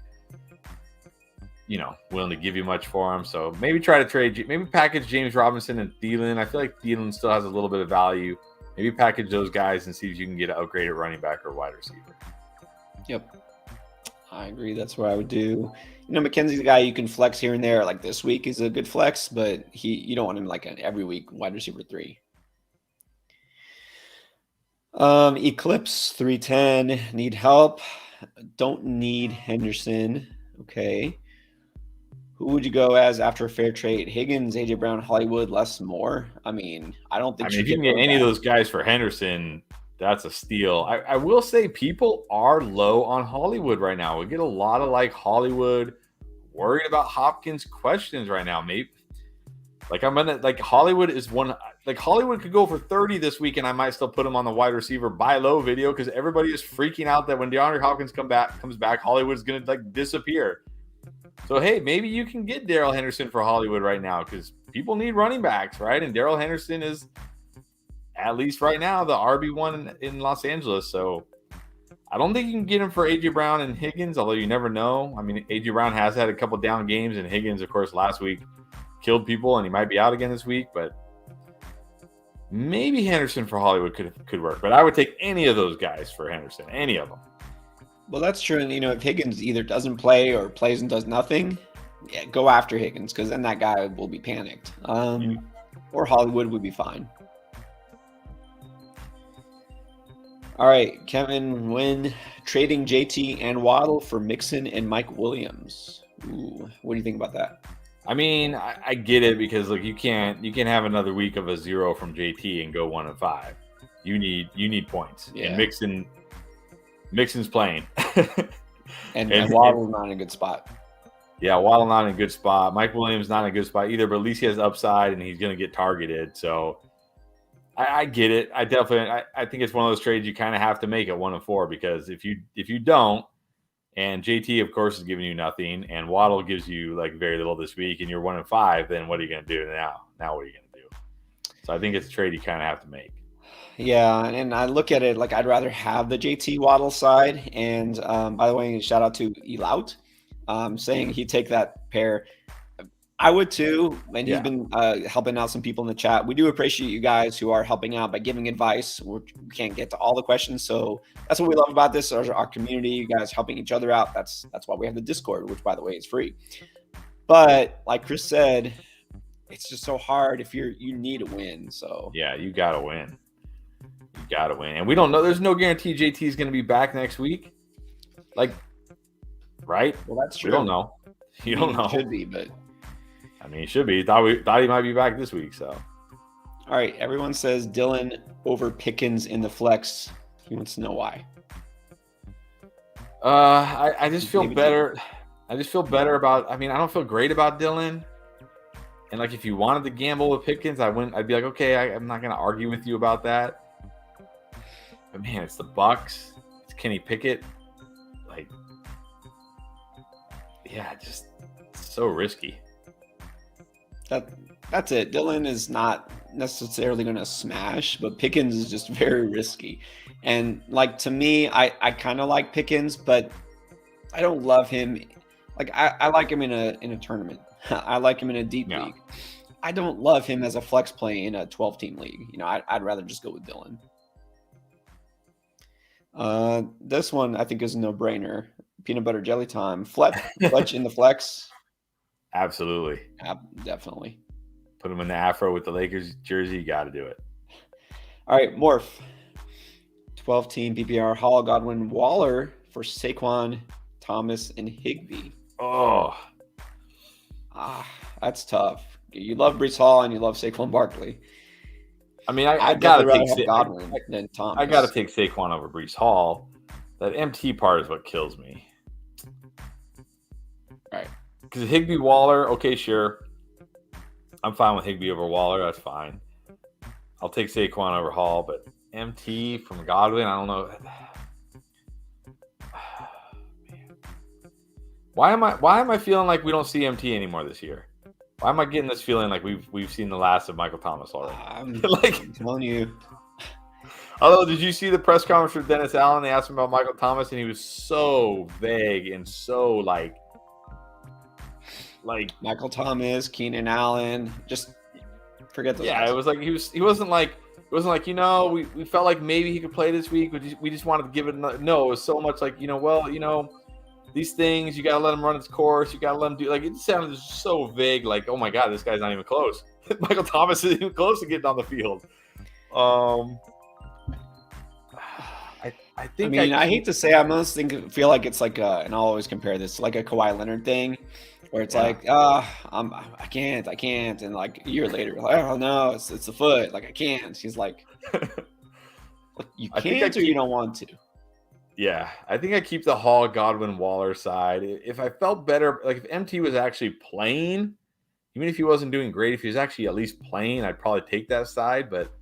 Speaker 2: willing to give you much for him. So maybe try to trade, maybe package James Robinson and Thielen. I feel like Thielen still has a little bit of value. Maybe package those guys and see if you can get an upgraded running back or wide receiver.
Speaker 1: Yep. I agree. That's what I would do. McKenzie's a guy you can flex here and there. Like this week is a good flex, but you don't want him like an every week wide receiver 3. Eclipse 310. Need help. Don't need Henderson. Okay. Who would you go as after a fair trade? Higgins, AJ Brown, Hollywood, less more. I mean, I don't think.
Speaker 2: If you can get any of those guys for Henderson, that's a steal. I will say people are low on Hollywood right now. We get a lot of Hollywood worried about Hopkins questions right now. Maybe Hollywood is one. Hollywood could go for 30 this week, and I might still put him on the wide receiver buy low video because everybody is freaking out that when DeAndre Hopkins comes back, Hollywood's gonna disappear. So hey, maybe you can get Darrell Henderson for Hollywood right now because people need running backs, right? And Darrell Henderson is, at least right now, the RB1 in Los Angeles. So I don't think you can get him for A.J. Brown and Higgins, although you never know. I mean, A.J. Brown has had a couple down games, and Higgins, of course, last week killed people, and he might be out again this week. But maybe Henderson for Hollywood could work. But I would take any of those guys for Henderson, any of them.
Speaker 1: Well, that's true. And, if Higgins either doesn't play or plays and does nothing, go after Higgins because then that guy will be panicked. Or Hollywood would be fine. All right, Kevin, when trading JT and Waddle for Mixon and Mike Williams. Ooh, what do you think about that?
Speaker 2: I mean, I get it because you can't have another week of a 0 from JT and go 1-5. You need points. Yeah. And Mixon's playing.
Speaker 1: and Waddle's not in a good spot.
Speaker 2: Yeah, Waddle not in a good spot. Mike Williams not in a good spot either, but at least he has upside and he's going to get targeted. So I get it. I think it's one of those trades you kind of have to make at 1-4 because if you don't, and JT of course is giving you nothing, and Waddle gives you very little this week, and you're 1-5, then what are you going to do now? Now what are you going to do? So I think it's a trade you kind of have to make.
Speaker 1: Yeah, and I look at it I'd rather have the JT Waddle side. And by the way, shout out to Elout saying he'd take that pair. I would too, and he's been helping out some people in the chat. We do appreciate you guys who are helping out by giving advice. We can't get to all the questions, so that's what we love about this, our community. You guys helping each other out. That's why we have the Discord, which, by the way, is free. But like Chris said, it's just so hard if you need a win. So
Speaker 2: yeah, you got to win. You got to win. And we don't know. There's no guarantee JT is going to be back next week. Like, right?
Speaker 1: Well, that's true.
Speaker 2: We don't know. You don't know.
Speaker 1: Should be, but
Speaker 2: I mean, he should be. Thought he might be back this week. So,
Speaker 1: all right. Everyone says Dylan over Pickens in the flex. He wants to know why.
Speaker 2: I just feel better. I just feel better about. I mean, I don't feel great about Dylan. And like, if you wanted to gamble with Pickens, I'd be like, okay, I'm not gonna argue with you about that. But man, it's the Bucks. It's Kenny Pickett. Like, yeah, just so risky.
Speaker 1: That's it. Dylan is not necessarily going to smash, but Pickens is just very risky. And like, to me, I kind of like Pickens, but I don't love him. Like, I like him in a tournament. I like him in a deep league. I don't love him as a flex play in a 12-team league. You know, I'd rather just go with Dylan. This one I think is a no-brainer. Peanut butter jelly time. Fletch in the flex.
Speaker 2: Absolutely.
Speaker 1: Definitely.
Speaker 2: Put him in the afro with the Lakers jersey. You got to do it.
Speaker 1: All right, Morph. 12-team PPR. Hall, Godwin, Waller for Saquon, Thomas, and Higbee.
Speaker 2: Oh.
Speaker 1: That's tough. You love Breece Hall and you love Saquon Barkley.
Speaker 2: I mean, I gotta take
Speaker 1: Godwin than Thomas.
Speaker 2: I gotta take Saquon over Breece Hall. That MT part is what kills me.
Speaker 1: Right.
Speaker 2: Because Higbee, Waller, okay, sure. I'm fine with Higbee over Waller. That's fine. I'll take Saquon over Hall, but MT from Godwin, I don't know. Why am I feeling like we don't see MT anymore this year? Why am I getting this feeling like we've seen the last of Michael Thomas already?
Speaker 1: I'm
Speaker 2: like,
Speaker 1: telling you.
Speaker 2: Although, did you see the press conference for Dennis Allen? They asked him about Michael Thomas, and he was so vague and so like
Speaker 1: Michael Thomas, Keenan Allen, just forget those.
Speaker 2: Yeah, it was like he wasn't like you know, we felt like maybe he could play this week, but we just wanted to give it no. It was so much like, you know, well, you know, these things, you got to let him run its course. You got to let him do, like, it sounded so vague. Like, oh my God, this guy's not even close. Michael Thomas isn't even close to getting on the field. I think. I mean,
Speaker 1: I hate to say, I almost feel like it's like and I'll always compare this to like a Kawhi Leonard thing, where it's like, I can't, and like a year later, like, oh no, it's the foot, like I can't. He's like, you can't, or you don't want to.
Speaker 2: Yeah, I think I keep the Hall, Godwin, Waller side. If I felt better, like if MT was actually playing, even if he wasn't doing great, if he was actually at least playing, I'd probably take that side. But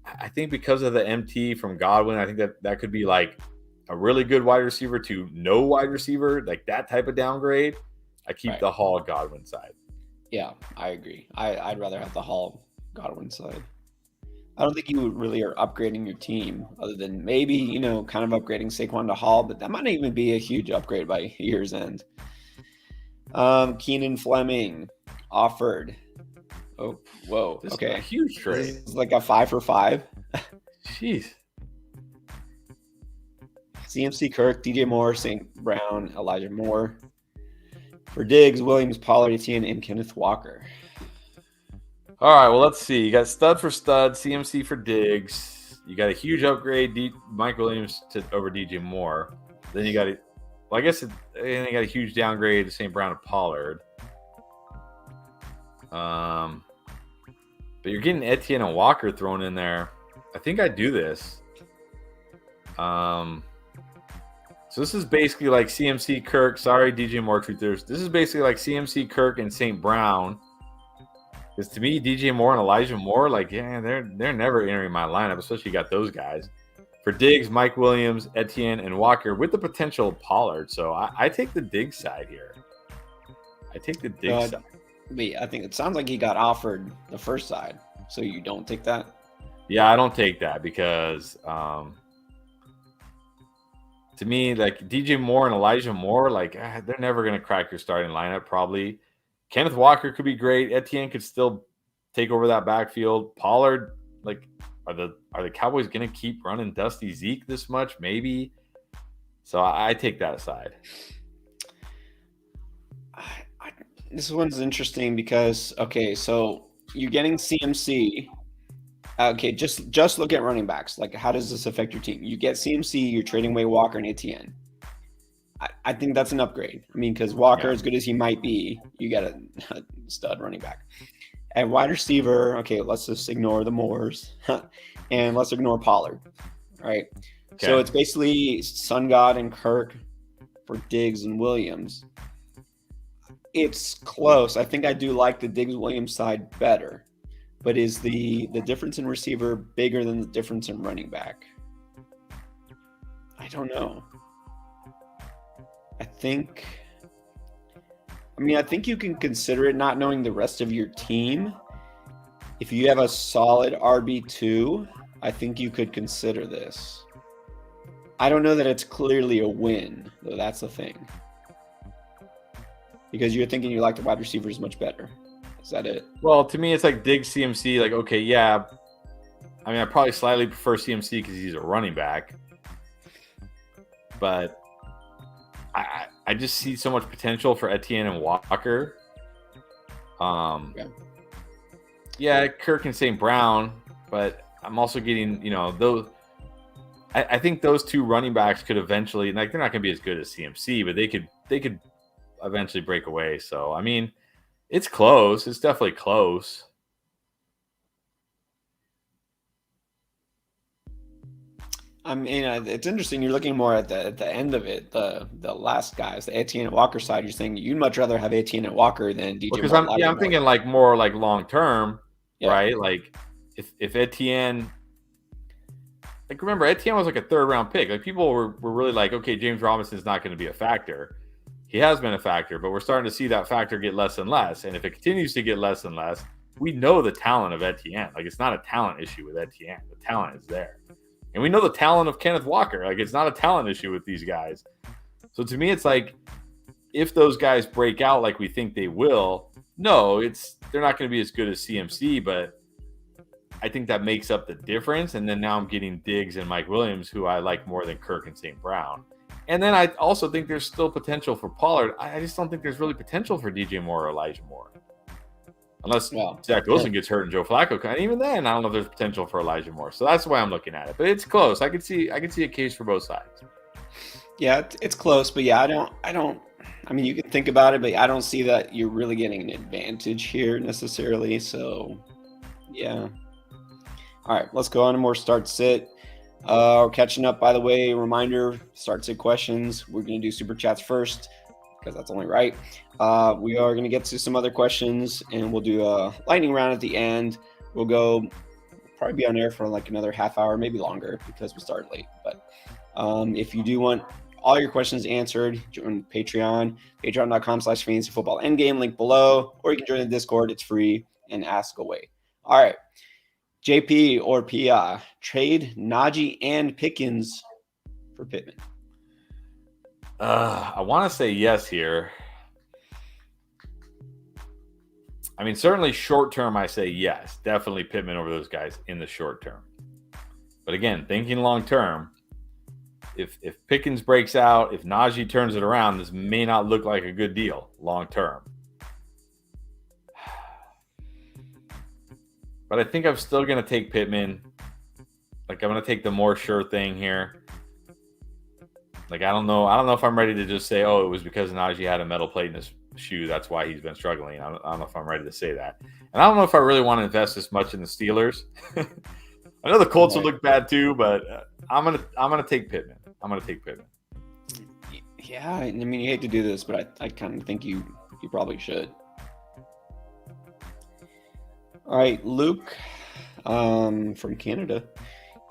Speaker 2: I think because of the MT from Godwin, I think that could be like a really good wide receiver to no wide receiver, like that type of downgrade. I keep the Hall, Godwin side.
Speaker 1: Yeah, I agree. I'd rather have the Hall, Godwin side. I don't think you really are upgrading your team other than maybe, you know, kind of upgrading Saquon to Hall, but that might not even be a huge upgrade by year's end. Keenan Fleming offered. Oh, whoa.
Speaker 2: This
Speaker 1: okay.
Speaker 2: is a huge trade.
Speaker 1: It's like a 5 for 5.
Speaker 2: Jeez.
Speaker 1: CMC Kirk, DJ Moore, St. Brown, Elijah Moore. For Diggs, Williams, Pollard, Etienne, and Kenneth Walker.
Speaker 2: All right, well, let's see. You got stud for stud, CMC for Diggs. You got a huge upgrade, Mike Williams over DJ Moore. Then you got you got a huge downgrade to St. Brown and Pollard. But you're getting Etienne and Walker thrown in there. I think I'd do this. So this is basically like CMC Kirk. Sorry, DJ Moore truthers. This is basically like CMC Kirk and St. Brown. Because to me, DJ Moore and Elijah Moore, like, yeah, they're never entering my lineup, especially you got those guys. For Diggs, Mike Williams, Etienne, and Walker with the potential of Pollard. So I take the Diggs side here. I take the Diggs side.
Speaker 1: Wait, I think it sounds like he got offered the first side. So you don't take that?
Speaker 2: Yeah, I don't take that because to me, like DJ Moore and Elijah Moore, like they're never going to crack your starting lineup probably. Kenneth Walker could be great. Etienne could still take over that backfield. Pollard, like, are the Cowboys going to keep running Dusty Zeke this much? Maybe. So I take that aside.
Speaker 1: This one's interesting because, okay, so you're getting CMC Okay, just look at running backs. Like, how does this affect your team? You get CMC, you're trading away Walker and ATN. I think that's an upgrade. I mean, because Walker, as good as he might be, you got a stud running back. At wide receiver, okay, let's just ignore the Moores and let's ignore Pollard. Right. Okay. So it's basically Sun God and Kirk for Diggs and Williams. It's close. I think I do like the Diggs-Williams side better. But is the difference in receiver bigger than the difference in running back? I don't know. I think you can consider it, not knowing the rest of your team. If you have a solid RB2, I think you could consider this. I don't know that it's clearly a win, though. That's the thing. Because you're thinking you like the wide receivers much better. Is that it?
Speaker 2: Well, to me, it's like Diggs, CMC. Like, okay, yeah. I mean, I probably slightly prefer CMC because he's a running back. But I just see so much potential for Etienne and Walker. Yeah, Kirk and St. Brown. But I'm also getting, those. I think those two running backs could eventually, like, they're not going to be as good as CMC, but they could eventually break away. So, I mean, it's close. It's definitely close.
Speaker 1: I mean, it's interesting. You're looking more at the end of it, the last guys, the Etienne and Walker side. You're saying you'd much rather have Etienne and Walker than DJ.
Speaker 2: Because I'm thinking like more like long term, right? Like if Etienne, like remember Etienne was like a 3rd round pick. Like people were really like, okay, James Robinson's not going to be a factor. He has been a factor, but we're starting to see that factor get less and less. And if it continues to get less and less, we know the talent of Etienne. Like it's not a talent issue with Etienne. The talent is there. And we know the talent of Kenneth Walker. Like it's not a talent issue with these guys. So to me, it's like if those guys break out like we think they will, no, they're not going to be as good as CMC, but I think that makes up the difference. And then now I'm getting Diggs and Mike Williams, who I like more than Kirk and St. Brown. And then I also think there's still potential for Pollard. I just don't think there's really potential for DJ Moore or Elijah Moore. Unless Zach Wilson gets hurt and Joe Flacco. And even then, I don't know if there's potential for Elijah Moore. So that's the way I'm looking at it. But it's close. I could see a case for both sides.
Speaker 1: Yeah, it's close. But yeah, I mean, you can think about it, but I don't see that you're really getting an advantage here necessarily. So, yeah. All right, let's go on to more start-sit. We're catching up, by the way. Reminder, start-sit questions. We're going to do super chats first because that's only right. We are going to get to some other questions, and we'll do a lightning round at the end. We'll probably be on air for like another half hour, maybe longer because we started late. But if you do want all your questions answered, join Patreon, patreon.com/fantasyfootballendgame, link below, or you can join the Discord. It's free, and ask away. All right. JP or Pia, trade Najee and Pickens for Pittman.
Speaker 2: I want to say yes here. I mean, certainly short term, I say yes. Definitely Pittman over those guys in the short term. But again, thinking long term, if Pickens breaks out, if Najee turns it around, this may not look like a good deal long term. But I think I'm still going to take Pittman. Like, I'm going to take the more sure thing here. Like, I don't know if I'm ready to just say, oh, it was because Najee had a metal plate in his shoe. That's why he's been struggling. I don't know if I'm ready to say that. And I don't know if I really want to invest this much in the Steelers. I know the Colts will look bad too, but I'm gonna take Pittman.
Speaker 1: Yeah, I mean, you hate to do this, but I kind of think you probably should. All right, Luke from Canada.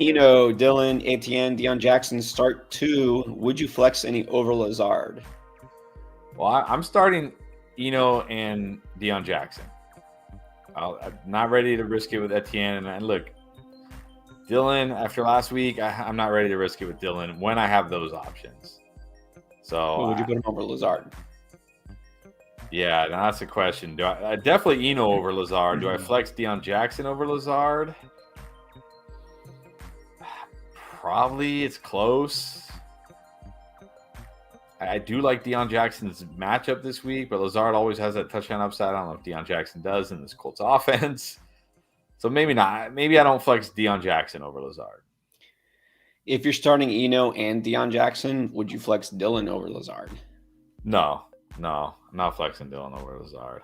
Speaker 1: Eno, Dylan, Etienne, Deion Jackson, start 2. Would you flex any over Lazard?
Speaker 2: Well, I'm starting Eno and Deion Jackson. I'm not ready to risk it with Etienne. And look, Dylan, after last week, I'm not ready to risk it with Dylan when I have those options. So
Speaker 1: would you put him over Lazard?
Speaker 2: Yeah, that's the question. Do I definitely Eno over Lazard? Do I flex Deion Jackson over Lazard? Probably. It's close. I do like Deion Jackson's matchup this week, but Lazard always has that touchdown upside. I don't know if Deion Jackson does in this Colts offense. So maybe not. Maybe I don't flex Deion Jackson over Lazard.
Speaker 1: If you're starting Eno and Deion Jackson, would you flex Dylan over Lazard?
Speaker 2: No, I'm not flexing Dylan over Lazard.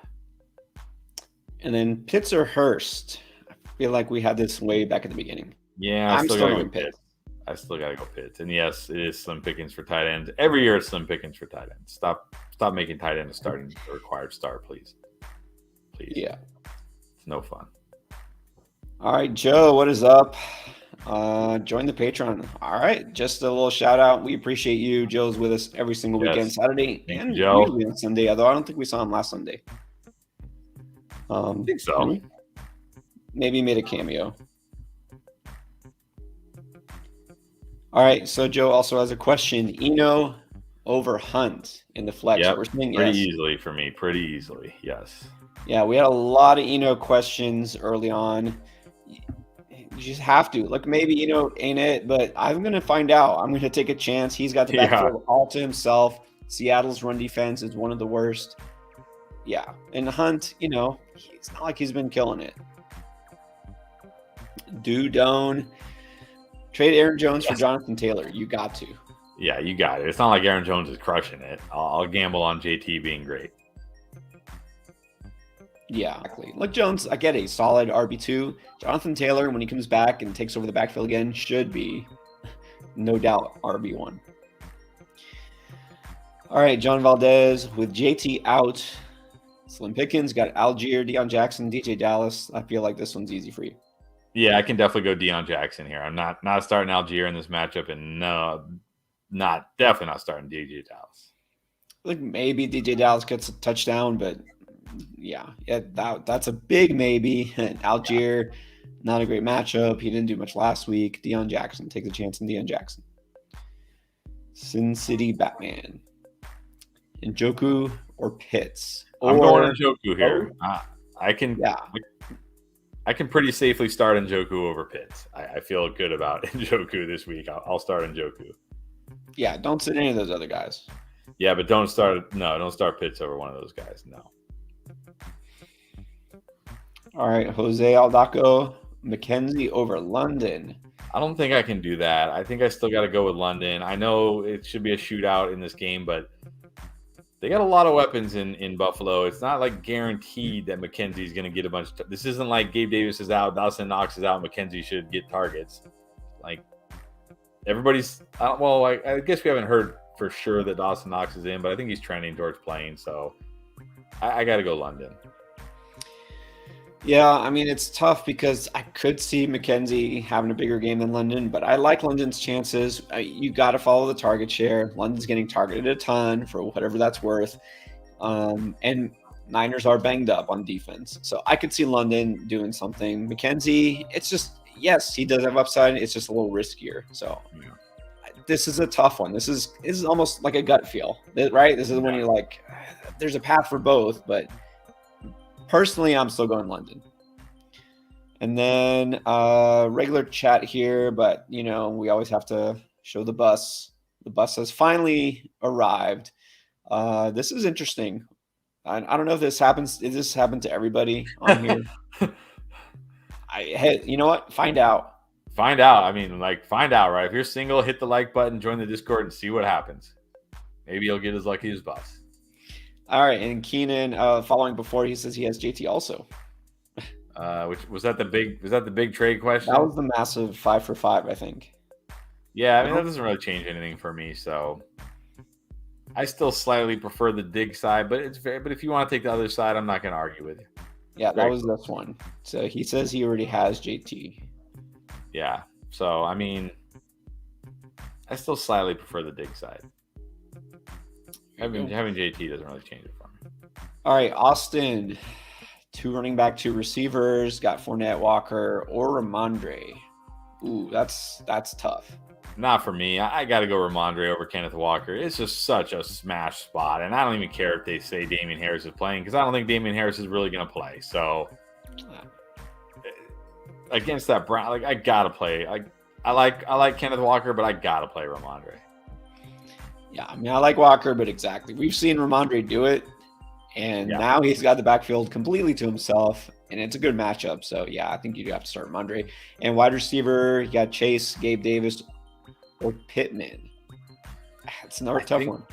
Speaker 1: And then Pitts or Hurst? I feel like we had this way back at the beginning.
Speaker 2: Yeah,
Speaker 1: I'm still
Speaker 2: gotta
Speaker 1: going
Speaker 2: go
Speaker 1: Pitts.
Speaker 2: I still got to go Pitts. And yes, it is slim pickings for tight ends. Every year it's slim pickings for tight ends. Stop making tight end a required start, please. Please.
Speaker 1: Yeah.
Speaker 2: It's no fun.
Speaker 1: All right, Joe, what is up? Join the Patreon. All right, just a little shout out. We appreciate you. Joe's with us every single weekend, Saturday and
Speaker 2: Joe.
Speaker 1: usually on Sunday, although I don't think we saw him last Sunday.
Speaker 2: I think so.
Speaker 1: Maybe he made a cameo. All right, so Joe also has a question. Eno over Hunt in the flex.
Speaker 2: Yep,
Speaker 1: We're saying
Speaker 2: pretty
Speaker 1: yes.
Speaker 2: easily for me. Pretty easily, yes.
Speaker 1: Yeah, we had a lot of Eno questions early on. You just have to. Look, maybe Eno ain't it, but I'm going to find out. I'm going to take a chance. He's got the backfield all to himself. Seattle's run defense is one of the worst. Yeah, and Hunt, it's not like he's been killing it. Don't trade Aaron Jones for Jonathan Taylor. You got to.
Speaker 2: Yeah, you got it. It's not like Aaron Jones is crushing it. I'll gamble on JT being great.
Speaker 1: Yeah, exactly. Look, Jones, I get a solid RB2. Jonathan Taylor, when he comes back and takes over the backfield again, should be, no doubt, RB1. All right, John Valdez with JT out. Slim Pickens got Algier, Deion Jackson, DJ Dallas. I feel like this one's easy for you.
Speaker 2: Yeah, I can definitely go Deion Jackson here. I'm not starting Algier in this matchup, and definitely not starting DJ Dallas.
Speaker 1: Like maybe DJ Dallas gets a touchdown, but yeah, that's a big maybe. Algier, not a great matchup. He didn't do much last week. Deion Jackson, take the chance on Deion Jackson. Sin City Batman. Njoku or Pitts?
Speaker 2: I'm going Njoku here. I can pretty safely start Njoku over Pitts. I feel good about Njoku this week. I'll start Njoku.
Speaker 1: Yeah, don't sit any of those other guys.
Speaker 2: Yeah, but don't start Pitts over one of those guys. No.
Speaker 1: All right, Jose Aldaco, McKenzie over London.
Speaker 2: I don't think I can do that. I think I still got to go with London. I know it should be a shootout in this game, but they got a lot of weapons in Buffalo. It's not like guaranteed that McKenzie's going to get a bunch of this isn't like Gabe Davis is out, Dawson Knox is out, McKenzie should get targets. Like everybody's I guess we haven't heard for sure that Dawson Knox is in, but I think he's trending towards playing, so I got to go London.
Speaker 1: Yeah, I mean, it's tough because I could see McKenzie having a bigger game than London, but I like London's chances. You got to follow the target share. London's getting targeted a ton for whatever that's worth. And Niners are banged up on defense. So I could see London doing something. McKenzie, it's just, yes, he does have upside. It's just a little riskier. So this is a tough one. This is almost like a gut feel, right? This is when you're like, there's a path for both, but personally, I'm still going London. And then regular chat here, but, we always have to show the bus. The bus has finally arrived. This is interesting. I don't know if this happens. Does this happen to everybody on here? Hey, you know what? Find out.
Speaker 2: Find out. I mean, find out, right? If you're single, hit the like button, join the Discord, and see what happens. Maybe you'll get as lucky as Bus.
Speaker 1: All right, and Keenan, following before, he says he has JT also.
Speaker 2: Which was that the big trade question?
Speaker 1: That was the massive 5 for 5, I think.
Speaker 2: Yeah, I mean that doesn't really change anything for me. So I still slightly prefer the dig side, but if you want to take the other side, I'm not going to argue with you.
Speaker 1: Yeah, that was this one. So he says he already has JT.
Speaker 2: Yeah. So I mean, I still slightly prefer the dig side. Having JT doesn't really change it for me.
Speaker 1: All right, Austin, 2 running back, 2 receivers, got Fournette, Walker, or Ramondre. Ooh, that's tough.
Speaker 2: Not for me. I got to go Ramondre over Kenneth Walker. It's just such a smash spot, and I don't even care if they say Damian Harris is playing because I don't think Damian Harris is really going to play. So against that Brown, I got to play. I like Kenneth Walker, but I got to play Ramondre.
Speaker 1: Yeah, I mean, I like Walker, but exactly. We've seen Ramondre do it, And now he's got the backfield completely to himself, and it's a good matchup. So, yeah, I think you do have to start him, Andre. And wide receiver, you got Chase, Gabe Davis, or Pittman. It's another tough one.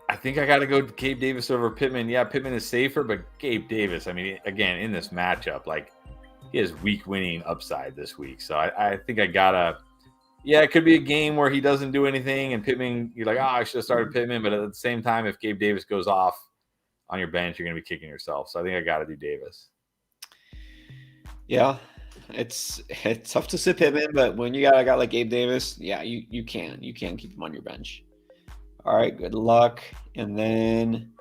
Speaker 2: I think I got to go Gabe Davis over Pittman. Yeah, Pittman is safer, but Gabe Davis, I mean, again, in this matchup, like, he has week winning upside this week. So I think I got to – yeah, it could be a game where he doesn't do anything, and Pittman, you're like, I should have started Pittman. But at the same time, if Gabe Davis goes off on your bench, you're going to be kicking yourself. So I think I got to do Davis.
Speaker 1: Yeah, it's tough to sit Pittman, but when you got a guy like Gabe Davis, yeah, you can keep him on your bench. All right, good luck. And then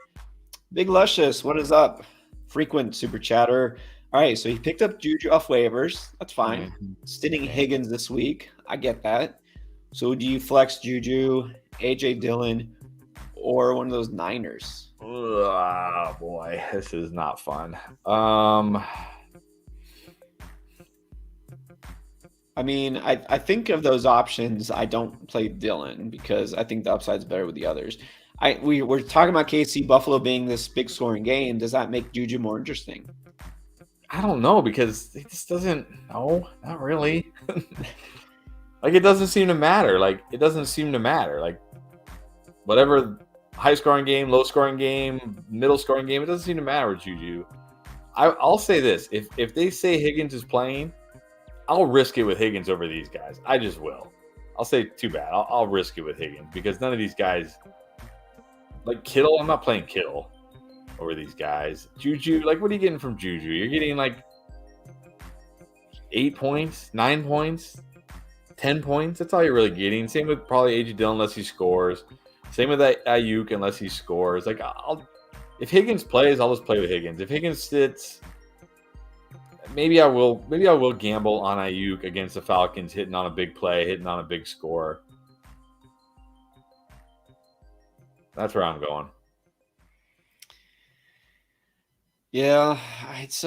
Speaker 1: Big Luscious, what is up? Frequent super chatter. All right, so he picked up Juju off waivers. That's fine. Sitting Higgins this week. I get that. So do you flex Juju, AJ Dillon, or one of those Niners?
Speaker 2: Oh, boy, this is not fun.
Speaker 1: I mean, I think of those options, I don't play Dillon because I think the upside's better with the others. We're talking about KC Buffalo being this big scoring game. Does that make Juju more interesting?
Speaker 2: I don't know, because it just doesn't. No, not really. Like, it doesn't seem to matter. Like, whatever high scoring game, low scoring game, middle scoring game, it doesn't seem to matter with Juju. I'll say this: if they say Higgins is playing, I'll risk it with Higgins over these guys. I just will. I'll say too bad. I'll risk it with Higgins because none of these guys, like Kittle, I'm not playing Kittle over these guys. Juju, like, what are you getting from Juju? You're getting like 8 points, 9 points, 10 points. That's all you're really getting. Same with probably AJ Dillon unless he scores. Same with that Ayuk unless he scores. Like, if Higgins plays, I'll just play with Higgins. If Higgins sits, maybe I will gamble on Ayuk against the Falcons, hitting on a big play, hitting on a big score. That's where I'm going.
Speaker 1: Yeah, it's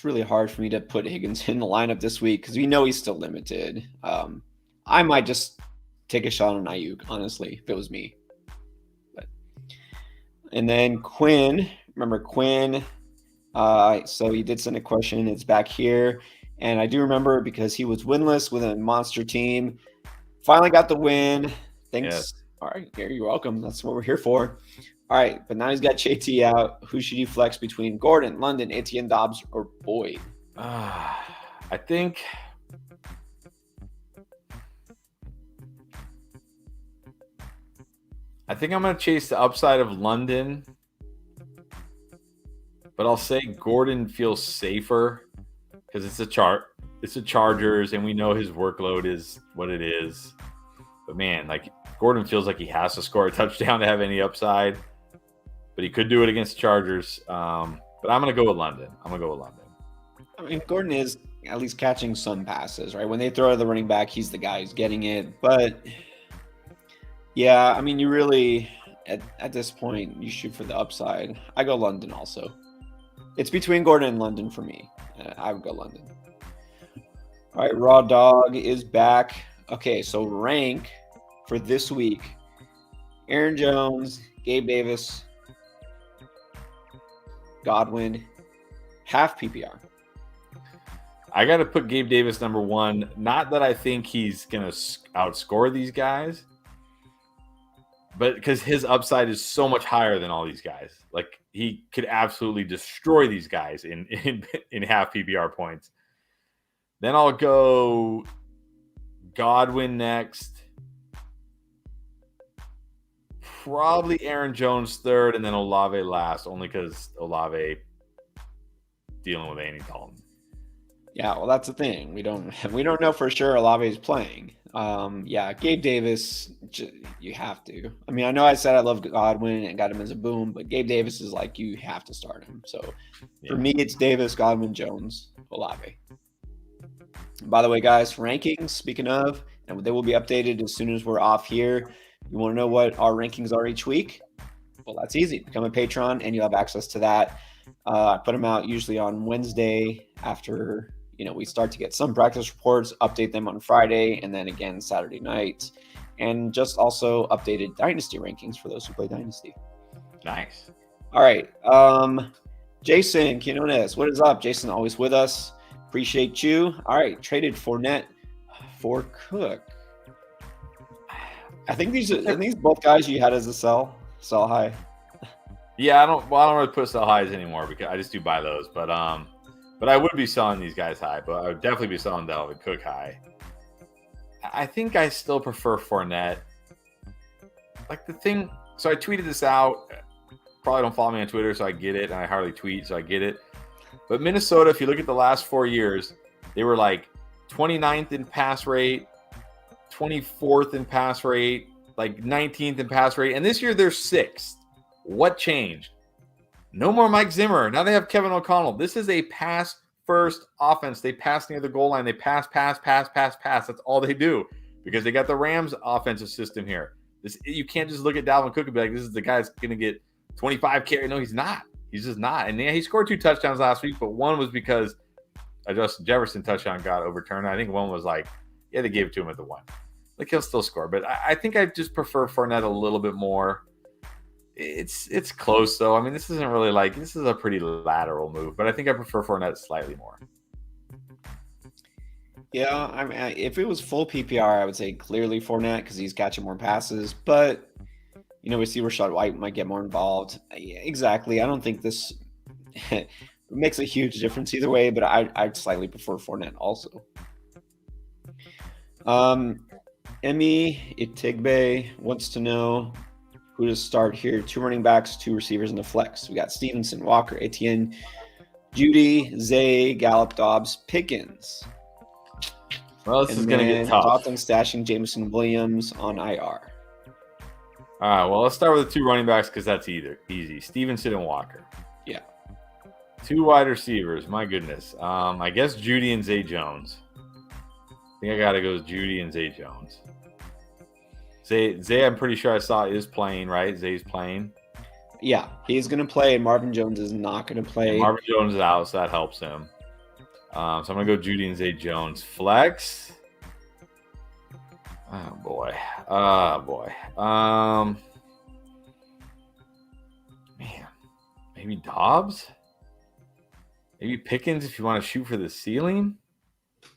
Speaker 1: really hard for me to put Higgins in the lineup this week because we know he's still limited. I might just take a shot on Ayuk, honestly, if it was me. And then Quinn, remember Quinn? So he did send a question. It's back here. And I do remember because he was winless with a monster team. Finally got the win. Thanks.
Speaker 2: Yes.
Speaker 1: All right, Gary, you're welcome. That's what we're here for. All right, but now he's got JT out. Who should you flex between Gordon, London, Etienne, Dobbs, or Boyd?
Speaker 2: I think I'm going to chase the upside of London, but I'll say Gordon feels safer because it's the Chargers, and we know his workload is what it is. But man, like, Gordon feels like he has to score a touchdown to have any upside, but he could do it against the Chargers. But I'm going to go with London.
Speaker 1: I mean, Gordon is at least catching some passes, right? When they throw to the running back, he's the guy who's getting it. But yeah, I mean, you really, at this point, you shoot for the upside. I go London also. It's between Gordon and London for me. I would go London. All right, Raw Dog is back. Okay, so rank for this week: Aaron Jones, Gabe Davis, Godwin, half PPR.
Speaker 2: I got to put Gabe Davis number one. Not that I think he's going to outscore these guys, but because his upside is so much higher than all these guys. Like, he could absolutely destroy these guys in half PPR points. Then I'll go Godwin next. Probably Aaron Jones third, and then Olave last, only because Olave dealing with Andy Dalton.
Speaker 1: Yeah, well, that's the thing. We don't know for sure Olave is playing. Yeah, Gabe Davis, you have to. I mean, I know I said I love Godwin and got him as a boom, but Gabe Davis is like, you have to start him. So for me, it's Davis, Godwin, Jones, Olave. By the way, guys, rankings, speaking of, and they will be updated as soon as we're off here. You want to know what our rankings are each week? Well, that's easy. Become a patron, and you'll have access to that. I put them out usually on Wednesday after we start to get some practice reports, update them on Friday, and then again Saturday night. And just also updated Dynasty rankings for those who play Dynasty.
Speaker 2: Nice.
Speaker 1: All right. Jason Quinones, what is up? Jason, always with us. Appreciate you. All right. Traded Fournette for Cook. I think these both guys you had as a sell high.
Speaker 2: Yeah, I don't really put sell highs anymore because I just do buy lows. But I would be selling these guys high, but I would definitely be selling Dalvin Cook high. I think I still prefer Fournette. Like the thing, so I tweeted this out. Probably don't follow me on Twitter, so I get it. And I hardly tweet, so I get it. But Minnesota, if you look at the last 4 years, they were like 29th in pass rate, 24th in pass rate, like 19th in pass rate. And this year they're 6th. What changed? No more Mike Zimmer. Now they have Kevin O'Connell. This is a pass-first offense. They pass near the goal line. They pass. That's all they do because they got the Rams offensive system here. You can't just look at Dalvin Cook and be like, this is the guy that's going to get 25 carry. No, he's not. He's just not. And yeah, he scored 2 touchdowns last week, but one was because a Justin Jefferson touchdown got overturned. I think one was like, yeah, they gave it to him at the 1. Like he'll still score, but I think I just prefer Fournette a little bit more. It's close though. I mean, this isn't really like this is a pretty lateral move, but I think I prefer Fournette slightly more.
Speaker 1: Yeah, I mean, if it was full PPR, I would say clearly Fournette because he's catching more passes. But we see Rashad White might get more involved. Yeah, exactly. I don't think this makes a huge difference either way, but I'd slightly prefer Fournette also. Emmy Itigbe wants to know who to start here. 2 running backs, 2 receivers in the flex. We got Stevenson, Walker, Etienne, Judy, Zay, Gallup, Dobbs, Pickens.
Speaker 2: Well, this is going to get tough.
Speaker 1: Thoughts on stashing Jameson Williams on IR.
Speaker 2: All right, well, let's start with the 2 running backs because that's easy. Stevenson and Walker.
Speaker 1: Yeah.
Speaker 2: 2 wide receivers. My goodness. I guess Judy and Zay Jones. I think I got to go with Judy and Zay Jones. Zay, I'm pretty sure I saw is playing, right? Zay's playing.
Speaker 1: Yeah, he's going to play, and Marvin Jones is not going to play.
Speaker 2: And Marvin Jones is out, so that helps him. So I'm going to go Judy and Zay Jones. Flex. Oh, boy. Man. Maybe Dobbs? Maybe Pickens if you want to shoot for the ceiling?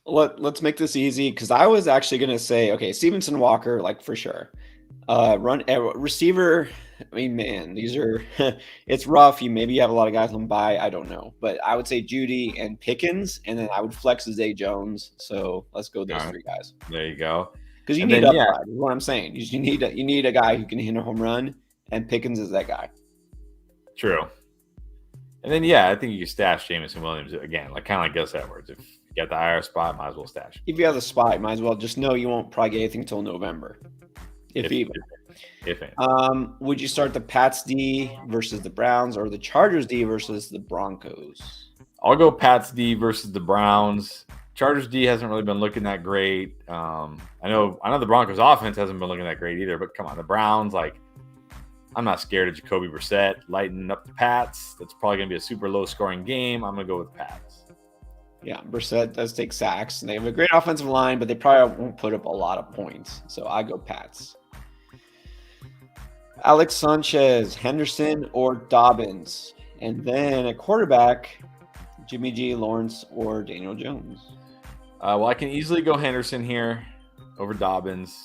Speaker 1: Let's make this easy because I was actually going to say, okay, Stevenson, Walker, like for sure. Receiver, I mean, man, these are it's rough. Maybe have a lot of guys on bye. I don't know, but I would say Judy and Pickens, and then I would flex Zay Jones. So let's go those 3 guys.
Speaker 2: There you go.
Speaker 1: Because you need upside. Is what I'm saying. You need a guy who can hit a home run, and Pickens is that guy.
Speaker 2: True. And then I think you can stash Jameson Williams again, like kind of like Gus Edwards. If you got the IR spot, might as well stash.
Speaker 1: If you have the spot, might as well just know you won't probably get anything until November. If even. Would you start the Pats D versus the Browns or the Chargers D versus the Broncos?
Speaker 2: I'll go Pats D versus the Browns. Chargers D hasn't really been looking that great. I know the Broncos offense hasn't been looking that great either, but come on, the Browns, like, I'm not scared of Jacoby Brissett lighting up the Pats. That's probably going to be a super low-scoring game. I'm going to go with Pats.
Speaker 1: Yeah, Brissett does take sacks. They have a great offensive line, but they probably won't put up a lot of points. So I go Pats. Alex Sanchez, Henderson, or Dobbins. And then a quarterback, Jimmy G, Lawrence, or Daniel Jones.
Speaker 2: Well, I can easily go Henderson here over Dobbins.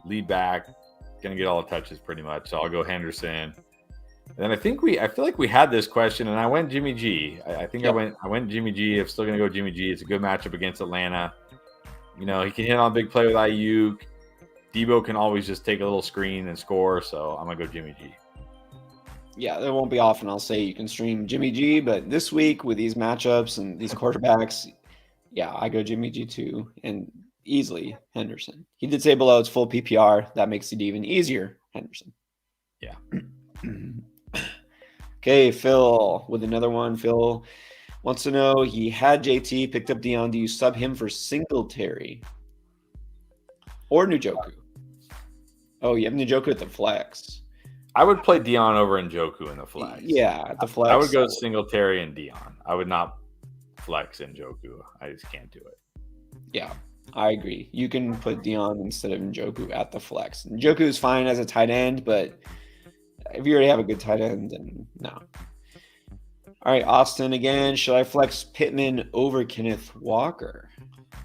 Speaker 2: Lead back. Going to get all the touches pretty much. So I'll go Henderson. And then I feel like we had this question, and I went Jimmy G. I think I went Jimmy G. I'm still going to go Jimmy G. It's a good matchup against Atlanta. He can hit on a big play with Ayuk. Debo can always just take a little screen and score, so I'm going to go Jimmy G.
Speaker 1: Yeah, there won't be often I'll say you can stream Jimmy G, but this week with these matchups and these quarterbacks, I go Jimmy G too, and easily Henderson. He did say below it's full PPR. That makes it even easier, Henderson.
Speaker 2: Yeah.
Speaker 1: Okay, Phil with another one. Phil wants to know, he had JT, picked up Dion. Do you sub him for Singletary or Njoku? Oh, you have Njoku at the flex.
Speaker 2: I would play Dion over Njoku in the flex.
Speaker 1: Yeah, at the flex.
Speaker 2: I would go Singletary and Dion. I would not flex Njoku. I just can't do it.
Speaker 1: Yeah, I agree. You can put Dion instead of Njoku at the flex. Njoku is fine as a tight end, but If you already have a good tight end, then no. All right, Austin again. Should I flex Pittman over Kenneth Walker?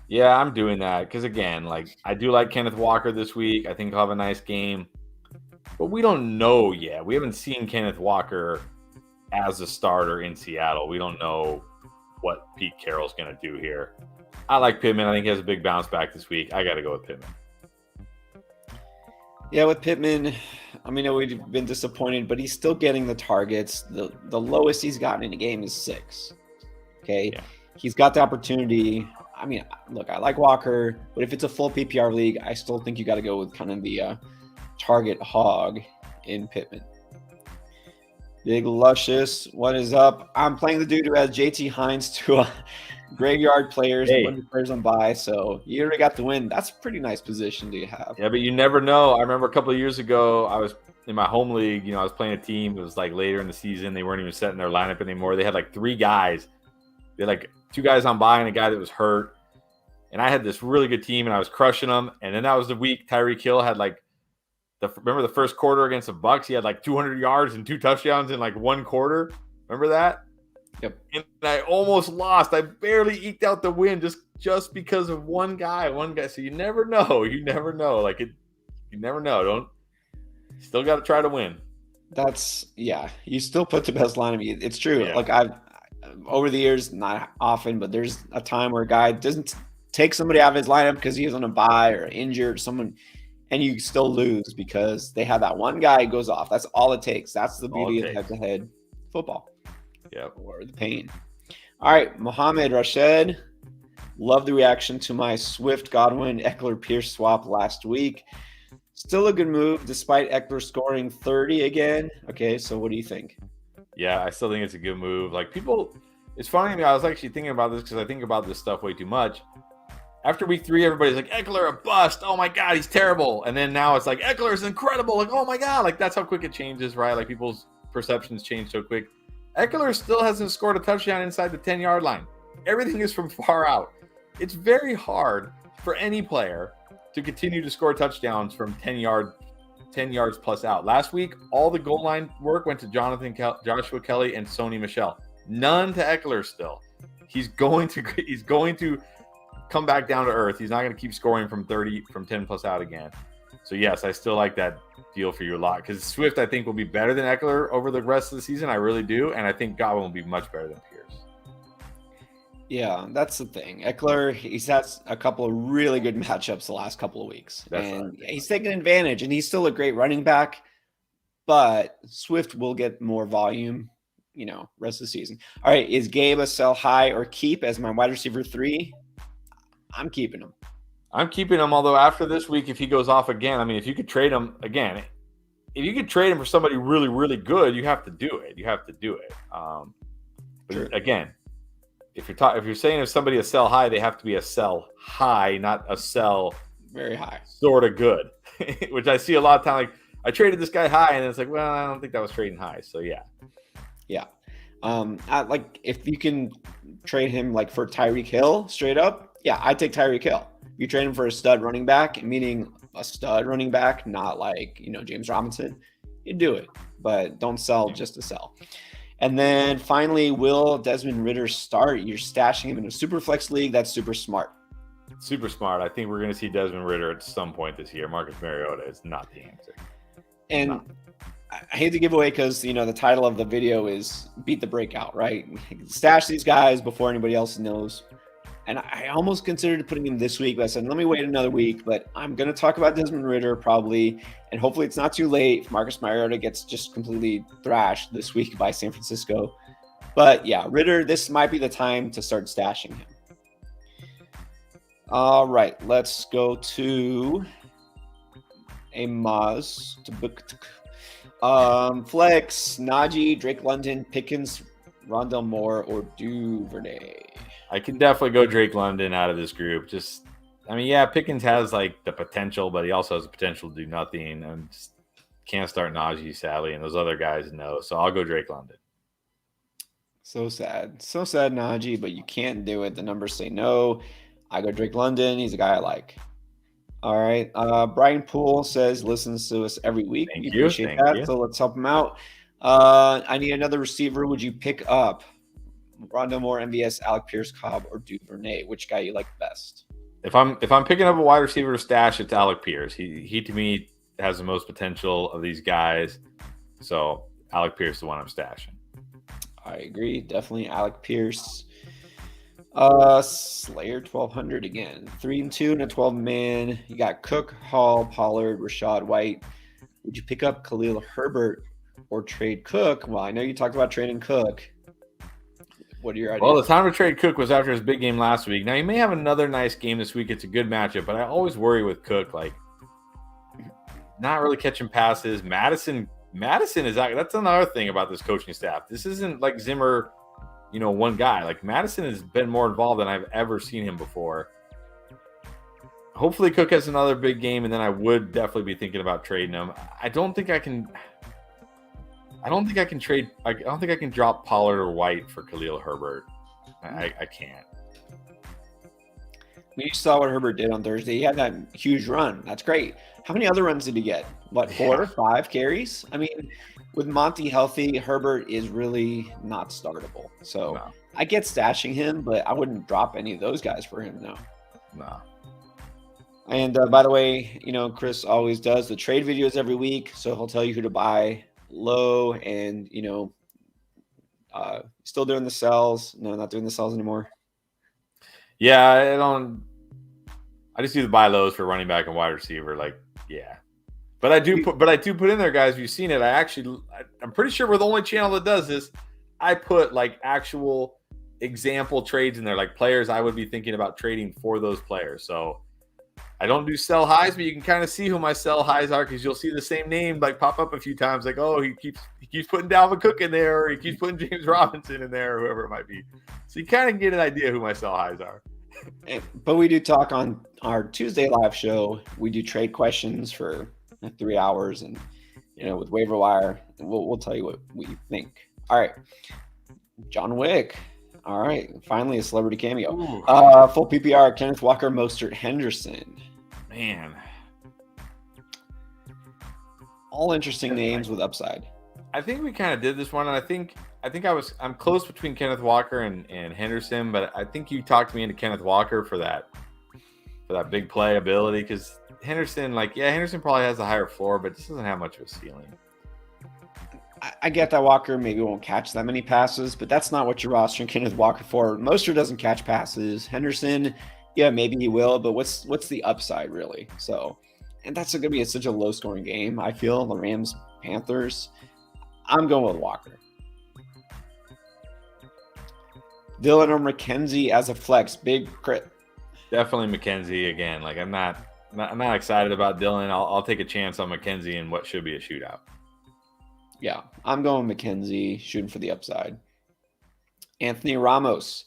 Speaker 2: Yeah, I'm doing that because, again, like I do like Kenneth Walker this week. I think he'll have a nice game. But we don't know yet. We haven't seen Kenneth Walker as a starter in Seattle. We don't know what Pete Carroll's going to do here. I like Pittman. I think he has a big bounce back this week. I got to go with Pittman.
Speaker 1: Yeah, with Pittman, I mean, we've been disappointed, but he's still getting the targets. The lowest he's gotten in a game is 6. Okay.
Speaker 2: Yeah.
Speaker 1: He's got the opportunity. I mean, look, I like Walker, but if it's a full PPR league, I still think you got to go with kind of the target hog in Pittman. Big Luscious, what is up? I'm playing the dude who has JT Hines to graveyard players and bunch of players on bye, so you already got the win. That's a pretty nice position to have.
Speaker 2: Yeah, but you never know. I remember a couple of years ago, I was in my home league. You know, I was playing a team. It was like later in the season. They weren't even setting their lineup anymore. They had like 3 guys. They had like 2 guys on bye and a guy that was hurt. And I had this really good team, and I was crushing them. And then that was the week Tyreek Hill had like remember the first quarter against the Bucks? He had like 200 yards and 2 touchdowns in like 1 quarter. Remember that?
Speaker 1: Yep. And
Speaker 2: I almost lost. I barely eked out the win just because of one guy. So you never know. You never know. You never know. Still got to try to win.
Speaker 1: You still put the best lineup. It's true.
Speaker 2: Yeah.
Speaker 1: Like I've over the years, not often, but there's a time where a guy doesn't take somebody out of his lineup because he's on a bye or injured, someone, and you still lose because they have that one guy who goes off. That's all it takes. That's the beauty of head-to-head football.
Speaker 2: Yeah.
Speaker 1: Or the pain. All right, Mohamed Rashid. Love the reaction to my Swift Godwin Eckler Pierce swap last week. Still a good move despite Eckler scoring 30 again. Okay, so what do you think?
Speaker 2: Yeah, I still think it's a good move. Like people, it's funny to me. I was actually thinking about this because I think about this stuff way too much. After week 3, everybody's like, Eckler, a bust. Oh my God, he's terrible. And then now it's like, Eckler is incredible. Like, oh my God. Like, that's how quick it changes, right? Like, people's perceptions change so quick. Eckler still hasn't scored a touchdown inside the 10-yard line. Everything is from far out. It's very hard for any player to continue to score touchdowns from 10 yards plus out. Last week, all the goal line work went to Joshua Kelly and Sony Michel. None to Eckler still. He's going to come back down to earth. He's not going to keep scoring from 10 plus out again. So yes, I still like that deal for you a lot because Swift I think will be better than Eckler over the rest of the season. I really do, and I think Godwin will be much better than Pierce.
Speaker 1: Yeah, that's the thing. Eckler, he's had a couple of really good matchups the last couple of weeks, he's taking advantage, and he's still a great running back. But Swift will get more volume, rest of the season. All right, is Gabe a sell high or keep as my wide receiver 3? I'm keeping him.
Speaker 2: Although after this week, if he goes off again, I mean, if you could trade him again, if you could trade him for somebody really, really good, you have to do it. But again, if you're saying if somebody a sell high, they have to be a sell high, not a sell
Speaker 1: very high,
Speaker 2: sort of good, which I see a lot of time. Like I traded this guy high, and it's like, well, I don't think that was trading high. So yeah.
Speaker 1: Like if you can trade him like for Tyreek Hill straight up. Yeah, I'd take Tyreek Hill. You trade him for a stud running back, meaning a stud running back, not like, James Robinson. You do it, but don't sell just to sell. And then finally, will Desmond Ridder start? You're stashing him in a super flex league. That's super smart.
Speaker 2: Super smart. I think we're going to see Desmond Ridder at some point this year. Marcus Mariota is not the answer.
Speaker 1: And I hate to give away because, the title of the video is Beat the Breakout, right? Stash these guys before anybody else knows. And I almost considered putting him this week, but I said, let me wait another week. But I'm going to talk about Desmond Ridder probably. And hopefully it's not too late if Marcus Mariota gets just completely thrashed this week by San Francisco. But yeah, Ridder, this might be the time to start stashing him. All right, let's go to a Maz. Flex, Najee, Drake London, Pickens, Rondell Moore, or Duvernay.
Speaker 2: I can definitely go Drake London out of this group. Pickens has like the potential, but he also has the potential to do nothing. And just can't start Najee, sadly, and those other guys no. So I'll go Drake London.
Speaker 1: So sad, Najee, but you can't do it. The numbers say no. I go Drake London. He's a guy I like. All right. Brian Poole says listens to us every week.
Speaker 2: Thank
Speaker 1: We
Speaker 2: you.
Speaker 1: appreciate
Speaker 2: Thank
Speaker 1: that.
Speaker 2: you.
Speaker 1: So let's help him out. I need another receiver. Would you pick up Rondo Moore, MVS, Alec Pierce, Cobb, or Duvernay? Which guy you like best?
Speaker 2: If I'm picking up a wide receiver to stash, it's Alec Pierce. He to me has the most potential of these guys. So Alec Pierce is the one I'm stashing.
Speaker 1: I agree. Definitely Alec Pierce. Slayer 1200 again. 3 and 2 and a 12-man. You got Cook, Hall, Pollard, Rashad White. Would you pick up Khalil Herbert or trade Cook? Well, I know you talked about trading Cook. What are your ideas?
Speaker 2: Well, the time to trade Cook was after his big game last week. Now, he may have another nice game this week. It's a good matchup, but I always worry with Cook, like, not really catching passes. Madison is that's another thing about this coaching staff. This isn't like Zimmer, one guy. Like, Madison has been more involved than I've ever seen him before. Hopefully Cook has another big game, and then I would definitely be thinking about trading him. I don't think I can trade. I don't think I can drop Pollard or White for Khalil Herbert. I can't.
Speaker 1: We saw what Herbert did on Thursday. He had that huge run. That's great. How many other runs did he get? What, 4 or 5 carries? I mean, with Monty healthy, Herbert is really not startable. So
Speaker 2: No.
Speaker 1: I get stashing him, but I wouldn't drop any of those guys for him, no.
Speaker 2: No.
Speaker 1: And by the way, Chris always does the trade videos every week. So he'll tell you who to buy low and, still doing the sells. No, not doing the sells anymore.
Speaker 2: Yeah, I just do the buy lows for running back and wide receiver. Like, yeah. But I do put in there, guys. If you've seen it, I'm pretty sure we're the only channel that does this. I put like actual example trades in there, like players I would be thinking about trading for those players. So I don't do sell highs, but you can kind of see who my sell highs are because you'll see the same name like pop up a few times. Like, oh, he keeps putting Dalvin Cook in there, or he keeps putting James Robinson in there, or whoever it might be. So you kind of get an idea who my sell highs are.
Speaker 1: But we do talk on our Tuesday live show. We do trade questions for 3 hours, and with Waiver Wire, we'll tell you what we think. All right, John Wick. All right, finally a celebrity cameo. Full PPR: Kenneth Walker, Mostert, Henderson.
Speaker 2: Man,
Speaker 1: all interesting names with upside.
Speaker 2: I think we kind of did this one, and I think I'm close between Kenneth Walker and Henderson, but I think you talked me into Kenneth Walker for that big play ability because Henderson, Henderson probably has a higher floor, but just doesn't have much of a ceiling.
Speaker 1: I get that Walker maybe won't catch that many passes, but that's not what you're rostering Kenneth Walker for. Mostert doesn't catch passes. Henderson, yeah, maybe he will, but what's the upside really? So, and that's going to be such a low scoring game. I feel the Rams, Panthers. I'm going with Walker. Dylan or McKenzie as a flex, big crit.
Speaker 2: Definitely McKenzie again. Like I'm not excited about Dylan. I'll take a chance on McKenzie in what should be a shootout.
Speaker 1: Yeah, I'm going McKenzie, shooting for the upside. Anthony Ramos,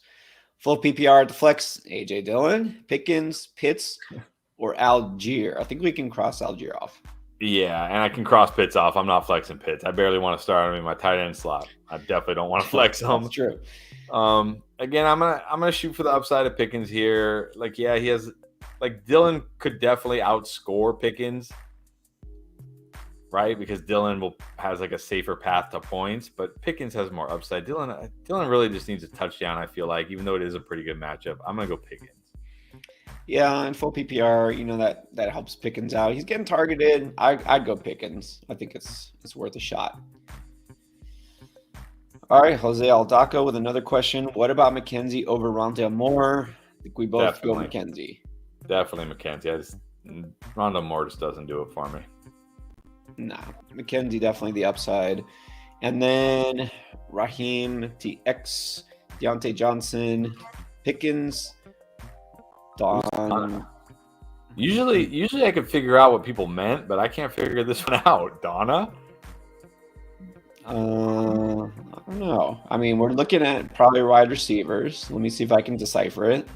Speaker 1: full PPR at the flex. AJ Dillon, Pickens, Pitts, or Algier. I think we can cross Algier off.
Speaker 2: Yeah, and I can cross Pitts off. I'm not flexing Pitts. I barely want to start him in my tight end slot. I definitely don't want to flex him.
Speaker 1: That's true.
Speaker 2: Again, I'm gonna shoot for the upside of Pickens here. Like, yeah, he has Dylan could definitely outscore Pickens, right? Because Dylan has a safer path to points, but Pickens has more upside. Dylan really just needs a touchdown. I feel like, even though it is a pretty good matchup, I'm gonna go Pickens.
Speaker 1: Yeah, and full PPR, that helps Pickens out. He's getting targeted. I'd go Pickens. I think it's worth a shot. All right, Jose Aldaco with another question. What about McKenzie over Rondale Moore? I think we both go McKenzie.
Speaker 2: Definitely McKenzie. Rondale Moore just doesn't do it for me.
Speaker 1: Nah, McKenzie definitely the upside. And then Raheem TX, Deontay Johnson, Pickens, Don.
Speaker 2: Usually I could figure out what people meant, but I can't figure this one out. Donna?
Speaker 1: I don't know. I mean, we're looking at probably wide receivers. Let me see if I can decipher it.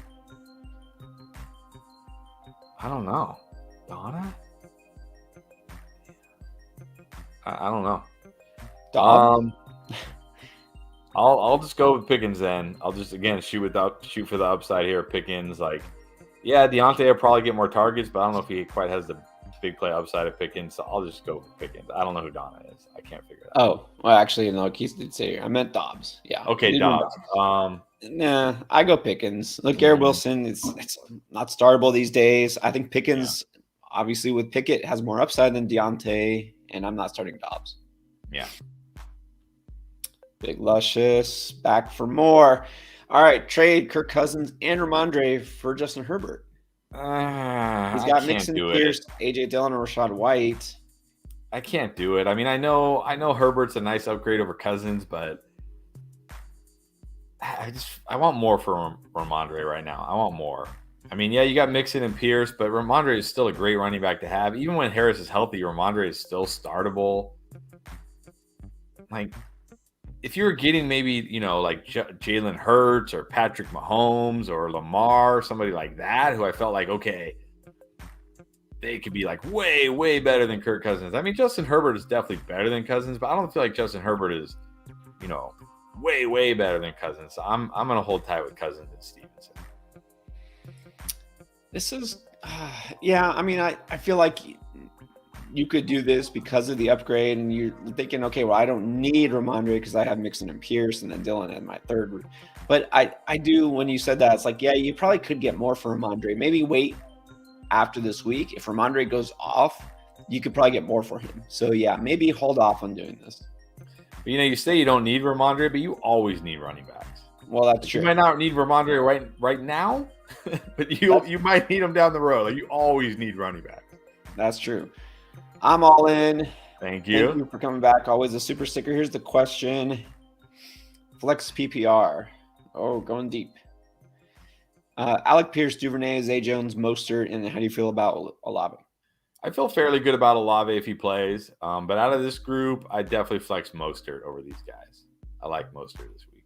Speaker 2: I don't know. Donna? I don't know. I'll just go with Pickens then. I'll just again shoot for the upside here. Pickens, Yeah, Deontay will probably get more targets, but I don't know if he quite has the big play upside of Pickens, so I'll just go with Pickens. I don't know who Donna is. I can't figure it out.
Speaker 1: Oh, well, actually, no, Keith did say I meant Dobbs. Yeah.
Speaker 2: Okay, Dobbs.
Speaker 1: Nah, I go Pickens. Look, Garrett Wilson, it's not startable these days. I think Pickens, obviously with Pickett, has more upside than Deontay, and I'm not starting Dobbs.
Speaker 2: Yeah.
Speaker 1: Big Luscious, back for more. All right, trade Kirk Cousins and Ramondre for Justin Herbert. He's got Mixon, Pierce, AJ Dillon, and Rashad White.
Speaker 2: I can't do it. I mean, I know Herbert's a nice upgrade over Cousins, but I want more for Ramondre right now. I want more. I mean, yeah, you got Mixon and Pierce, but Ramondre is still a great running back to have. Even when Harris is healthy, Ramondre is still startable. Like, if you were getting maybe, like Jalen Hurts or Patrick Mahomes or Lamar, somebody like that, who I felt like, okay, they could be like way, way better than Kirk Cousins. I mean, Justin Herbert is definitely better than Cousins, but I don't feel like Justin Herbert is, way, way better than Cousins. So I'm going to hold tight with Cousins and Stevenson.
Speaker 1: This is, I mean, I feel like you could do this because of the upgrade, and you're thinking, okay, well, I don't need Ramondre because I have Mixon and Pierce, and then Dillon at my third. But I do, when you said that, it's like, yeah, you probably could get more for Ramondre. Maybe wait after this week. If Ramondre goes off, you could probably get more for him. So, yeah, maybe hold off on doing this.
Speaker 2: But, you say you don't need Ramondre, but you always need running backs.
Speaker 1: Well, that's true.
Speaker 2: You might not need Ramondre right now, but you might need him down the road. Like, you always need running backs.
Speaker 1: That's true. I'm all in.
Speaker 2: Thank you.
Speaker 1: Thank you for coming back. Always a super sticker. Here's the question. Flex PPR. Oh, going deep. Alec Pierce, Duvernay, Zay Jones, Mostert, and how do you feel about Olave?
Speaker 2: I feel fairly good about Olave if he plays. But out of this group, I definitely flex Mostert over these guys. I like Mostert this week.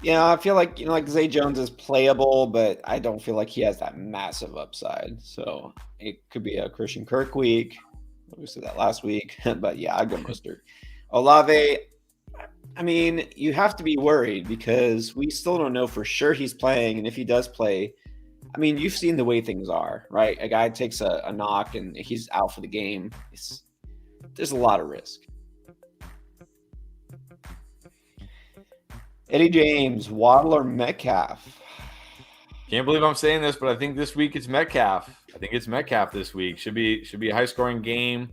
Speaker 1: Yeah, I feel like, like Zay Jones is playable, but I don't feel like he has that massive upside. So it could be a Christian Kirk week. We said that last week, but yeah, I'd go Mostert. Olave, I mean, you have to be worried because we still don't know for sure he's playing. And if he does play, I mean, you've seen the way things are, right? A guy takes a knock and he's out for the game. There's a lot of risk. Eddie James, Waddle or Metcalf?
Speaker 2: Can't believe I'm saying this, but I think this week it's Metcalf. I think it's Metcalf this week. Should be a high-scoring game.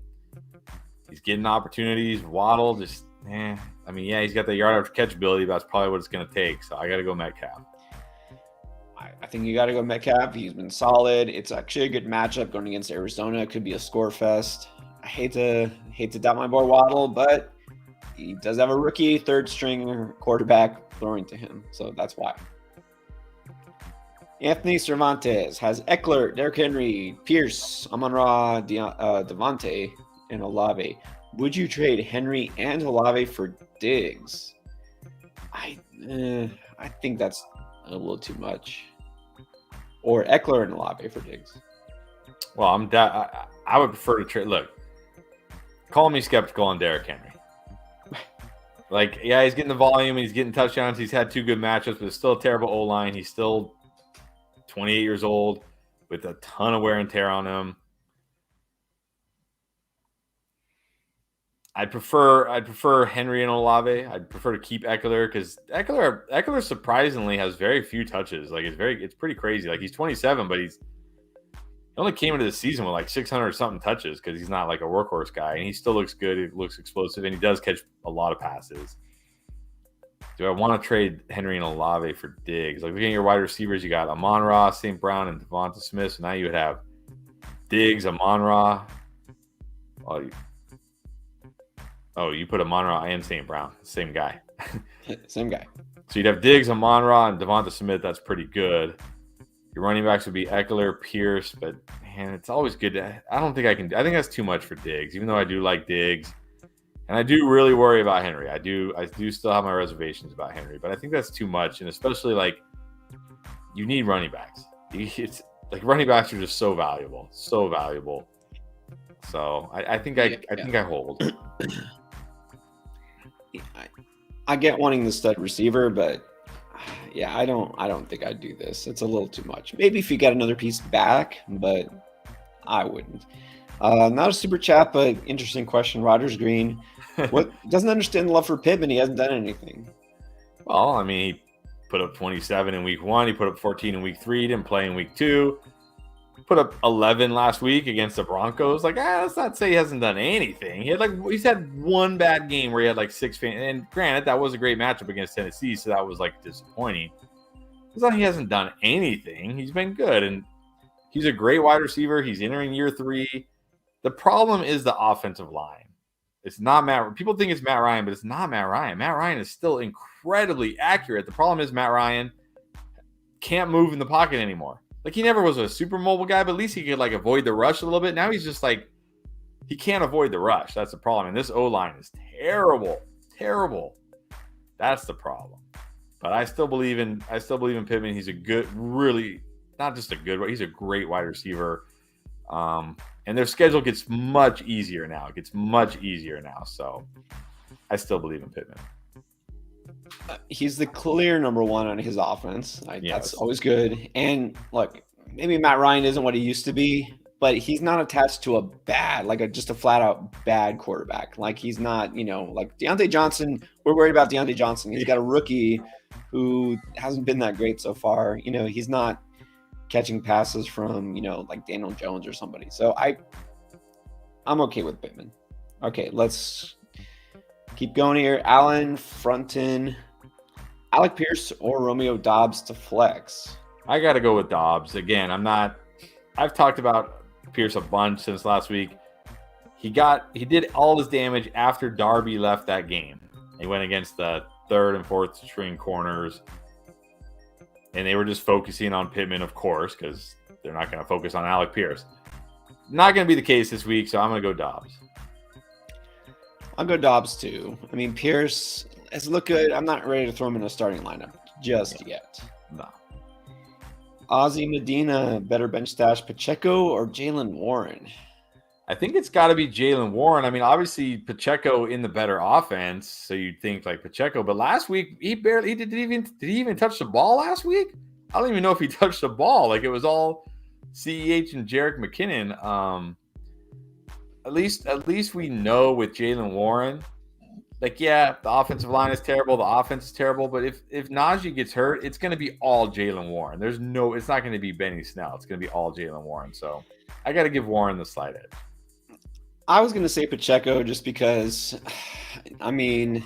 Speaker 2: He's getting opportunities. Waddle just, I mean, yeah, he's got the yard after catch ability, but that's probably what it's going to take. So I got to go Metcalf.
Speaker 1: I think you got to go Metcalf. He's been solid. It's actually a good matchup going against Arizona. It could be a score fest. I hate to doubt my boy Waddle, but he does have a rookie third-string quarterback throwing to him, so that's why. Anthony Cervantes has Eckler, Derrick Henry, Pierce, Amon-Ra, Devontae, and Olave. Would you trade Henry and Olave for Diggs? I think that's a little too much. Or Eckler and Olave for Diggs.
Speaker 2: Well, I would prefer to trade. Look, call me skeptical on Derrick Henry. Like, yeah, he's getting the volume, he's getting touchdowns, he's had 2 good matchups, but it's still a terrible O-line. He's still 28 years old with a ton of wear and tear on him. I'd prefer Henry and Olave. I'd prefer to keep Eckler because Eckler surprisingly has very few touches. Like it's pretty crazy. Like he's 27, but he only came into the season with like 600 something touches because he's not like a workhorse guy, and he still looks good. He looks explosive, and he does catch a lot of passes. Do I want to trade Henry and Olave for Diggs? Like looking at your wide receivers, you got Amon-Ra, St. Brown, and Devonta Smith. So now you would have Diggs, Amon-Ra. You put Amon-Ra and St. Brown, same guy.
Speaker 1: Same guy.
Speaker 2: So you'd have Diggs, Amon-Ra, and Devonta Smith. That's pretty good. Your running backs would be Eckler, Pierce, but man, it's always good to. I think that's too much for Diggs, even though I do like Diggs. And I do really worry about Henry. I do still have my reservations about Henry, but I think that's too much. And especially like you need running backs. It's like running backs are just so valuable. So valuable. So I think I hold.
Speaker 1: I get wanting the stud receiver, but Yeah, I don't think I'd do this. It's a little too much. Maybe if you got another piece back, but I wouldn't. Not a super chat, but interesting question. Rogers Green, what doesn't understand the love for Pittman? He hasn't done anything.
Speaker 2: Well, I mean, he put up 27 in week 1. He put up 14 in week 3. He didn't play in week 2. Put up 11 last week against the Broncos. Like, let's not say he hasn't done anything. He's had one bad game where he had like 6 fans. And granted, that was a great matchup against Tennessee, so that was like disappointing. It's not like he hasn't done anything. He's been good, and he's a great wide receiver. He's entering year 3. The problem is the offensive line. It's not Matt. People think it's Matt Ryan, but it's not Matt Ryan. Matt Ryan is still incredibly accurate. The problem is Matt Ryan can't move in the pocket anymore. Like, he never was a super mobile guy, but at least he could like avoid the rush a little bit. Now he's just like, he can't avoid the rush. That's the problem. And this O-line is terrible. Terrible. That's the problem. But I still believe in Pittman. He's a good, really, not just a good, he's a great wide receiver. And their schedule gets much easier now. So I still believe in Pittman.
Speaker 1: He's the clear number 1 on his offense.
Speaker 2: Yes.
Speaker 1: That's always good. And look, maybe Matt Ryan isn't what he used to be, but he's not attached to a bad, just a flat out bad quarterback. Like, he's not, like Deontay Johnson. We're worried about Deontay Johnson. He's got a rookie who hasn't been that great so far. He's not catching passes from, like Daniel Jones or somebody. So I'm okay with Pittman. Okay, let's keep going here. Allen Fronton, Alec Pierce or Romeo Doubs to flex.
Speaker 2: I got to go with Dobbs. Again, I've talked about Pierce a bunch since last week. He did all his damage after Darby left that game. He went against the 3rd and 4th string corners, and they were just focusing on Pittman, of course, because they're not going to focus on Alec Pierce. Not going to be the case this week, so I'm going to go Dobbs.
Speaker 1: I'll go Dobbs too. I mean, Pierce has looked good. I'm not ready to throw him in a starting lineup just yet.
Speaker 2: No.
Speaker 1: Ozzie Medina, better bench stash, Pacheco or Jalen Warren?
Speaker 2: I think it's got to be Jalen Warren. I mean, obviously Pacheco in the better offense, so you'd think like Pacheco. But last week did he even touch the ball last week? I don't even know if he touched the ball. Like, it was all CEH and Jerick McKinnon. At least we know with Jalen Warren, like, yeah, the offensive line is terrible, the offense is terrible, but if Najee gets hurt, it's going to be all Jalen Warren. It's not going to be Benny Snell. It's going to be all Jalen Warren. So I got to give Warren the slight edge.
Speaker 1: I was going to say Pacheco just because, I mean,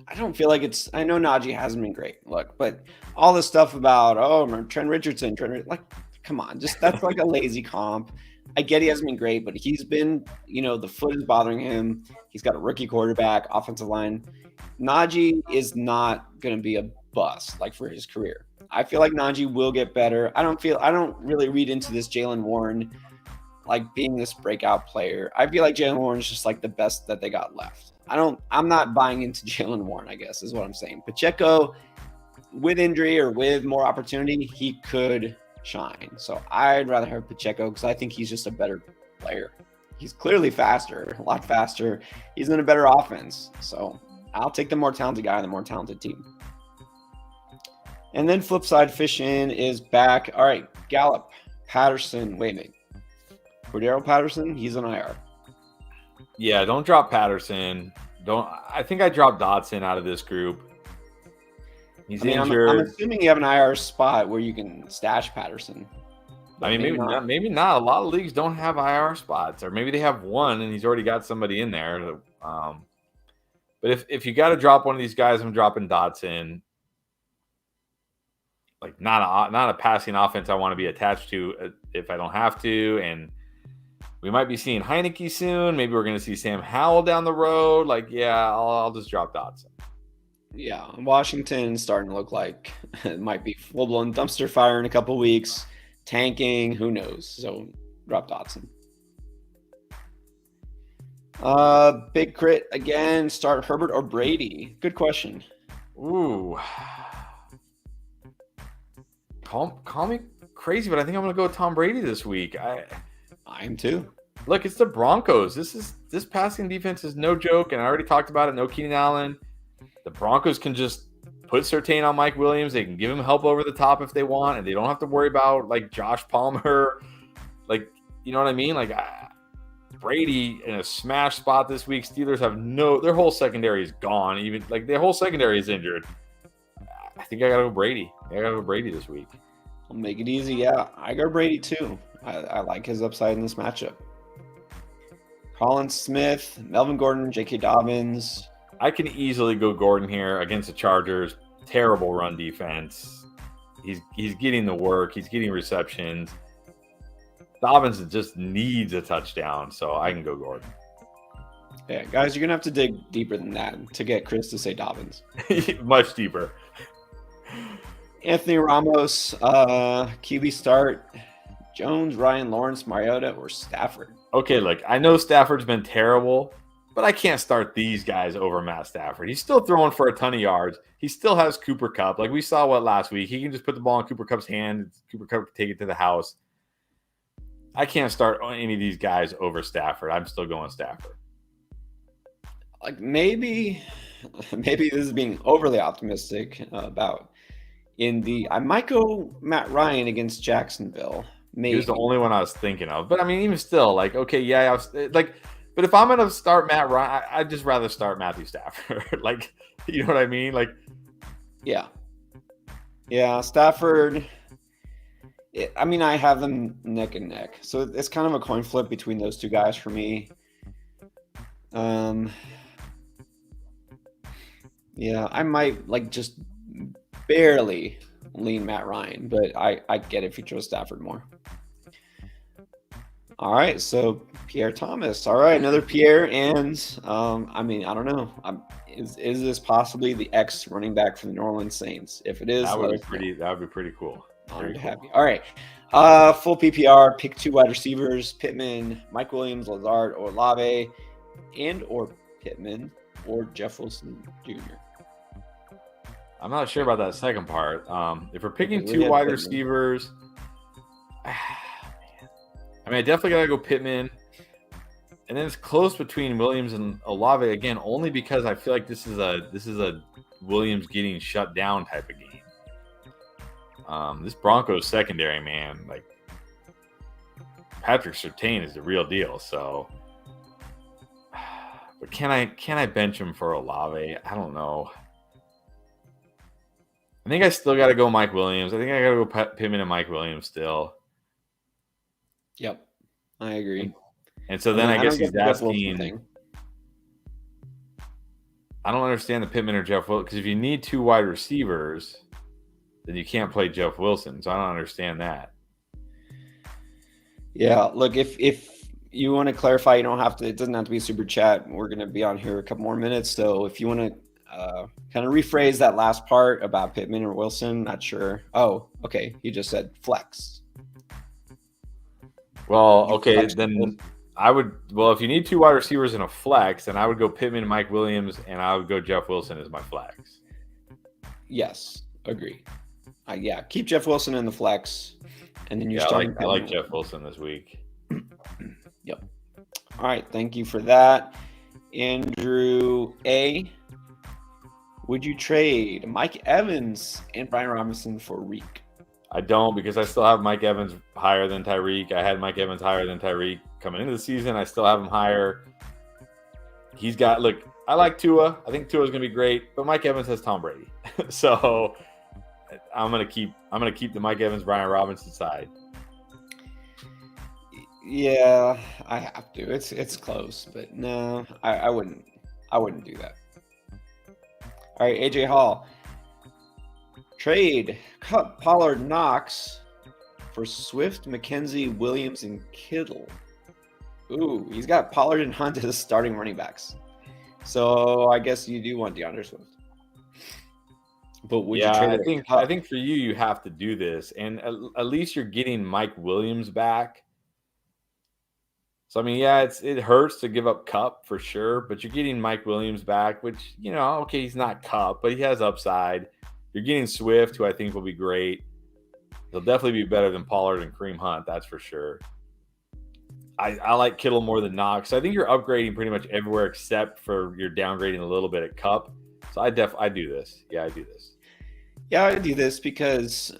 Speaker 1: I don't feel like I know Najee hasn't been great. Look, but all this stuff about, Trent Richardson, like, come on, that's like a lazy comp. I get he hasn't been great, but he's been, the foot is bothering him. He's got a rookie quarterback, offensive line. Najee is not going to be a bust, like, for his career. I feel like Najee will get better. I don't really read into this Jalen Warren, like, being this breakout player. I feel like Jalen Warren is just like the best that they got left. I'm not buying into Jalen Warren, I guess, is what I'm saying. Pacheco, with injury or with more opportunity, he could shine. So I'd rather have Pacheco because I think he's just a better player. He's clearly faster, a lot faster. He's in a better offense. So I'll take the more talented guy on the more talented team. And then flip side, Fish In is back. All right, Gallup, Patterson. Wait a minute. Cordero Patterson, he's on IR.
Speaker 2: Yeah, don't drop Patterson. I think I dropped Dotson out of this group. He's injured.
Speaker 1: I'm assuming you have an IR spot where you can stash Patterson.
Speaker 2: I mean, maybe not. A lot of leagues don't have IR spots, or maybe they have one and he's already got somebody in there. But if you got to drop one of these guys, I'm dropping Dotson. Like, not a passing offense I want to be attached to if I don't have to. And we might be seeing Heineke soon. Maybe we're going to see Sam Howell down the road. Like, yeah, I'll just drop Dotson.
Speaker 1: Yeah, Washington starting to look like it might be full-blown dumpster fire in a couple weeks. Tanking, who knows? So drop Dotson. Big crit again. Start Herbert or Brady? Good question.
Speaker 2: Ooh. Call me crazy, but I think I'm going to go with Tom Brady this week. I
Speaker 1: am too.
Speaker 2: Look, it's the Broncos. This passing defense is no joke, and I already talked about it. No Keenan Allen. The Broncos can just put Surtain on Mike Williams. They can give him help over the top if they want, and they don't have to worry about like Josh Palmer. Like, you know what I mean? Like Brady in a smash spot this week. Steelers have their whole secondary is gone. Even like their whole secondary is injured. I think I gotta go Brady. I gotta go Brady this week.
Speaker 1: I'll make it easy. Yeah, I go Brady too. I like his upside in this matchup. Colin Smith, Melvin Gordon, J.K. Dobbins.
Speaker 2: I can easily go Gordon here against the Chargers. Terrible run defense. He's getting the work. He's getting receptions. Dobbins just needs a touchdown, so I can go Gordon.
Speaker 1: Yeah, guys, you're going to have to dig deeper than that to get Chris to say Dobbins.
Speaker 2: Much deeper.
Speaker 1: Anthony Ramos, QB start. Jones, Ryan Lawrence, Mariota, or Stafford?
Speaker 2: Okay, look, I know Stafford's been terrible, but I can't start these guys over Matt Stafford. He's still throwing for a ton of yards. He still has Cooper Kupp. Like we saw last week. He can just put the ball in Cooper Kupp's hand. Cooper Kupp can take it to the house. I can't start any of these guys over Stafford. I'm still going Stafford.
Speaker 1: Like maybe this is being overly optimistic about Indy. I might go Matt Ryan against Jacksonville. Maybe.
Speaker 2: He was the only one I was thinking of. But I mean, even still, like, okay, yeah, but if I'm gonna start Matt Ryan, I'd just rather start Matthew Stafford. Like, you know what I mean? Like,
Speaker 1: yeah, Stafford. I have them neck and neck, so it's kind of a coin flip between those two guys for me. Yeah, I might like just barely lean Matt Ryan, but I get it if you chose Stafford more. All right, so Pierre Thomas. All right, another Pierre, and I don't know. Is this possibly the ex running back for the New Orleans Saints? If it is,
Speaker 2: that would be pretty cool.
Speaker 1: Honored to have you. All right, full PPR. Pick 2 wide receivers: Pittman, Mike Williams, Lazard, or Olave, or Pittman or Jeff Wilson Jr.
Speaker 2: I'm not sure about that second part. If we're picking 2 wide receivers, I definitely gotta go Pittman, and then it's close between Williams and Olave again, only because I feel like this is a Williams getting shut down type of game. This Broncos secondary, man, like Patrick Surtain is the real deal. So, but can I bench him for Olave? I don't know. I think I still got to go Mike Williams. I think I got to go Pittman and Mike Williams still.
Speaker 1: Yep, I agree.
Speaker 2: And so then I guess he's asking. I don't understand the Pittman or Jeff Wilson, because if you need 2 wide receivers, then you can't play Jeff Wilson. So I don't understand that. Yeah,
Speaker 1: look, if you want to clarify, you don't have to. It doesn't have to be a super chat. We're going to be on here a couple more minutes, so if you want to kind of rephrase that last part about Pittman or Wilson, not sure. Oh, okay. He just said flex.
Speaker 2: Well, okay, then I would. Well, if you need 2 wide receivers in a flex, then I would go Pittman, Mike Williams, and I would go Jeff Wilson as my flex.
Speaker 1: Yes, agree. Yeah, keep Jeff Wilson in the flex, and then you're starting.
Speaker 2: I like Jeff Wilson this week.
Speaker 1: Yep. All right, thank you for that, Andrew A. Would you trade Mike Evans and Brian Robinson for Reek?
Speaker 2: I don't, because I still have Mike Evans higher than Tyreek. I had Mike Evans higher than Tyreek coming into the season. I still have him higher. I like Tua. I think Tua's going to be great, but Mike Evans has Tom Brady. So I'm going to keep the Mike Evans, Brian Robinson side.
Speaker 1: Yeah, I have to. It's close, but no, I wouldn't do that. All right, AJ Hall. Trade Kupp, Pollard, Knox for Swift, McKenzie, Williams, and Kittle. Ooh, he's got Pollard and Hunt as starting running backs. So I guess you do want DeAndre Swift. But would you trade it?
Speaker 2: I think for you have to do this, and at least you're getting Mike Williams back. So it hurts to give up Kupp for sure, but you're getting Mike Williams back, which okay, he's not Kupp, but he has upside. You're getting Swift, who I think will be great. He'll definitely be better than Pollard and Kareem Hunt, that's for sure. I like Kittle more than Knox. I think you're upgrading pretty much everywhere except for you're downgrading a little bit at Kupp. So I do this. Yeah, I do this.
Speaker 1: Yeah, I do this because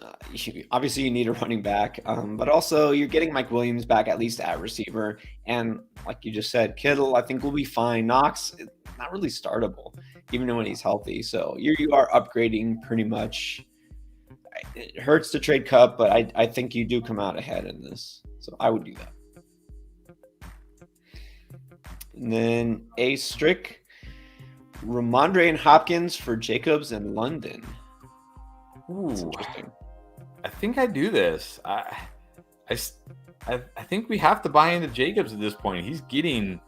Speaker 1: obviously you need a running back, but also you're getting Mike Williams back at least at receiver, and like you just said, Kittle I think will be fine. Knox not really startable, even when he's healthy. So you are upgrading pretty much. It hurts to trade Cup, but I think you do come out ahead in this, so I would do that. And then A Strick, Ramondre and Hopkins for Jacobs and London. That's
Speaker 2: Ooh,
Speaker 1: interesting.
Speaker 2: I think I do this. I think we have to buy into Jacobs at this point. He's getting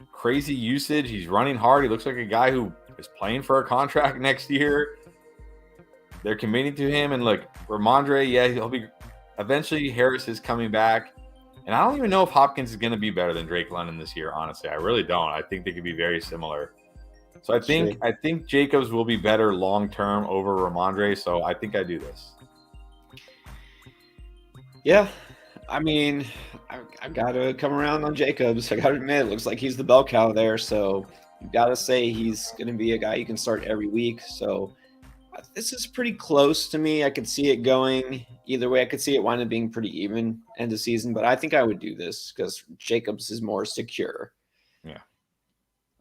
Speaker 2: crazy usage. He's running hard. He looks like a guy who is playing for a contract next year. They're committing to him. And look, Ramondre, yeah, he'll be eventually. Harris is coming back. And I don't even know if Hopkins is going to be better than Drake London this year, honestly. I really don't. I think they could be very similar. So I think Jacobs will be better long term over Ramondre. So I think I do this.
Speaker 1: Yeah, I mean, I got to come around on Jacobs. I got to admit, it looks like he's the bell cow there. So you got to say he's going to be a guy you can start every week. So this is pretty close to me. I could see it going either way. I could see it winding up being pretty even end of season, but I think I would do this because Jacobs is more secure.
Speaker 2: Yeah.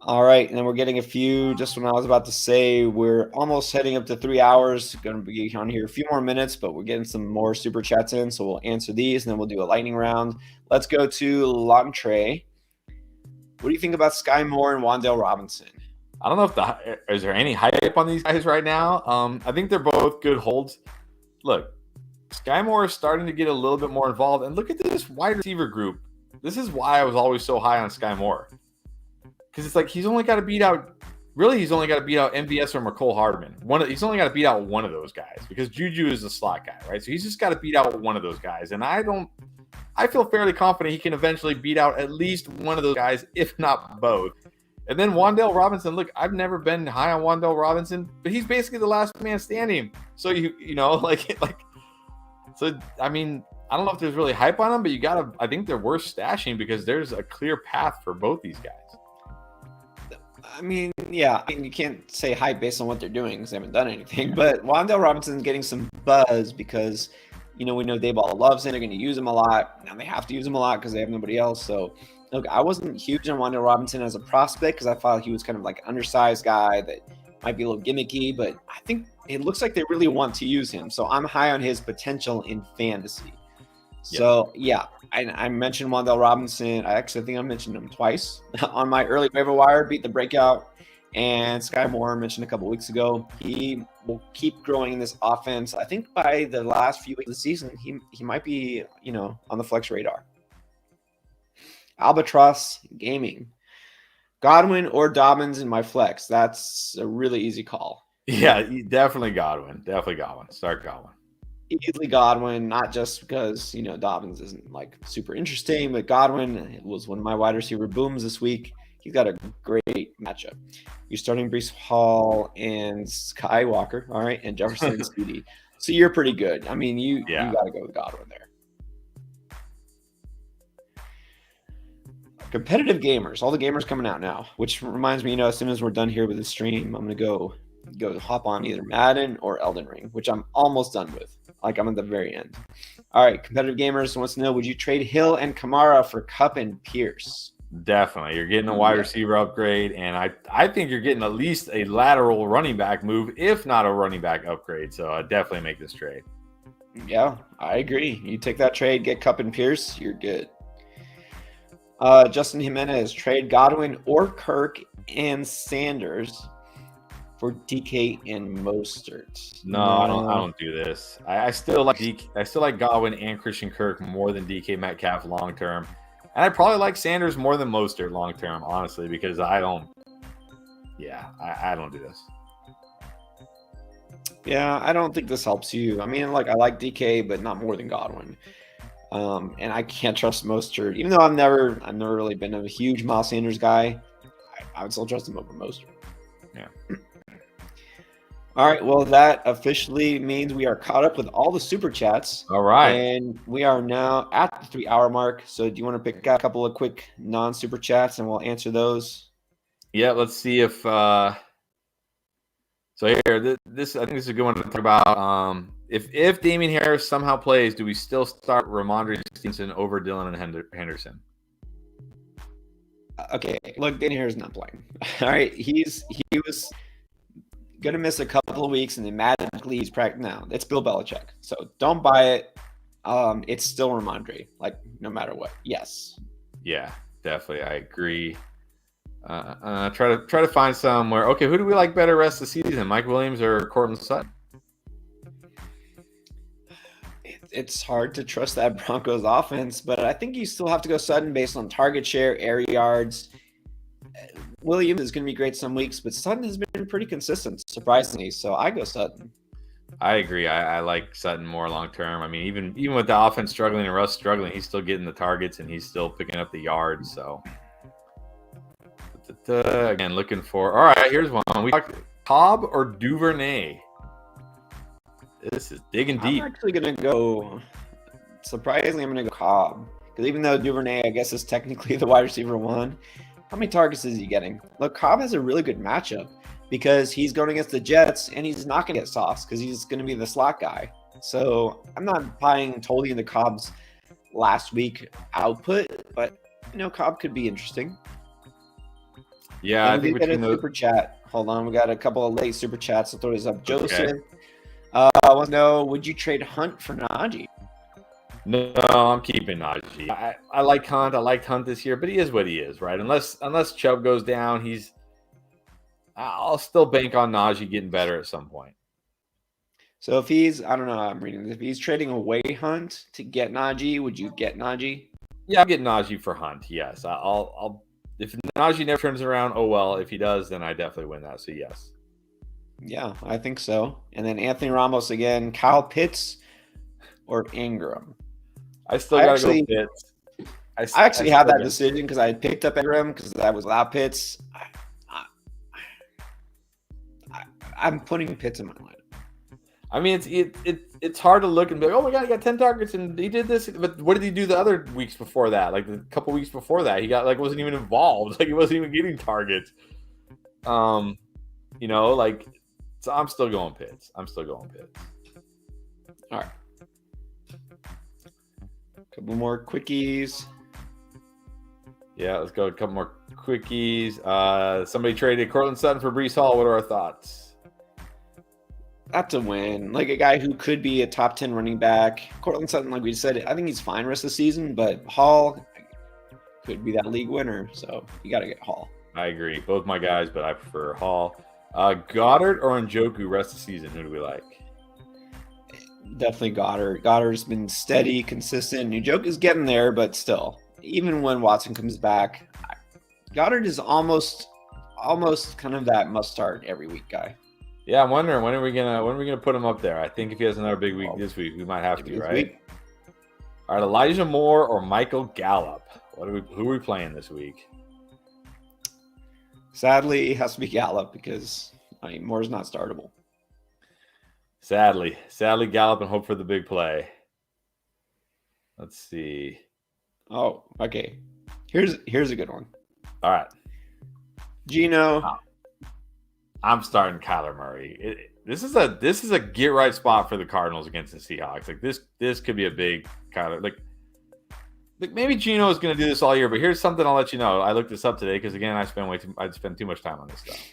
Speaker 1: All right, and then we're getting a few. Just when I was about to say, we're almost heading up to 3 hours. Going to be on here a few more minutes, but we're getting some more super chats in, so we'll answer these, and then we'll do a lightning round. Let's go to Lantre. What do you think about Sky Moore and Wan'Dale Robinson?
Speaker 2: I don't know if is there any hype on these guys right now. I think they're both good holds. Look, Sky Moore is starting to get a little bit more involved, and look at this wide receiver group. This is why I was always so high on Sky Moore. Because it's like he's only got to beat out MVS or McCole Hardman. He's only got to beat out one of those guys because Juju is a slot guy, right? So he's just got to beat out one of those guys. And I feel fairly confident he can eventually beat out at least one of those guys, if not both. And then Wan'Dale Robinson, look, I've never been high on Wan'Dale Robinson, but he's basically the last man standing. So so I mean, I don't know if there's really hype on him, but I think they're worth stashing because there's a clear path for both these guys.
Speaker 1: I mean, yeah, you can't say hype based on what they're doing because they haven't done anything. But Wan'Dale Robinson's getting some buzz because, we know Dayball loves him. They're going to use him a lot. Now they have to use him a lot because they have nobody else. So, look, I wasn't huge on Wan'Dale Robinson as a prospect because I thought he was kind of like an undersized guy that might be a little gimmicky. But I think it looks like they really want to use him. So I'm high on his potential in fantasy. So, yeah, I mentioned Wan'Dale Robinson. I think I mentioned him twice on my early waiver wire, beat the breakout. And Sky Moore mentioned a couple weeks ago. He will keep growing in this offense. I think by the last few weeks of the season, he might be, on the flex radar. Albatross Gaming. Godwin or Dobbins in my flex. That's a really easy call.
Speaker 2: Yeah, definitely Godwin. Definitely Godwin. Start Godwin.
Speaker 1: Easily Godwin, not just because, Dobbins isn't like super interesting, but Godwin was one of my wide receiver booms this week. He's got a great matchup. You're starting Breece Hall and Skywalker, all right, and Jefferson and CD. So you're pretty good. I mean, you got to go with Godwin there. Competitive gamers, all the gamers coming out now, which reminds me, as soon as we're done here with the stream, I'm going to go hop on either Madden or Elden Ring, which I'm almost done with. Like I'm at the very end. All right, competitive gamers wants to know, would you trade Hill and Kamara for Kupp and Pierce?
Speaker 2: Definitely. You're getting a wide receiver upgrade, and I think you're getting at least a lateral running back move, if not a running back upgrade. So I definitely make this trade.
Speaker 1: Yeah, I agree. You take that trade, get Kupp and Pierce, you're good. Justin Jimenez, trade Godwin or Kirk and Sanders for DK and Mostert.
Speaker 2: No, I don't do this. I still like Godwin and Christian Kirk more than DK Metcalf long term, and I probably like Sanders more than Mostert long term, honestly, because I don't do this.
Speaker 1: Yeah, I don't think this helps you. I mean, I like DK, but not more than Godwin. And I can't trust Mostert, even though I've never really been a huge Miles Sanders guy. I would still trust him over Mostert.
Speaker 2: Yeah.
Speaker 1: All right. Well, that officially means we are caught up with all the super chats.
Speaker 2: All right.
Speaker 1: And we are now at the 3 hour mark. So do you want to pick out a couple of quick non-super chats and we'll answer those?
Speaker 2: Yeah, let's see if so So here, this I think this is a good one to talk about. If Damian Harris somehow plays, do we still start Ramondre Stevenson over Dylan and Henderson?
Speaker 1: Okay, look, Damian Harris is not playing. All right, he was gonna miss a couple of weeks, and then magically he's practicing now. It's Bill Belichick, so don't buy it. It's still Ramondre, like no matter what. Yes.
Speaker 2: Yeah, definitely, I agree. Try to find somewhere. Okay, who do we like better rest of the season, Mike Williams or Courtland Sutton?
Speaker 1: It's hard to trust that Broncos offense, but I think you still have to go Sutton based on target share, air yards. Williams is going to be great some weeks, but Sutton has been pretty consistent, surprisingly. So I go Sutton.
Speaker 2: I agree. I like Sutton more long term. I mean, even with the offense struggling and Russ struggling, he's still getting the targets and he's still picking up the yards. So again, looking for. All right, here's one. We talked Cobb or Duvernay. This is digging deep.
Speaker 1: I'm actually going to go. Surprisingly, I'm going to go Cobb because even though Duvernay, I guess, is technically the wide receiver one. How many targets is he getting? Look, Cobb has a really good matchup because he's going against the Jets and he's not going to get sauce because he's going to be the slot guy. So I'm not buying totally into Cobb's last week output, but Cobb could be interesting.
Speaker 2: Yeah, I think
Speaker 1: we got a super chat. Hold on, we got a couple of late super chats. So throw this up. Joseph wants to know: would you trade Hunt for Najee?
Speaker 2: No, I'm keeping Najee. I like Hunt. I liked Hunt this year, but he is what he is, right? Unless Chubb goes down, I'll still bank on Najee getting better at some point.
Speaker 1: So if he's, I don't know, I'm reading this. If he's trading away Hunt to get Najee, would you get Najee?
Speaker 2: Yeah, I'll get Najee for Hunt. Yes, I'll. If Najee never turns around, oh well. If he does, then I definitely win that. So yes.
Speaker 1: Yeah, I think so. And then Anthony Ramos again. Kyle Pitts or Ingram?
Speaker 2: I still got to go Pitts.
Speaker 1: I actually had that decision because I had picked up Ingram because I was without Pitts. I'm putting Pitts in my lineup.
Speaker 2: I mean, it's hard to look and be like, oh my god, he got 10 targets and he did this. But what did he do the other weeks before that? Like the couple weeks before that, he got wasn't even involved. Like he wasn't even getting targets. So I'm still going Pitts. All
Speaker 1: right. Couple more quickies.
Speaker 2: Yeah, let's go a couple more quickies. Somebody traded Courtland Sutton for Breece Hall. What are our thoughts?
Speaker 1: That's a win. Like a guy who could be a top 10 running back. Courtland Sutton, like we said, I think he's fine rest of the season, but Hall could be that league winner. So you got to get Hall.
Speaker 2: I agree. Both my guys, but I prefer Hall. Goddard or Njoku rest of the season? Who do we like?
Speaker 1: Definitely Goddard. Goddard's been steady, consistent. Njoku's getting there, but still, even when Watson comes back, Goddard is almost kind of that must start every week guy.
Speaker 2: Yeah, I'm wondering when are we gonna put him up there? I think if he has another big week this week, we might have to, right? All right, Elijah Moore or Michael Gallup? Who are we playing this week?
Speaker 1: Sadly, it has to be Gallup because Moore's not startable.
Speaker 2: Sadly, Gallup and hope for the big play. Let's see.
Speaker 1: Oh, okay. Here's a good one.
Speaker 2: All right,
Speaker 1: Gino.
Speaker 2: I'm starting Kyler Murray. This is a get right spot for the Cardinals against the Seahawks. Like this could be a big Kyler. Like maybe Gino is going to do this all year, but here's something I'll let you know. I looked this up today because again, I'd spend too much time on this stuff.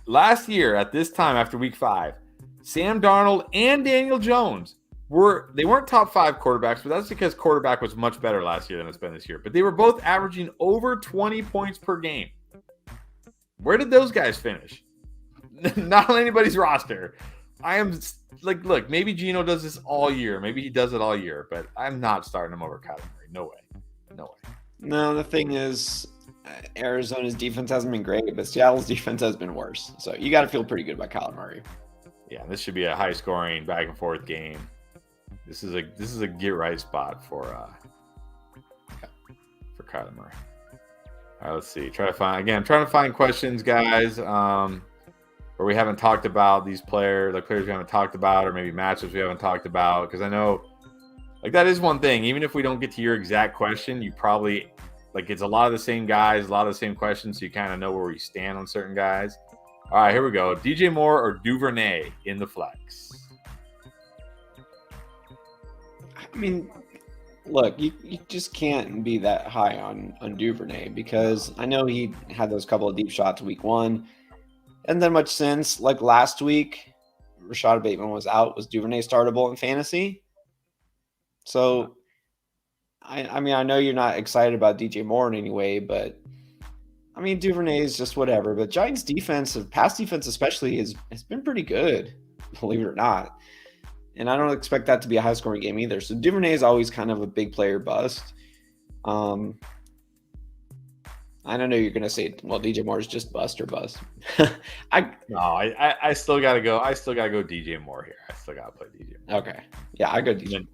Speaker 2: Last year at this time after week 5, Sam Darnold and Daniel Jones weren't top 5 quarterbacks, but that's because quarterback was much better last year than it's been this year. But they were both averaging over 20 points per game. Where did those guys finish? Not on anybody's roster. I am like, look, maybe Gino does this all year. Maybe he does it all year, but I'm not starting him over Kyler Murray. No way.
Speaker 1: No, the thing is, Arizona's defense hasn't been great, but Seattle's defense has been worse. So you got to feel pretty good about Kyler Murray.
Speaker 2: Yeah, this should be a high-scoring, back-and-forth game. This is a get-right spot for Kyler Murray. All right, let's see. Trying to find questions, guys, where we haven't talked about these players, like players we haven't talked about, or maybe matchups we haven't talked about. Because I know, like, that is one thing. Even if we don't get to your exact question, you probably, like, it's a lot of the same guys, a lot of the same questions, so you kind of know where you stand on certain guys. All right, here we go. DJ Moore or Duvernay in the flex?
Speaker 1: I mean, look, you just can't be that high on Duvernay because I know he had those couple of deep shots week 1. And then much since, like last week, Rashad Bateman was out. Was Duvernay startable in fantasy? So, I mean, I know you're not excited about DJ Moore in any way, but I mean, Duvernay is just whatever. But Giants' defense, pass defense especially, has been pretty good, believe it or not. And I don't expect that to be a high-scoring game either. So Duvernay is always kind of a big player bust. I don't know. You're gonna say, well, DJ Moore is just bust or bust.
Speaker 2: I still gotta go. I still gotta go DJ Moore here. I still gotta play DJ Moore.
Speaker 1: Okay, yeah, I go DJ.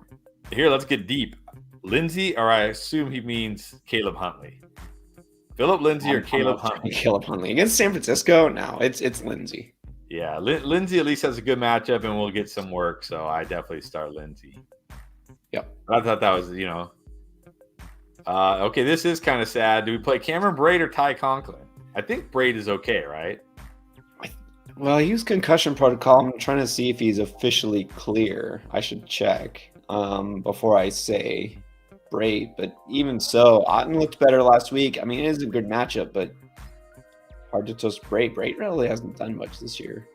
Speaker 2: Here, let's get deep. Lindsey, or I assume he means Caleb Huntley. Philip Lindsey or Caleb Huntley?
Speaker 1: Caleb Huntley against San Francisco. No, it's Lindsey.
Speaker 2: Yeah, Lindsey at least has a good matchup and will get some work. So I definitely start Lindsey.
Speaker 1: Yep.
Speaker 2: I thought that was okay, this is kind of sad. Do we play Cameron Braid or Ty Conklin? I think Braid is okay, right?
Speaker 1: Well, he was concussion protocol. I'm trying to see if he's officially clear. I should check before I say Braid. But even so, Otten looked better last week. I mean, it is a good matchup, but hard to toast Braid. Braid really hasn't done much this year.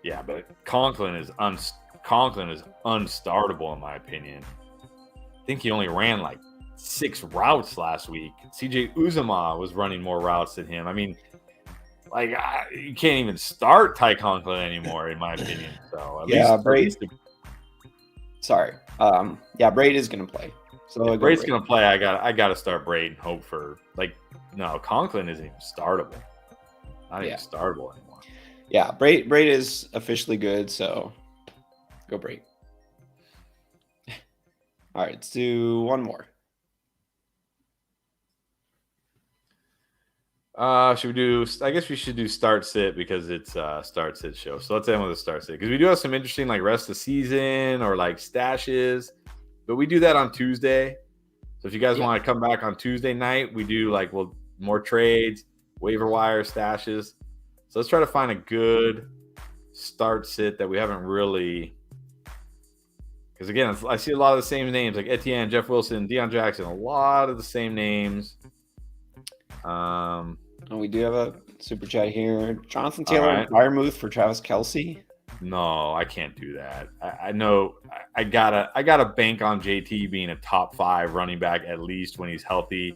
Speaker 2: Yeah, but Conklin is unstartable in my opinion. I think he only ran like 6 routes last week. CJ Uzomah was running more routes than him. I mean, like you can't even start Ty Conklin anymore, in my opinion. So
Speaker 1: Braid. Sorry, Braid is going to play. So
Speaker 2: Braid's going to play. I got to start Braid and hope for Conklin isn't even startable. Not even startable anymore.
Speaker 1: Yeah, Braid is officially good. So go Braid. All right, let's do one more.
Speaker 2: Should we do? I guess we should do start sit because it's start sit show. So let's end with a start sit because we do have some interesting like rest of season or like stashes, but we do that on Tuesday. So if you guys want to come back on Tuesday night, we do more trades, waiver wire stashes. So let's try to find a good start sit that we haven't really. Because again, I see a lot of the same names like Etienne, Jeff Wilson, Deion Jackson, a lot of the same names.
Speaker 1: We do have a super chat here. Jonathan Taylor and Firemouth for Travis Kelce.
Speaker 2: No, I can't do that. I know I gotta bank on JT being a top 5 running back at least when he's healthy.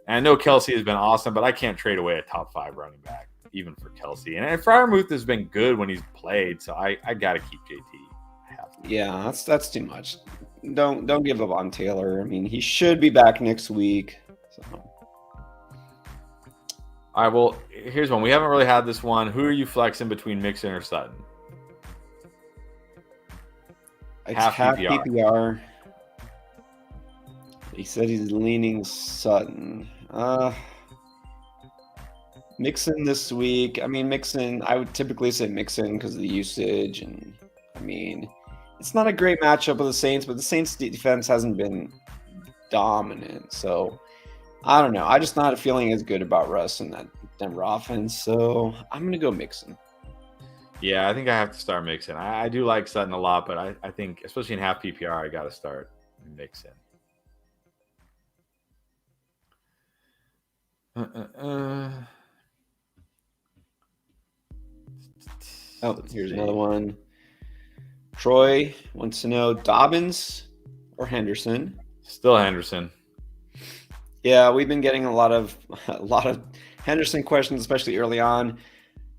Speaker 2: And I know Kelce has been awesome, but I can't trade away a top 5 running back even for Kelce. And Firemouth has been good when he's played, so I gotta keep JT.
Speaker 1: Yeah, that's too much. Don't give up on Taylor. I mean, he should be back next week. So.
Speaker 2: All right, well, here's one. We haven't really had this one. Who are you flexing between Mixon or Sutton?
Speaker 1: It's half PPR. He said he's leaning Sutton. Mixon this week. I mean, Mixon, I would typically say Mixon because of the usage. And, I mean, it's not a great matchup with the Saints, but the Saints defense hasn't been dominant. So, I don't know. I just not feeling as good about Russ and that Denver offense. So, I'm going to go Mixon.
Speaker 2: Yeah, I think I have to start Mixon. I do like Sutton a lot, but I think, especially in half PPR, I got to start Mixon.
Speaker 1: Oh, here's another one. Troy wants to know Dobbins or Henderson.
Speaker 2: Still Henderson.
Speaker 1: Yeah, we've been getting a lot of Henderson questions, especially early on.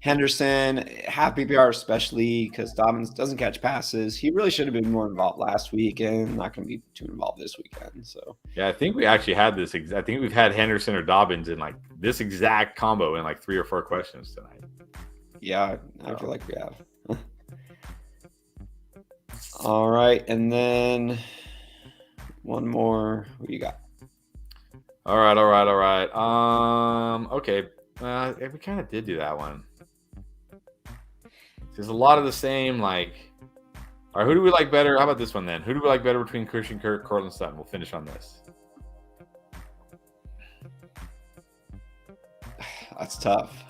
Speaker 1: Henderson, half PPR especially because Dobbins doesn't catch passes. He really should have been more involved last weekend. Not going to be too involved this weekend. So
Speaker 2: yeah, I think we actually had this. I think we've had Henderson or Dobbins in like this exact combo in like 3 or 4 questions tonight.
Speaker 1: Yeah, I feel like we have. All right, and then one more. What you got?
Speaker 2: All right. Okay. We kind of did do that one. There's a lot of the same, like, all right, who do we like better? How about this one then? Who do we like better between Christian Kirk, Cortland Sutton? We'll finish on this.
Speaker 1: That's tough.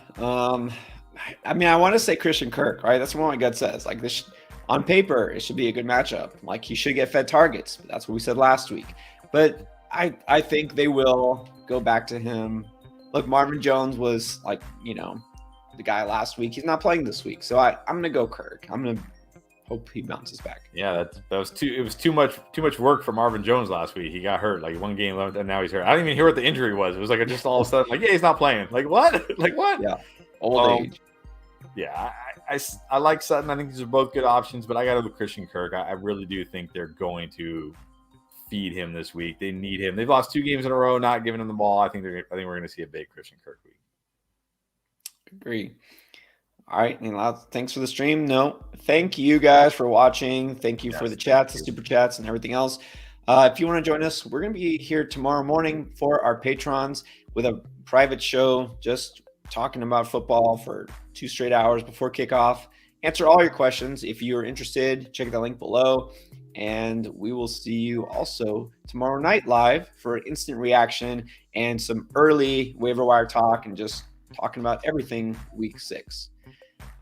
Speaker 1: I mean, I want to say Christian Kirk, right? That's what my gut says. Like this, on paper, it should be a good matchup. Like he should get fed targets. That's what we said last week. But I think they will go back to him. Look, Marvin Jones was like, the guy last week. He's not playing this week. So I'm going to go Kirk. I'm going to hope he bounces back.
Speaker 2: Yeah, that was too much work for Marvin Jones last week. He got hurt like one game left, and now he's hurt. I didn't even hear what the injury was. It was like just all of a sudden, like, yeah, he's not playing. Like what? Like what?
Speaker 1: Yeah, old age.
Speaker 2: Yeah, I like Sutton. I think these are both good options, but I got to go with Christian Kirk. I really do think they're going to feed him this week. They need him. They've lost 2 games in a row, not giving him the ball. I think we're going to see a big Christian Kirk week.
Speaker 1: Agree. All right, and thanks for the stream. No, thank you guys for watching. Thank you for the chats, the super chats, and everything else. If you want to join us, we're going to be here tomorrow morning for our patrons with a private show, just talking about football for 2 straight hours before kickoff. Answer all your questions. If you're interested, check the link below. And we will see you also tomorrow night live for an instant reaction and some early waiver wire talk and just talking about everything week 6.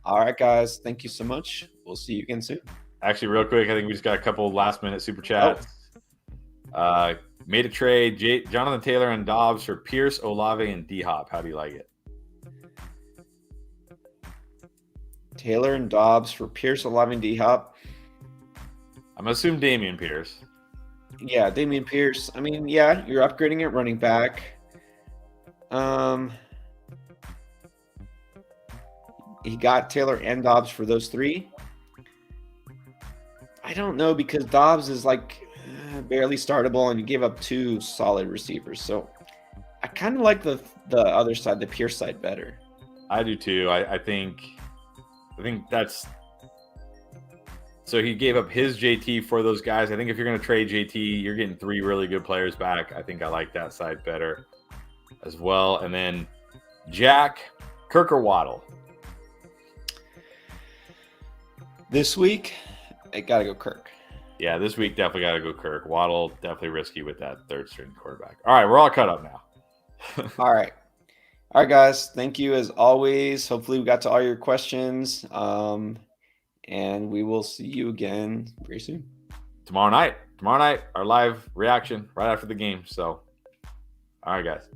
Speaker 1: All right, guys. Thank you so much. We'll see you again soon.
Speaker 2: Actually, real quick, I think we just got a couple last-minute super chats. Made a trade, Jonathan Taylor and Dobbs for Pierce, Olave, and D-Hop. How do you like it?
Speaker 1: Taylor and Dobbs for Pierce, Olave, and D-Hop.
Speaker 2: I'm going to assume Dameon Pierce.
Speaker 1: Yeah, Dameon Pierce. I mean, yeah, you're upgrading at running back. He got Taylor and Dobbs for those 3. I don't know because Dobbs is like barely startable and you gave up 2 solid receivers. So I kind of like the other side, the Pierce side better.
Speaker 2: I do too. I think that's so he gave up his JT for those guys. I think if you're going to trade JT, you're getting 3 really good players back. I think I like that side better as well. And then Jack, Kirk or Waddle?
Speaker 1: This week, I got to go Kirk.
Speaker 2: Yeah, this week definitely got to go Kirk. Waddle, definitely risky with that 3rd-string quarterback. All right, we're all cut up now.
Speaker 1: All right, guys. Thank you as always. Hopefully we got to all your questions. And we will see you again very soon.
Speaker 2: Tomorrow night, our live reaction right after the game. So, all right, guys.